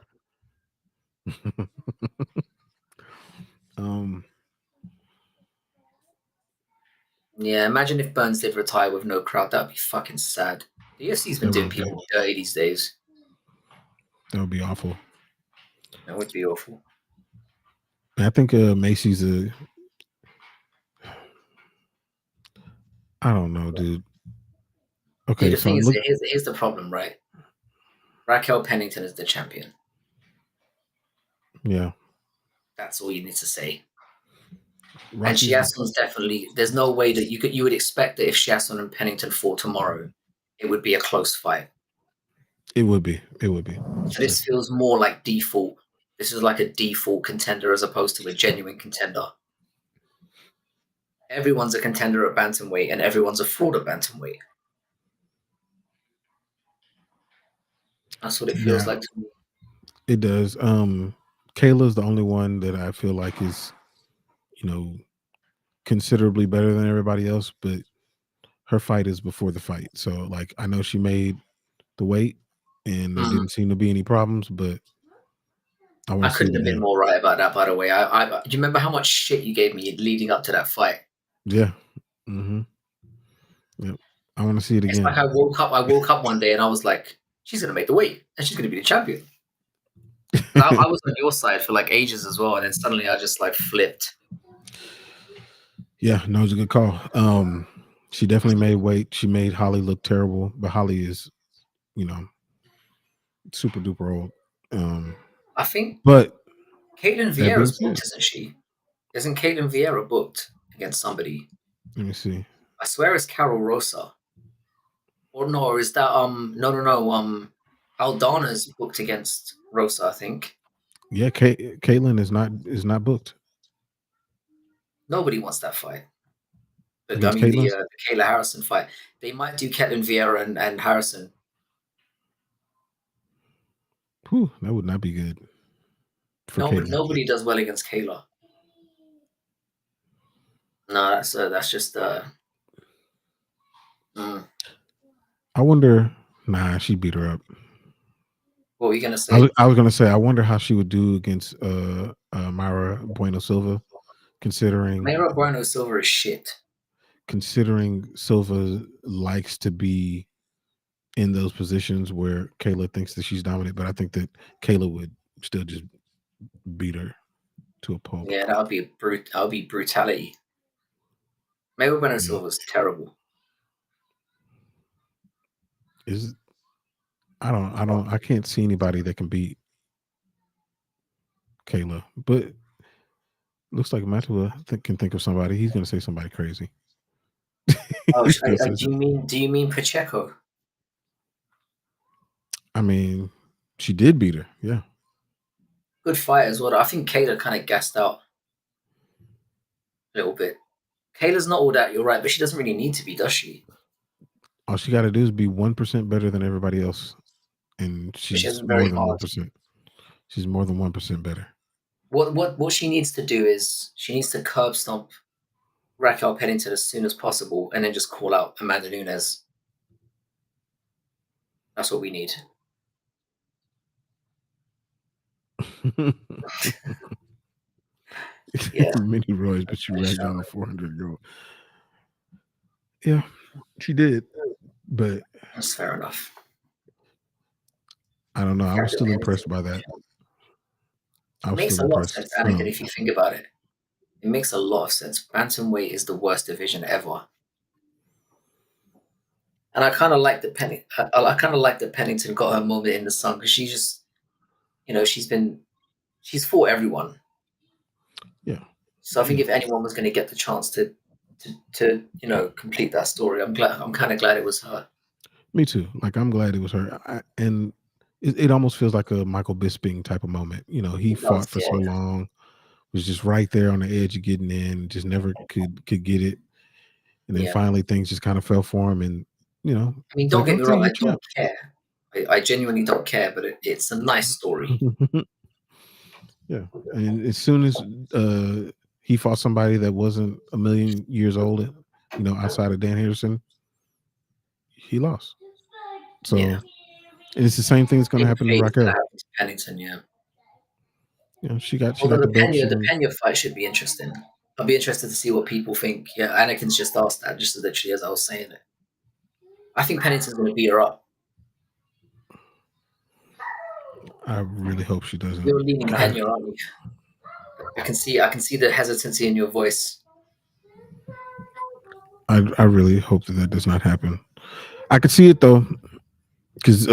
S2: Yeah, imagine if Burns did retire with no crowd. That'd be fucking sad. The UFC's been doing people dirty these days.
S1: That would be awful.
S2: That would be awful.
S1: I think Macy's a. I don't know, dude. Okay,
S2: the thing is, here's the problem, right? Raquel Pennington is the champion.
S1: Yeah.
S2: That's all you need to say. And Chiasson's definitely. There's no way that you would expect that if Chiasson and Pennington fought tomorrow, it would be a close fight.
S1: It would be. It would be.
S2: So this feels more like default. This is like a default contender as opposed to a genuine contender. Everyone's a contender at bantamweight, and everyone's a fraud at bantamweight. That's what it feels like to me.
S1: It does. Kayla's the only one that I feel like is, considerably better than everybody else, but her fight is before the fight. So like I know she made the weight and there didn't seem to be any problems, but
S2: I couldn't have been more right about that, by the way. Do you remember how much shit you gave me leading up to that fight?
S1: Yeah. Mm-hmm. Yep. I want to see it again.
S2: It's like I woke up one day and I was like, she's gonna make the weight and she's gonna be the champion. I was on your side for like ages as well, and then suddenly I just like flipped.
S1: Yeah, no, it was a good call. She definitely made weight. She made Holly look terrible, but Holly is, super duper old.
S2: I think,
S1: but
S2: Caitlin Vieira's booked, isn't she? Isn't Caitlin Vieira booked against somebody?
S1: Let me see.
S2: I swear it's Carol Rosa. Or no, or is that no. Aldana's booked against Rosa, I think.
S1: Yeah, Caitlin is not booked.
S2: Nobody wants that fight. But
S1: Against
S2: I mean the Kayla Harrison fight. They might do Caitlin Vieira and Harrison.
S1: Whew, that would not be good.
S2: Nobody does well against Kayla. No, that's just.
S1: I wonder Nah, she beat her up.
S2: What were you gonna
S1: I was,
S2: say?
S1: I was gonna say I wonder how she would do against Myra Bueno Silva, considering
S2: Mayra Bueno Silver is shit.
S1: Silva likes to be in those positions where Kayla thinks that she's dominant, but I think that Kayla would still just beat her to a pulp.
S2: Yeah, that would be that would be brutality. Mayra Bueno
S1: Yeah.
S2: Silver is terrible.
S1: Is I can't see anybody that can beat Kayla, but looks like Matua can think of somebody. He's gonna say somebody crazy.
S2: Oh,
S1: He's gonna say
S2: do you mean Pacheco?
S1: I mean, she did beat her. Yeah.
S2: Good fight as well. I think Kayla kind of gassed out a little bit. Kayla's not all that. You're right, but she doesn't really need to be, does she?
S1: All she got to do is be 1% better than everybody else, and
S2: Which
S1: she's
S2: isn't
S1: more
S2: very
S1: than
S2: hard.
S1: 1%. She's more than 1% better.
S2: What she needs to do is she needs to curb stomp Raquel Pennington as soon as possible, and then just call out Amanda Nunes. That's what we need. Yeah,
S1: Mini Roy's, but she ragged on the 400-year-old. Yeah, she did, but
S2: that's fair enough.
S1: I don't know. I was
S2: Raquel
S1: still
S2: Pennington.
S1: impressed by that. I
S2: It
S1: was
S2: makes
S1: still
S2: a lot of
S1: impressed.
S2: sense, Anakin, if you think about it. It makes a lot of sense. Bantamweight is the worst division ever. And I kind of like that I kind of like that Pennington got her moment in the sun because she just, she's fought everyone.
S1: Yeah,
S2: So I think
S1: yeah.
S2: if anyone was going to get the chance to complete that story, I'm kind of glad it was her.
S1: Me too. Like I'm glad it was her, and it almost feels like a Michael Bisping type of moment. He
S2: It does,
S1: fought for
S2: yeah,
S1: so long, was just right there on the edge of getting in, just never could get it, and then
S2: yeah.
S1: finally things just kind of fell for him, and
S2: I mean,
S1: he's
S2: don't
S1: like,
S2: get me
S1: "Okay,
S2: wrong,
S1: you're
S2: I
S1: champ."
S2: don't care. I genuinely don't care, but it's a nice story.
S1: Yeah, and as soon as he fought somebody that wasn't a million years old, outside of Dan Henderson, he lost.
S2: Yeah,
S1: So, and it's the same thing that's going to
S2: same
S1: happen to
S2: fate is going to
S1: Raquel.
S2: happen to Pennington. Yeah.
S1: She
S2: Although
S1: got the belt. She's
S2: The
S1: gonna.
S2: Pena fight should be interesting. I'll be interested to see what people think. Yeah, Anakin's just asked that, just literally as I was saying it. I think Pennington's going to beat her up.
S1: I really hope she doesn't.
S2: You're leaning
S1: God,
S2: Pena, aren't you? I can see the hesitancy in your voice.
S1: I really hope that does not happen. I could see it though, because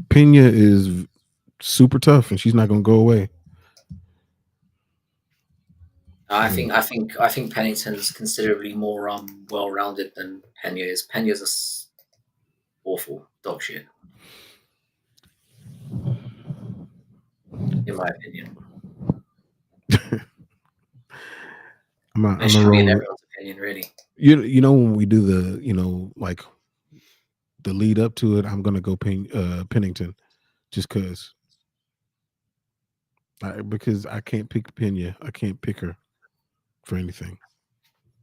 S1: Pena is super tough, and she's not going to go away. But
S2: I think Pennington's considerably more well rounded than Pena is. Pena's awful dog shit, in my opinion.
S1: I'm
S2: It
S1: a
S2: should be in
S1: roll.
S2: everyone's opinion, really.
S1: When we do the like the lead up to it, I'm gonna go Pennington, just because I can't pick Pena. I can't pick her for anything,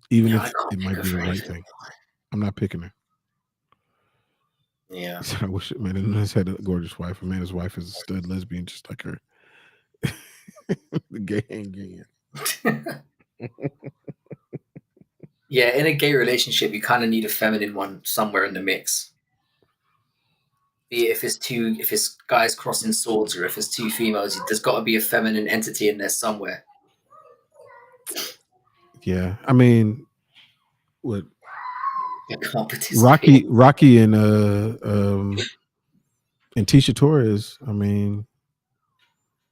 S1: even
S2: Yeah, I
S1: if
S2: can't
S1: it
S2: pick
S1: might
S2: her
S1: be the
S2: for
S1: right
S2: anything.
S1: thing. I'm not picking her.
S2: Yeah.
S1: I wish Amanda Nunes had a gorgeous wife. Amanda's wife is a stud lesbian, just like her. The gay ain't gay.
S2: Yeah, in a gay relationship, you kind of need a feminine one somewhere in the mix. Be it if it's guys crossing swords, or if it's two females, there's got to be a feminine entity in there somewhere.
S1: Yeah, I mean, what
S2: You can't participate.
S1: Rocky and Tisha Torres. I mean,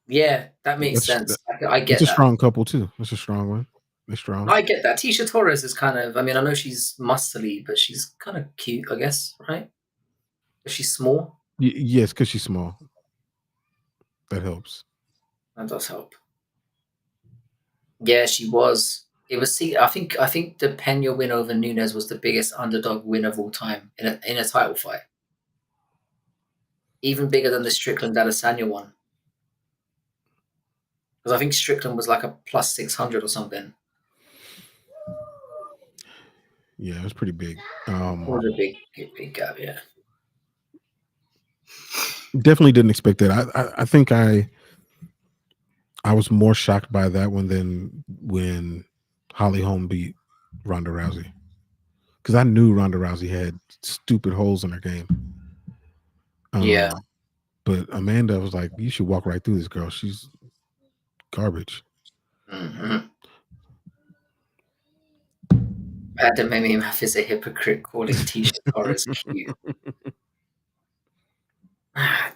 S2: Yeah, that makes sense. I
S1: that's
S2: get
S1: a
S2: that.
S1: strong couple too. That's a strong one. They're strong.
S2: I get that. Tisha Torres is kind of. I mean, I know she's muscly, but she's kind of cute, I guess. Right? But she's small.
S1: Yes, because she's small. That helps.
S2: That does help. Yeah, she was. It was. See, I think the Pena win over Nunes was the biggest underdog win of all time in a title fight. Even bigger than the Strickland Adesanya one. Because I think Strickland was like a plus 600 or something.
S1: Yeah, it was pretty big.
S2: It was a big gap, yeah.
S1: Definitely didn't expect that. I think I was more shocked by that one than when Holly Holm beat Ronda Rousey, because I knew Ronda Rousey had stupid holes in her game.
S2: Yeah.
S1: But Amanda was like, "You should walk right through this girl. She's garbage."
S2: Mm-hmm. Adam Math is a hypocrite calling Tisha Torres cute. I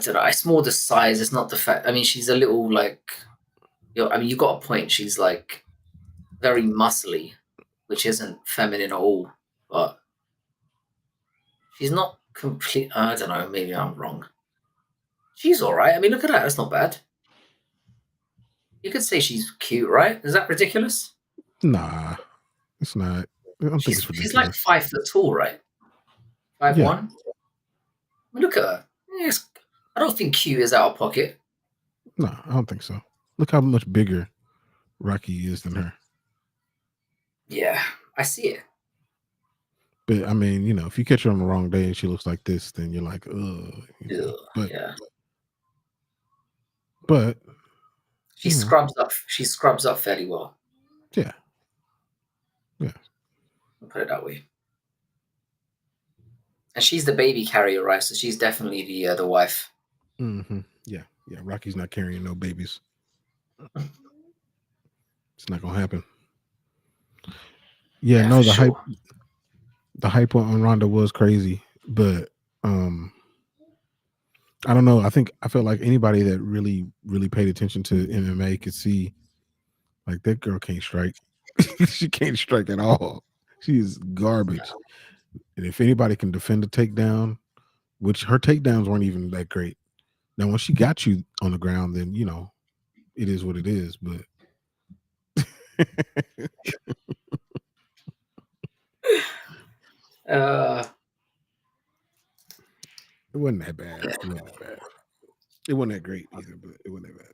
S2: don't know. It's more the size. It's not the fact. I mean, she's a little like. I mean, you got a point. She's like very muscly, which isn't feminine at all. But she's not complete. I don't know. Maybe I'm wrong. She's all right. I mean, look at that. That's not bad. You could say she's cute, right? Is that ridiculous?
S1: Nah, it's not. I don't think it's
S2: She's like
S1: ridiculous.
S2: 5 foot tall, right? Five
S1: Yeah,
S2: one. I mean, look at her. Yes, I don't think cute is out of pocket.
S1: no, I don't think so. Look how much bigger Rocky is than her.
S2: Yeah, I see it.
S1: But I mean, if you catch her on the wrong day and she looks like this, then you're like, ugh.
S2: Ugh,
S1: But
S2: yeah.
S1: but
S2: She
S1: you know,
S2: scrubs up. She scrubs up fairly well.
S1: yeah, yeah.
S2: I'll put it that way. And she's the baby carrier, right? So she's definitely the wife.
S1: Yeah, yeah. Rocky's not carrying no babies. It's not gonna happen. Yeah,
S2: Yeah, for
S1: no,
S2: sure.
S1: the hype on Ronda was crazy, but I don't know. I felt like anybody that really paid attention to MMA could see like that girl can't strike. She can't strike at all. She is garbage. And if anybody can defend a takedown, which her takedowns weren't even that great. Now, when she got you on the ground, then it is what it is. But it
S2: Uh,
S1: wasn't that bad.
S2: yeah.
S1: It wasn't that bad. It wasn't that great either, but it wasn't that bad.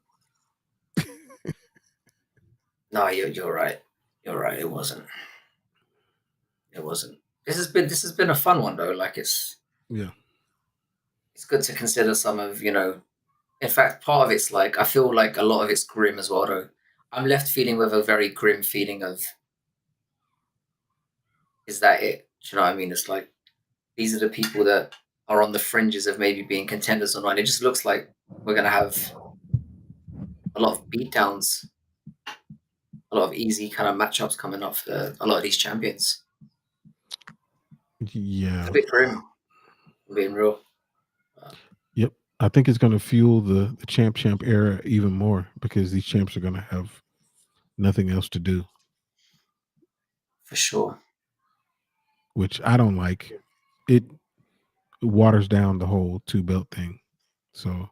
S2: No, you're right. You're right. It wasn't. It wasn't. This has been a fun one though. Like
S1: Yeah.
S2: it's good to consider some of In fact, part of it's like I feel like a lot of it's grim as well. Though I'm left feeling with a very grim feeling of is that it? Do you know what I mean? It's like these are the people that are on the fringes of maybe being contenders or not. And it just looks like we're gonna have a lot of beatdowns, a lot of easy kind of matchups coming up for a lot of these champions. It's a
S1: Yeah.
S2: bit grim, being real. Uh,
S1: Yep. I think it's going to fuel the champ era even more because these champs are going to have nothing else to do,
S2: for sure.
S1: which I don't like. It waters down the whole two belt thing. So I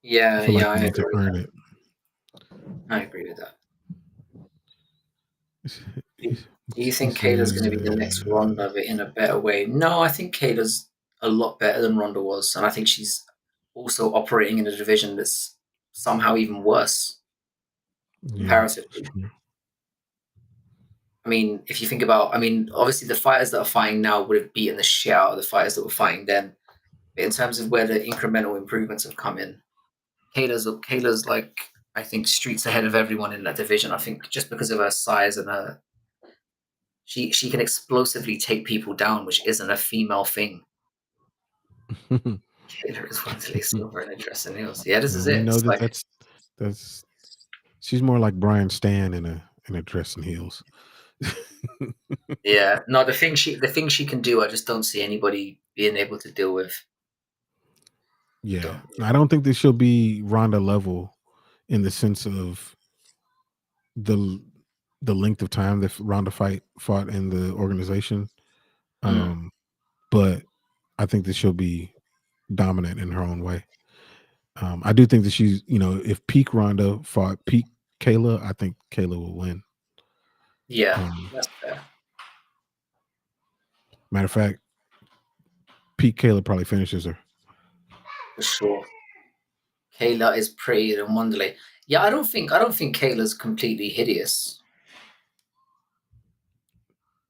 S2: Yeah,
S1: feel like
S2: yeah, I
S1: you need
S2: agree
S1: to
S2: with
S1: earn
S2: that.
S1: it.
S2: I agree with that.
S1: It's-
S2: Do
S1: it's-
S2: do you
S1: he
S2: think Kayla's going to be the next
S1: said,
S2: Ronda, but in a better way? No, I think Kayla's a lot better than Ronda was, and I think she's also operating in a division that's somehow even worse
S1: yeah, it's
S2: comparatively.
S1: true.
S2: I mean, if you think about, I mean, obviously the fighters that are fighting now would have beaten the shit out of the fighters that were fighting then. But in terms of where the incremental improvements have come in, Kayla's like I think streets ahead of everyone in that division. I think just because of her size and her she can explosively take people down, which isn't a female thing. Kayla is one to lay silver in a dress and heels. Yeah, this is
S1: We
S2: it.
S1: know
S2: It's
S1: that
S2: like
S1: that's she's more like Brian Stan in a dress and heels.
S2: yeah, no, the thing she can do, I just don't see anybody being able to deal with.
S1: Yeah,
S2: Don't.
S1: I don't think that she'll be Ronda level in the sense of the the length of time that Ronda fought in the organization.
S2: Mm,
S1: Um, but I think that she'll be dominant in her own way. I do think that she's, if peak Ronda fought peak Kayla, I think Kayla will win.
S2: yeah,
S1: Um,
S2: that's fair
S1: Matter of fact, peak Kayla probably finishes her.
S2: for sure. Kayla is prettier than Wonderley. Yeah, I don't think Kayla's completely hideous.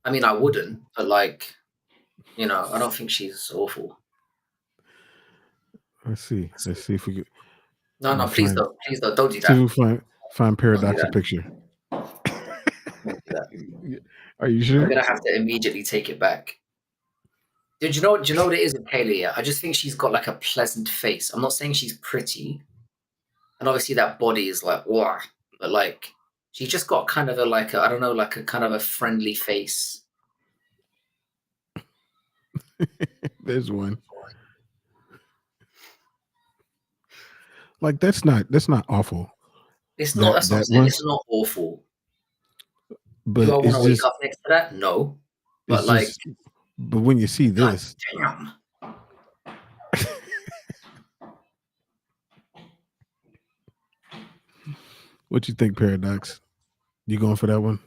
S2: I mean, I wouldn't, but like, I don't think she's awful.
S1: Let's see. Let's see if we could
S2: No, no, please
S1: find.
S2: don't. Please don't. Don't do
S1: See if
S2: that.
S1: we find
S2: Don't do
S1: Paradox a
S2: that.
S1: picture.
S2: Don't do that.
S1: Are you
S2: I'm
S1: sure?
S2: gonna have to immediately take it back. Dude, you know what? Do you know what it is with Kayla? Yeah, I just think she's got like a pleasant face. I'm not saying she's pretty, and obviously that body is like wow, but like she's just got kind of a like a, I don't know, like a kind of a friendly face.
S1: There's one. Like that's not awful.
S2: It's not.
S1: That
S2: That's what I'm
S1: that
S2: saying.
S1: one,
S2: It's not awful. Do
S1: but
S2: I want to wake up next to that? No, but
S1: it's
S2: like,
S1: just. But when you see
S2: god
S1: this,
S2: damn.
S1: what you think, Paradox? You going for that one?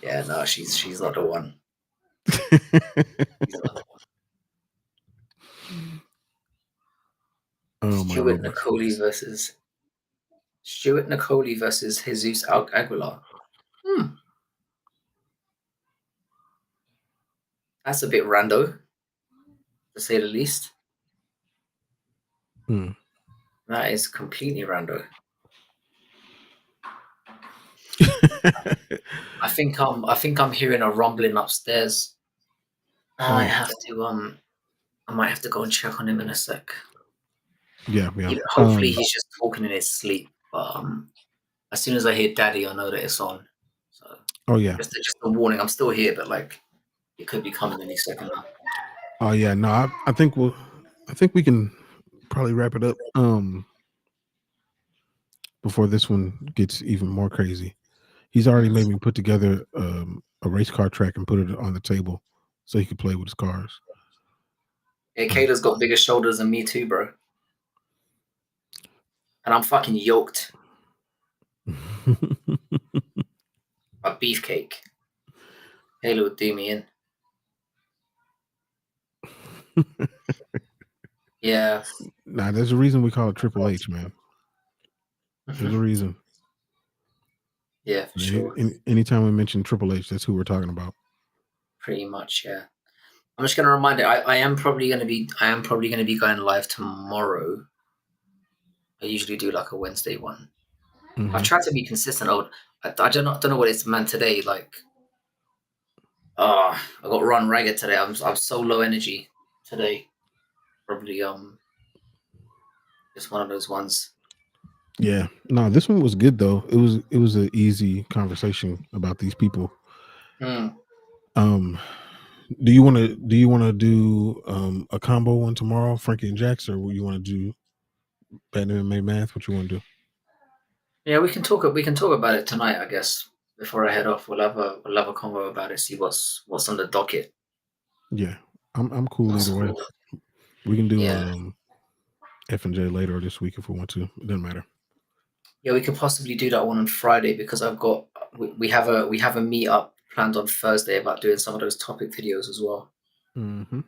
S2: Yeah, no, she's not the one. She's not the one.
S1: Oh, my Roblox face.
S2: Stuart Nicoli versus Jesus Aguilar. Hmm, that's a bit rando, to say the least.
S1: Hmm.
S2: That is completely rando. I think I'm hearing a rumbling upstairs.
S1: Oh,
S2: I might have to go and check on him in a sec.
S1: yeah, yeah.
S2: Hopefully he's just talking in his sleep. But as soon as I hear daddy, I know that it's on. So
S1: Oh, yeah.
S2: just a warning, I'm still here, but like it could be coming any second now.
S1: Oh, yeah. No, I think I think we can probably wrap it up. Before this one gets even more crazy. He's already made me put together a race car track and put it on the table so he could play with his cars.
S2: Yeah, Kayla's got bigger shoulders than me too, bro. And I'm fucking yoked. A beefcake. Kayla would do me in. Yeah.
S1: Nah, there's a reason we call it Triple H, man. There's a reason.
S2: Yeah, for sure.
S1: Anytime we mention Triple H, that's who we're talking about.
S2: Pretty much, yeah. I'm just gonna remind you, I am probably gonna be going live tomorrow. I usually do like a Wednesday one. I've tried to be consistent. I don't know what it's meant today. Like, I got run ragged today. I'm so low energy today. Probably just one of those ones.
S1: Yeah. No, this one was good though. It was an easy conversation about these people.
S2: Mm.
S1: Um do you want to do a combo one tomorrow, Frankie and Jax, or you want to do Bad MMA Math? What you want to do?
S2: Yeah, we can talk. We can talk about it tonight. I guess before I head off, we'll have a convo about it. See what's on the docket.
S1: Yeah, I'm cool
S2: What's
S1: either way.
S2: cool.
S1: We can do
S2: Yeah,
S1: F and J later or this week if we want to. It doesn't matter.
S2: yeah. We could possibly do that one on Friday because we have a meet up planned on Thursday about doing some of those topic videos as well.
S1: Mm-hmm.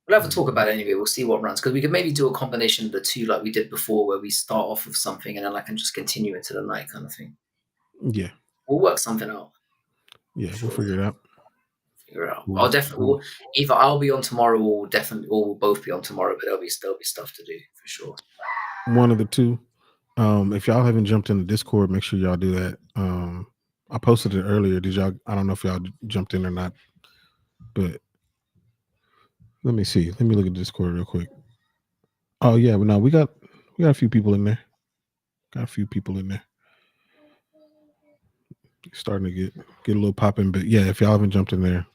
S2: We'll have a talk
S1: Mm-hmm.
S2: about it anyway. We'll see what runs because we could maybe do a combination of the two like we did before, where we start off with something and then I can just continue into the night kind of thing.
S1: Yeah,
S2: We'll work something out.
S1: yeah,
S2: For
S1: we'll
S2: sure.
S1: figure it out.
S2: Figure it out. I'll
S1: We'll,
S2: definitely
S1: we'll,
S2: either I'll be on tomorrow or we'll both be on tomorrow, but there'll be stuff to do for sure.
S1: one of the two. If y'all haven't jumped in the Discord, make sure y'all do that. I posted it earlier. Did y'all? I don't know if y'all jumped in or not, but let me see. Let me look at Discord real quick. Oh yeah, but no, we got a few people in there. Got a few people in there. Starting to get a little popping, but yeah, if y'all haven't jumped in there,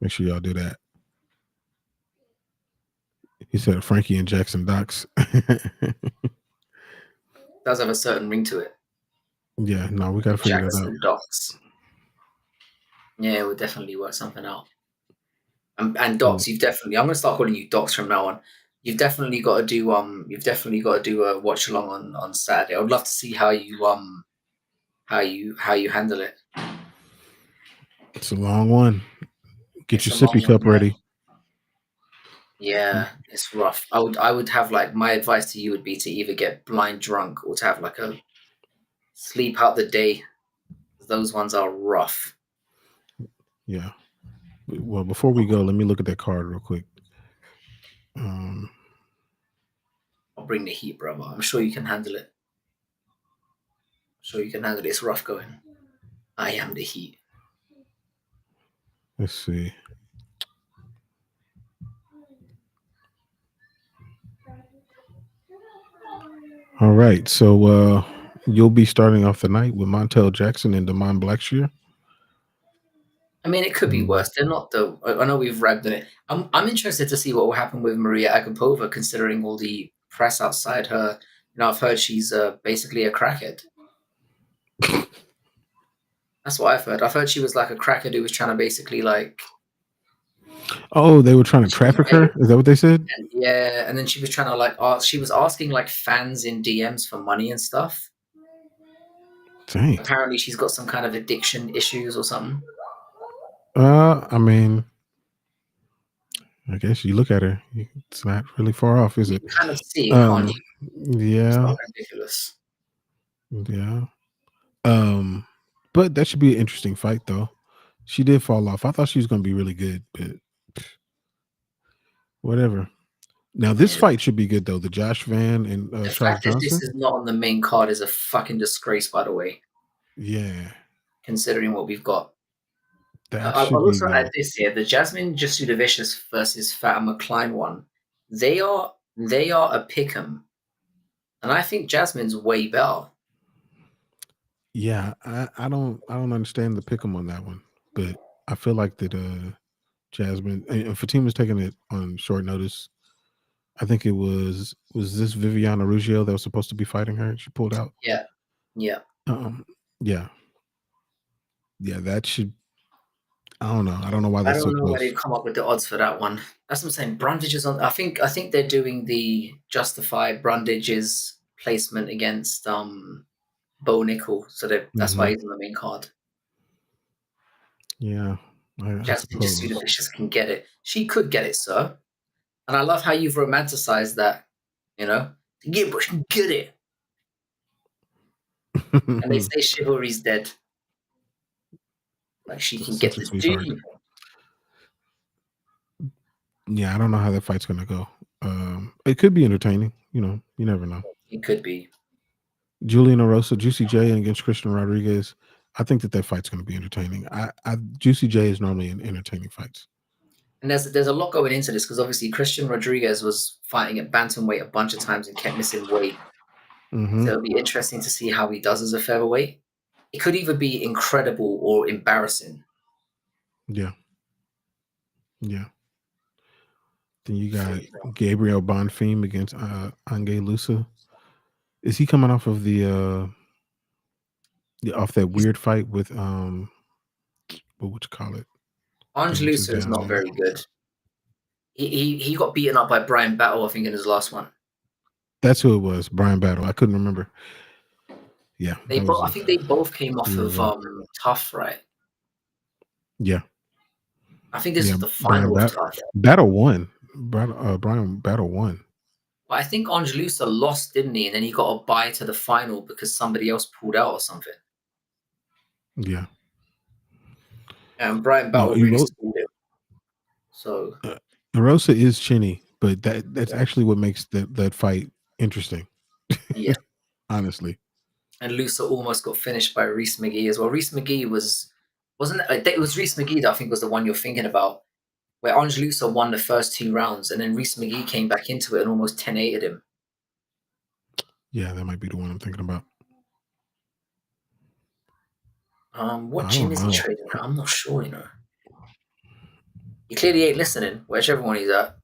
S1: make sure y'all do that. He said Frankie and Jackson Docs.
S2: Does have a certain ring to it.
S1: Yeah, no, we got to figure that out.
S2: Jackson Docs. Yeah, we'll definitely work something out. And Docs, you've definitely. I'm gonna start calling you Docs from now on. You've definitely got to do. You've definitely got to do a watch along on Saturday. I would love to see how you handle it.
S1: It's a long one. Get
S2: It's
S1: your
S2: a long
S1: sippy
S2: one,
S1: cup
S2: yeah.
S1: ready.
S2: Yeah, it's rough. I would have like my advice to you would be to either get blind drunk or to have like a sleep out the day. Those ones are rough.
S1: Yeah. Well, before we go, let me look at that card real quick. Um,
S2: I'll bring the heat, brother. I'm sure you can handle it. Sure you can handle it. It's rough going. I am the heat.
S1: let's see. All right, so you'll be starting off the night with Montel Jackson and Damon Blackshear.
S2: I mean, it could be
S1: Mm.
S2: worse. They're not though. I know we've ragged on it. I'm interested to see what will happen with Maria Agapova, considering all the press outside her. You know, I've heard she's basically a crackhead. That's what I've heard. I've heard she was like a crackhead who was trying to basically like
S1: Oh, they were trying to
S2: she was
S1: traffic
S2: paid,
S1: her. Is that what they said?
S2: and yeah, and then she was trying to like ask, she was asking like fans in DMs for money and stuff.
S1: Dang.
S2: Apparently, she's got some kind of addiction issues or something.
S1: I mean, I guess you look at her, it's not really far off, is
S2: You
S1: it?
S2: can kind of see it, can't
S1: Um,
S2: you? It's
S1: yeah,
S2: not ridiculous.
S1: yeah. Um, but that should be an interesting fight, though. She did fall off. I thought she was going to be really good, but whatever. Now this
S2: Yeah.
S1: fight should be good though. The Josh Van and
S2: The
S1: Charles
S2: fact that this
S1: Johnson.
S2: is not on the main card is a fucking disgrace, by the way,
S1: Yeah,
S2: considering what we've got.
S1: that
S2: I
S1: should be
S2: also add
S1: good.
S2: this here: the Jasmine Jasudavicius versus Fatima Klein one. They are a pick'em, and I think Jasmine's way better.
S1: Yeah, I don't understand the pick 'em on that one, but I feel like that Jasmine and Fatima's taking it on short notice. I think it was this Viviana Ruggiero that was supposed to be fighting her. She pulled out.
S2: Yeah, yeah.
S1: Um, yeah, yeah, that should. I don't know. I don't know why
S2: I
S1: that's so
S2: don't know where they've
S1: close.
S2: come up with the odds for that one. That's what I'm saying. Brundage is on. I think they're doing the justify Brundage's placement against Bo Nickel, so that's why
S1: Hmm.
S2: he's on the main card.
S1: Yeah, I
S2: Jasmine
S1: suppose.
S2: Jasudavicius can get it. She could get it, sir. And I love how you've romanticized that. You know, yeah, but she can get it. And they say chivalry's dead. Like she can
S1: Such
S2: get
S1: a
S2: the
S1: sweetheart.
S2: D.
S1: Yeah, I don't know how that fight's gonna go. It could be entertaining. You never know.
S2: It could be.
S1: Julian Erosa, Juicy J against Christian Rodriguez. I think that fight's going to be entertaining. Juicy J is normally in entertaining fights.
S2: And there's a lot going into this because obviously Christian Rodriguez was fighting at bantamweight a bunch of times and kept missing weight.
S1: Hmm.
S2: So it'll be interesting to see how he does as a featherweight. It could either be incredible or embarrassing.
S1: Yeah, yeah. Then you got Gabriel Bonfim against Ange Lusa. Is he coming off of off that
S2: He's,
S1: weird fight with what would you call it?
S2: Ange
S1: Which is
S2: Lusa is
S1: down
S2: not
S1: there.
S2: very good. He got beaten up by Brian Battle, I think, in his last one.
S1: That's who it was. Brian Battle. I couldn't remember. Yeah, that was
S2: I think they both came
S1: a
S2: off
S1: year
S2: of
S1: ago.
S2: Tough, right?
S1: Yeah,
S2: I think this
S1: yeah.
S2: was the final of Tough.
S1: Battle won. Brian Battle won.
S2: But I think Angelusa lost, didn't he? And then he got a bye to the final because somebody else pulled out or something.
S1: Yeah.
S2: And Brian
S1: No,
S2: Battle really schooled him. So
S1: Erosa is chinny, but that's
S2: yeah,
S1: actually what makes that fight interesting.
S2: yeah.
S1: Honestly.
S2: And Lusa almost got finished by Reese McGee as well. Reese McGee wasn't it? It was Reese McGee that I think was the one you're thinking about, where Angelusa won the first 2 rounds, and then Reese McGee came back into it and almost 10-8'd him.
S1: Yeah, that might be the one I'm thinking about.
S2: What
S1: I
S2: gym
S1: don't
S2: is he
S1: know.
S2: training at? I'm not sure. He clearly ain't listening. Whichever one he's at,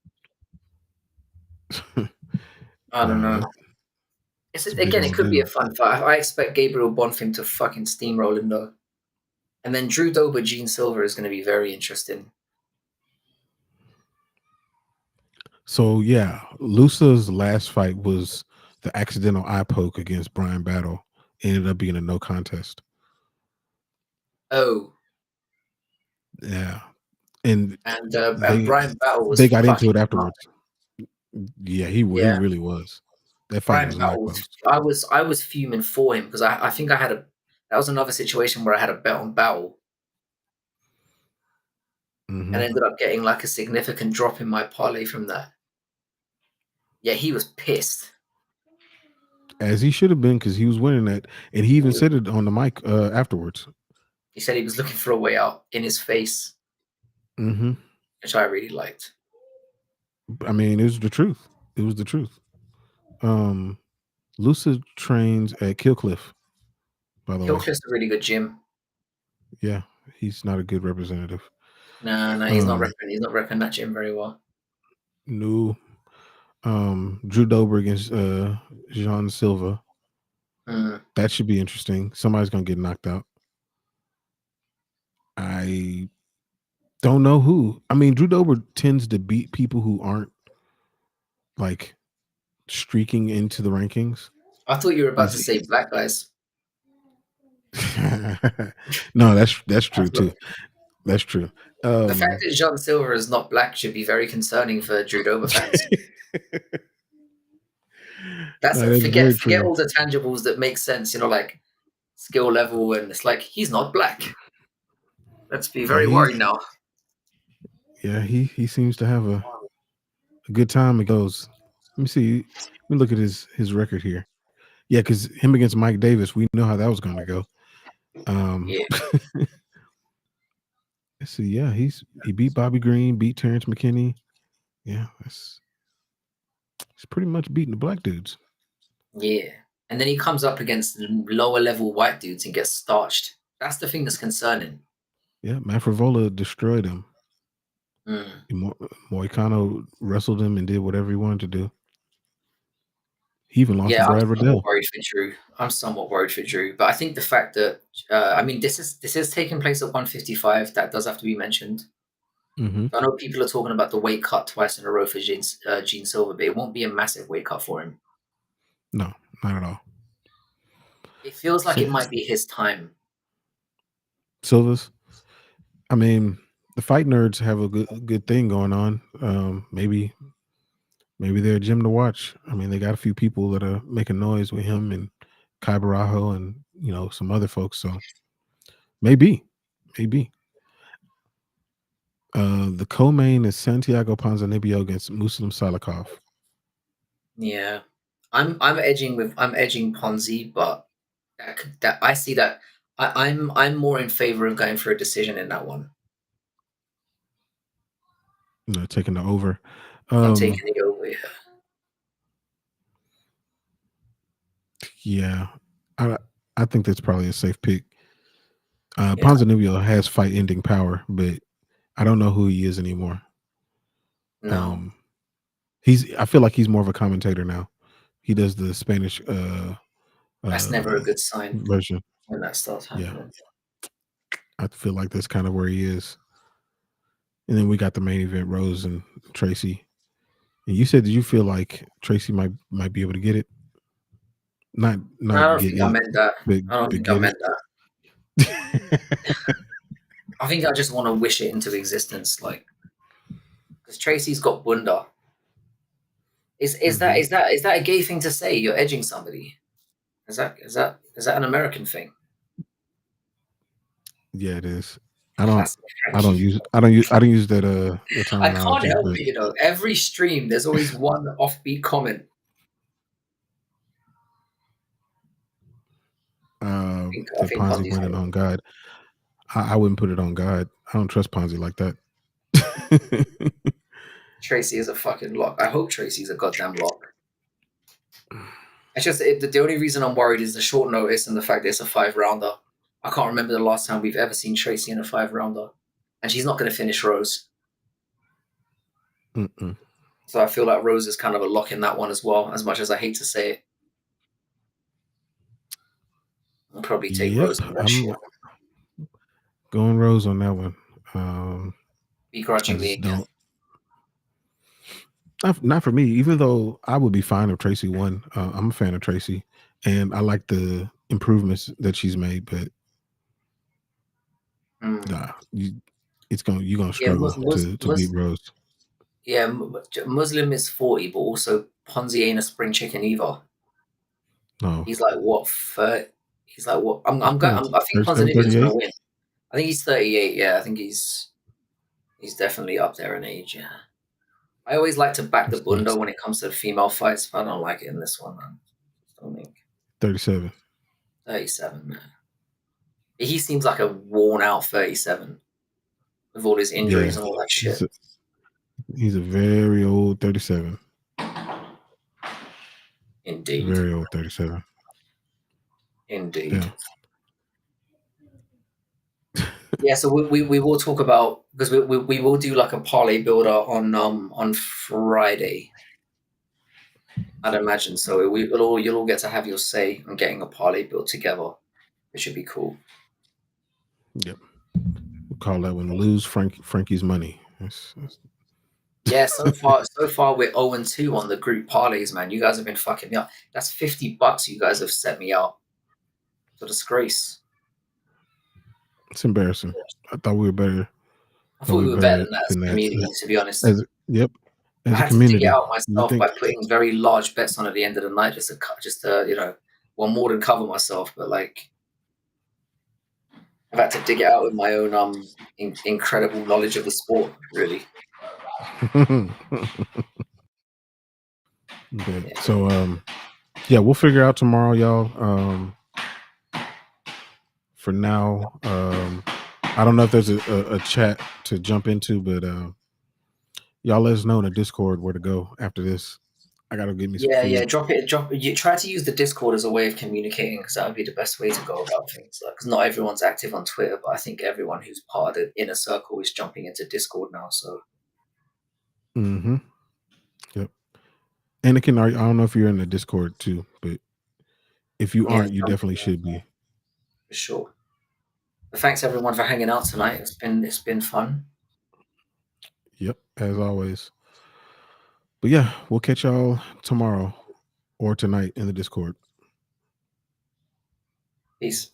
S2: I don't
S1: Nah,
S2: know.
S1: it's a big
S2: Again, it
S1: old
S2: could be a
S1: dude.
S2: fun fight. I expect Gabriel Bonfim to fucking steamroll him though. And then Drew Dober, Gene Silver is going to be very interesting.
S1: So yeah, Lusa's last fight was the accidental eye poke against Brian Battle. Ended up being a no contest.
S2: Oh,
S1: Yeah. And
S2: and
S1: they
S2: Brian Battle was
S1: they got into
S2: fucking
S1: it
S2: him up.
S1: afterwards. Yeah, he
S2: Yeah,
S1: really was. That fight
S2: Brian
S1: was not
S2: Battle was.
S1: close.
S2: I was fuming for him because I think I had a. That was another situation where I had a bet on Battle and
S1: Hmm.
S2: ended up getting like a significant drop in my parlay from that. Yeah, he was pissed.
S1: as he should have been because he was winning that, and he even said it on the mic afterwards.
S2: He said he was looking for a way out in his face,
S1: Hmm.
S2: which I really liked.
S1: I mean, it was the truth. It was the truth. Um, Lucid trains at Killcliff, by the way.
S2: Hillcliff's a really good gym.
S1: Yeah, he's not a good representative.
S2: No, he's not
S1: Um,
S2: repping. He's not repping that gym very well.
S1: no. Drew Dober against Jean Silva.
S2: Mm.
S1: That should be interesting. Somebody's gonna get knocked out. I don't know who. I mean, Drew Dober tends to beat people who aren't like streaking into the rankings.
S2: I thought you were about to say
S1: He's
S2: black guys.
S1: no, that's true
S2: That's what,
S1: too. That's true.
S2: the fact
S1: Um,
S2: that John Silver is not black should be very concerning for Drew Dober fans. That's
S1: no, that's very
S2: forget
S1: true.
S2: all the tangibles that make sense. Like skill level, and it's like he's not black. Let's be
S1: Yeah,
S2: very worried now.
S1: he seems to have a good time. It goes. Let me see. Let me look at his record here. Yeah, because him against Mike Davis, we know how that was going to go.
S2: Yeah,
S1: Let's see. Yeah, he beat Bobby Green, beat Terrence McKinney. Yeah, he's pretty much beating the black dudes.
S2: yeah. And then he comes up against lower level white dudes and gets starched. That's the thing that's concerning.
S1: Yeah, Mafrovola destroyed him.
S2: Mm.
S1: Moicano wrestled him and did whatever he wanted to do. He even lost to
S2: Yeah, I'm
S1: Brad
S2: somewhat
S1: Riddell.
S2: worried for Drew. I'm somewhat worried for Drew, but I think the fact that I mean this is taking place at 155. That does have to be mentioned.
S1: Hmm.
S2: I know people are talking about the weight cut twice in a row for Gene Silver, but it won't be a massive weight cut for him.
S1: No, not at all.
S2: It feels like
S1: So,
S2: it might be his time.
S1: Silvers. I mean, the fight nerds have a good thing going on. Maybe they're a gym to watch. I mean, they got a few people that are making noise with him and Kai Barajo and some other folks. So maybe. The co-main is Santiago Ponzinibbio against Muslim Salikov.
S2: Yeah, I'm edging Ponzi, but that I see that I'm more in favor of going for a decision in that one.
S1: Taking the over.
S2: I'm taking the over.
S1: Yeah, I I think that's probably a safe pick.
S2: Yeah,
S1: Ponzinibbio has fight-ending power, but I don't know who he is anymore.
S2: no,
S1: Um, I feel like he's more of a commentator now. He does the Spanish
S2: that's never a
S1: uh
S2: good sign
S1: version.
S2: when that starts
S1: Yeah,
S2: happening.
S1: I feel like that's kind of where he is. And then we got the main event, Rose and Tracy. And you said that you feel like Tracy might be able to get it, not
S2: No, I
S1: not
S2: don't
S1: get
S2: think I
S1: it,
S2: meant that.
S1: but
S2: I don't think I
S1: get
S2: meant
S1: it.
S2: that. I think I just want to wish it into existence, like because Tracy's got bunda. Is that
S1: Hmm.
S2: is that is that a gay thing to say? You're edging somebody. Is that an American thing?
S1: Yeah, it is. I don't
S2: Classic Frankie.
S1: I don't use that the
S2: I can't
S1: terminology,
S2: help
S1: but
S2: it. Every stream, there's always one offbeat comment. I
S1: the
S2: think
S1: Ponzi
S2: Ponzi's
S1: winning
S2: good.
S1: on God. I wouldn't put it on God. I don't trust Ponzi like that.
S2: Tracy is a fucking lock. I hope Tracy's a goddamn lock. It's just the only reason I'm worried is the short notice and the fact that it's a 5 rounder. I can't remember the last time we've ever seen Tracy in a 5 rounder, and she's not going to finish Rose.
S1: Mm-mm.
S2: So I feel like Rose is kind of a lock in that one as well. As much as I hate to say it, I'll probably take Rose
S1: Yep,
S2: in that shit
S1: I'm going Rose on that one. I
S2: begrudgingly
S1: just
S2: again.
S1: don't. Not for me. Even though I would be fine if Tracy won. I'm a fan of Tracy, and I like the improvements that she's made. But
S2: Mm.
S1: nah, you're gonna
S2: Yeah,
S1: struggle to beat Rose.
S2: yeah, Muslim is 40, but also Ponzi ain't a spring chicken either.
S1: No,
S2: He's like what? He's like what? I'm going.
S1: no,
S2: I think Ponzinibbio's going
S1: 38.
S2: to win. I think he's 38. Yeah, I think he's definitely up there in age. Yeah. I always like to back the
S1: That's nuts.
S2: bunda when it comes to female fights, but I don't like it in this one, man. I don't think
S1: 37.
S2: 37, man. He seems like a worn out 37 with all his injuries
S1: Yeah,
S2: and all that shit.
S1: he's a very old 37.
S2: Indeed.
S1: Very old 37.
S2: Indeed.
S1: Yeah.
S2: Yeah, so we will talk about, because we will do like a parlay builder on Friday. I'd imagine so. You'll all get to have your say on getting a parlay built together. It should be cool.
S1: Yep. We'll call that one lose Frankie's money.
S2: Yeah, so far we're 0-2 on the group parlays, man. You guys have been fucking me up. That's $50 you guys have set me out. It's a disgrace.
S1: It's embarrassing. I thought we were better.
S2: I thought we were better than that as
S1: than
S2: a
S1: that.
S2: community, to be honest.
S1: Yep. As
S2: I
S1: a
S2: had to dig
S1: community,
S2: it out
S1: you
S2: myself
S1: think
S2: by putting very large bets on at the end of the night, just to well, more than cover myself, but like I've had to dig it out with my own incredible knowledge of the sport, really.
S1: Okay. So yeah, we'll figure out tomorrow, y'all. For now, I don't know if there's a chat to jump into, but y'all let us know in the Discord where to go after this. I gotta get me some food.
S2: Yeah. Drop it. You try to use the Discord as a way of communicating, because that would be the best way to go about things. Because not everyone's active on Twitter, but I think everyone who's part of the inner circle is jumping into Discord now. So.
S1: Mm-hmm. Yep. Anakin, I don't know if you're in the Discord too, but if you aren't, you definitely should be.
S2: For sure. But thanks everyone for hanging out tonight. It's been fun.
S1: Yep, as always. But yeah, we'll catch y'all tomorrow or tonight in the Discord.
S2: Peace.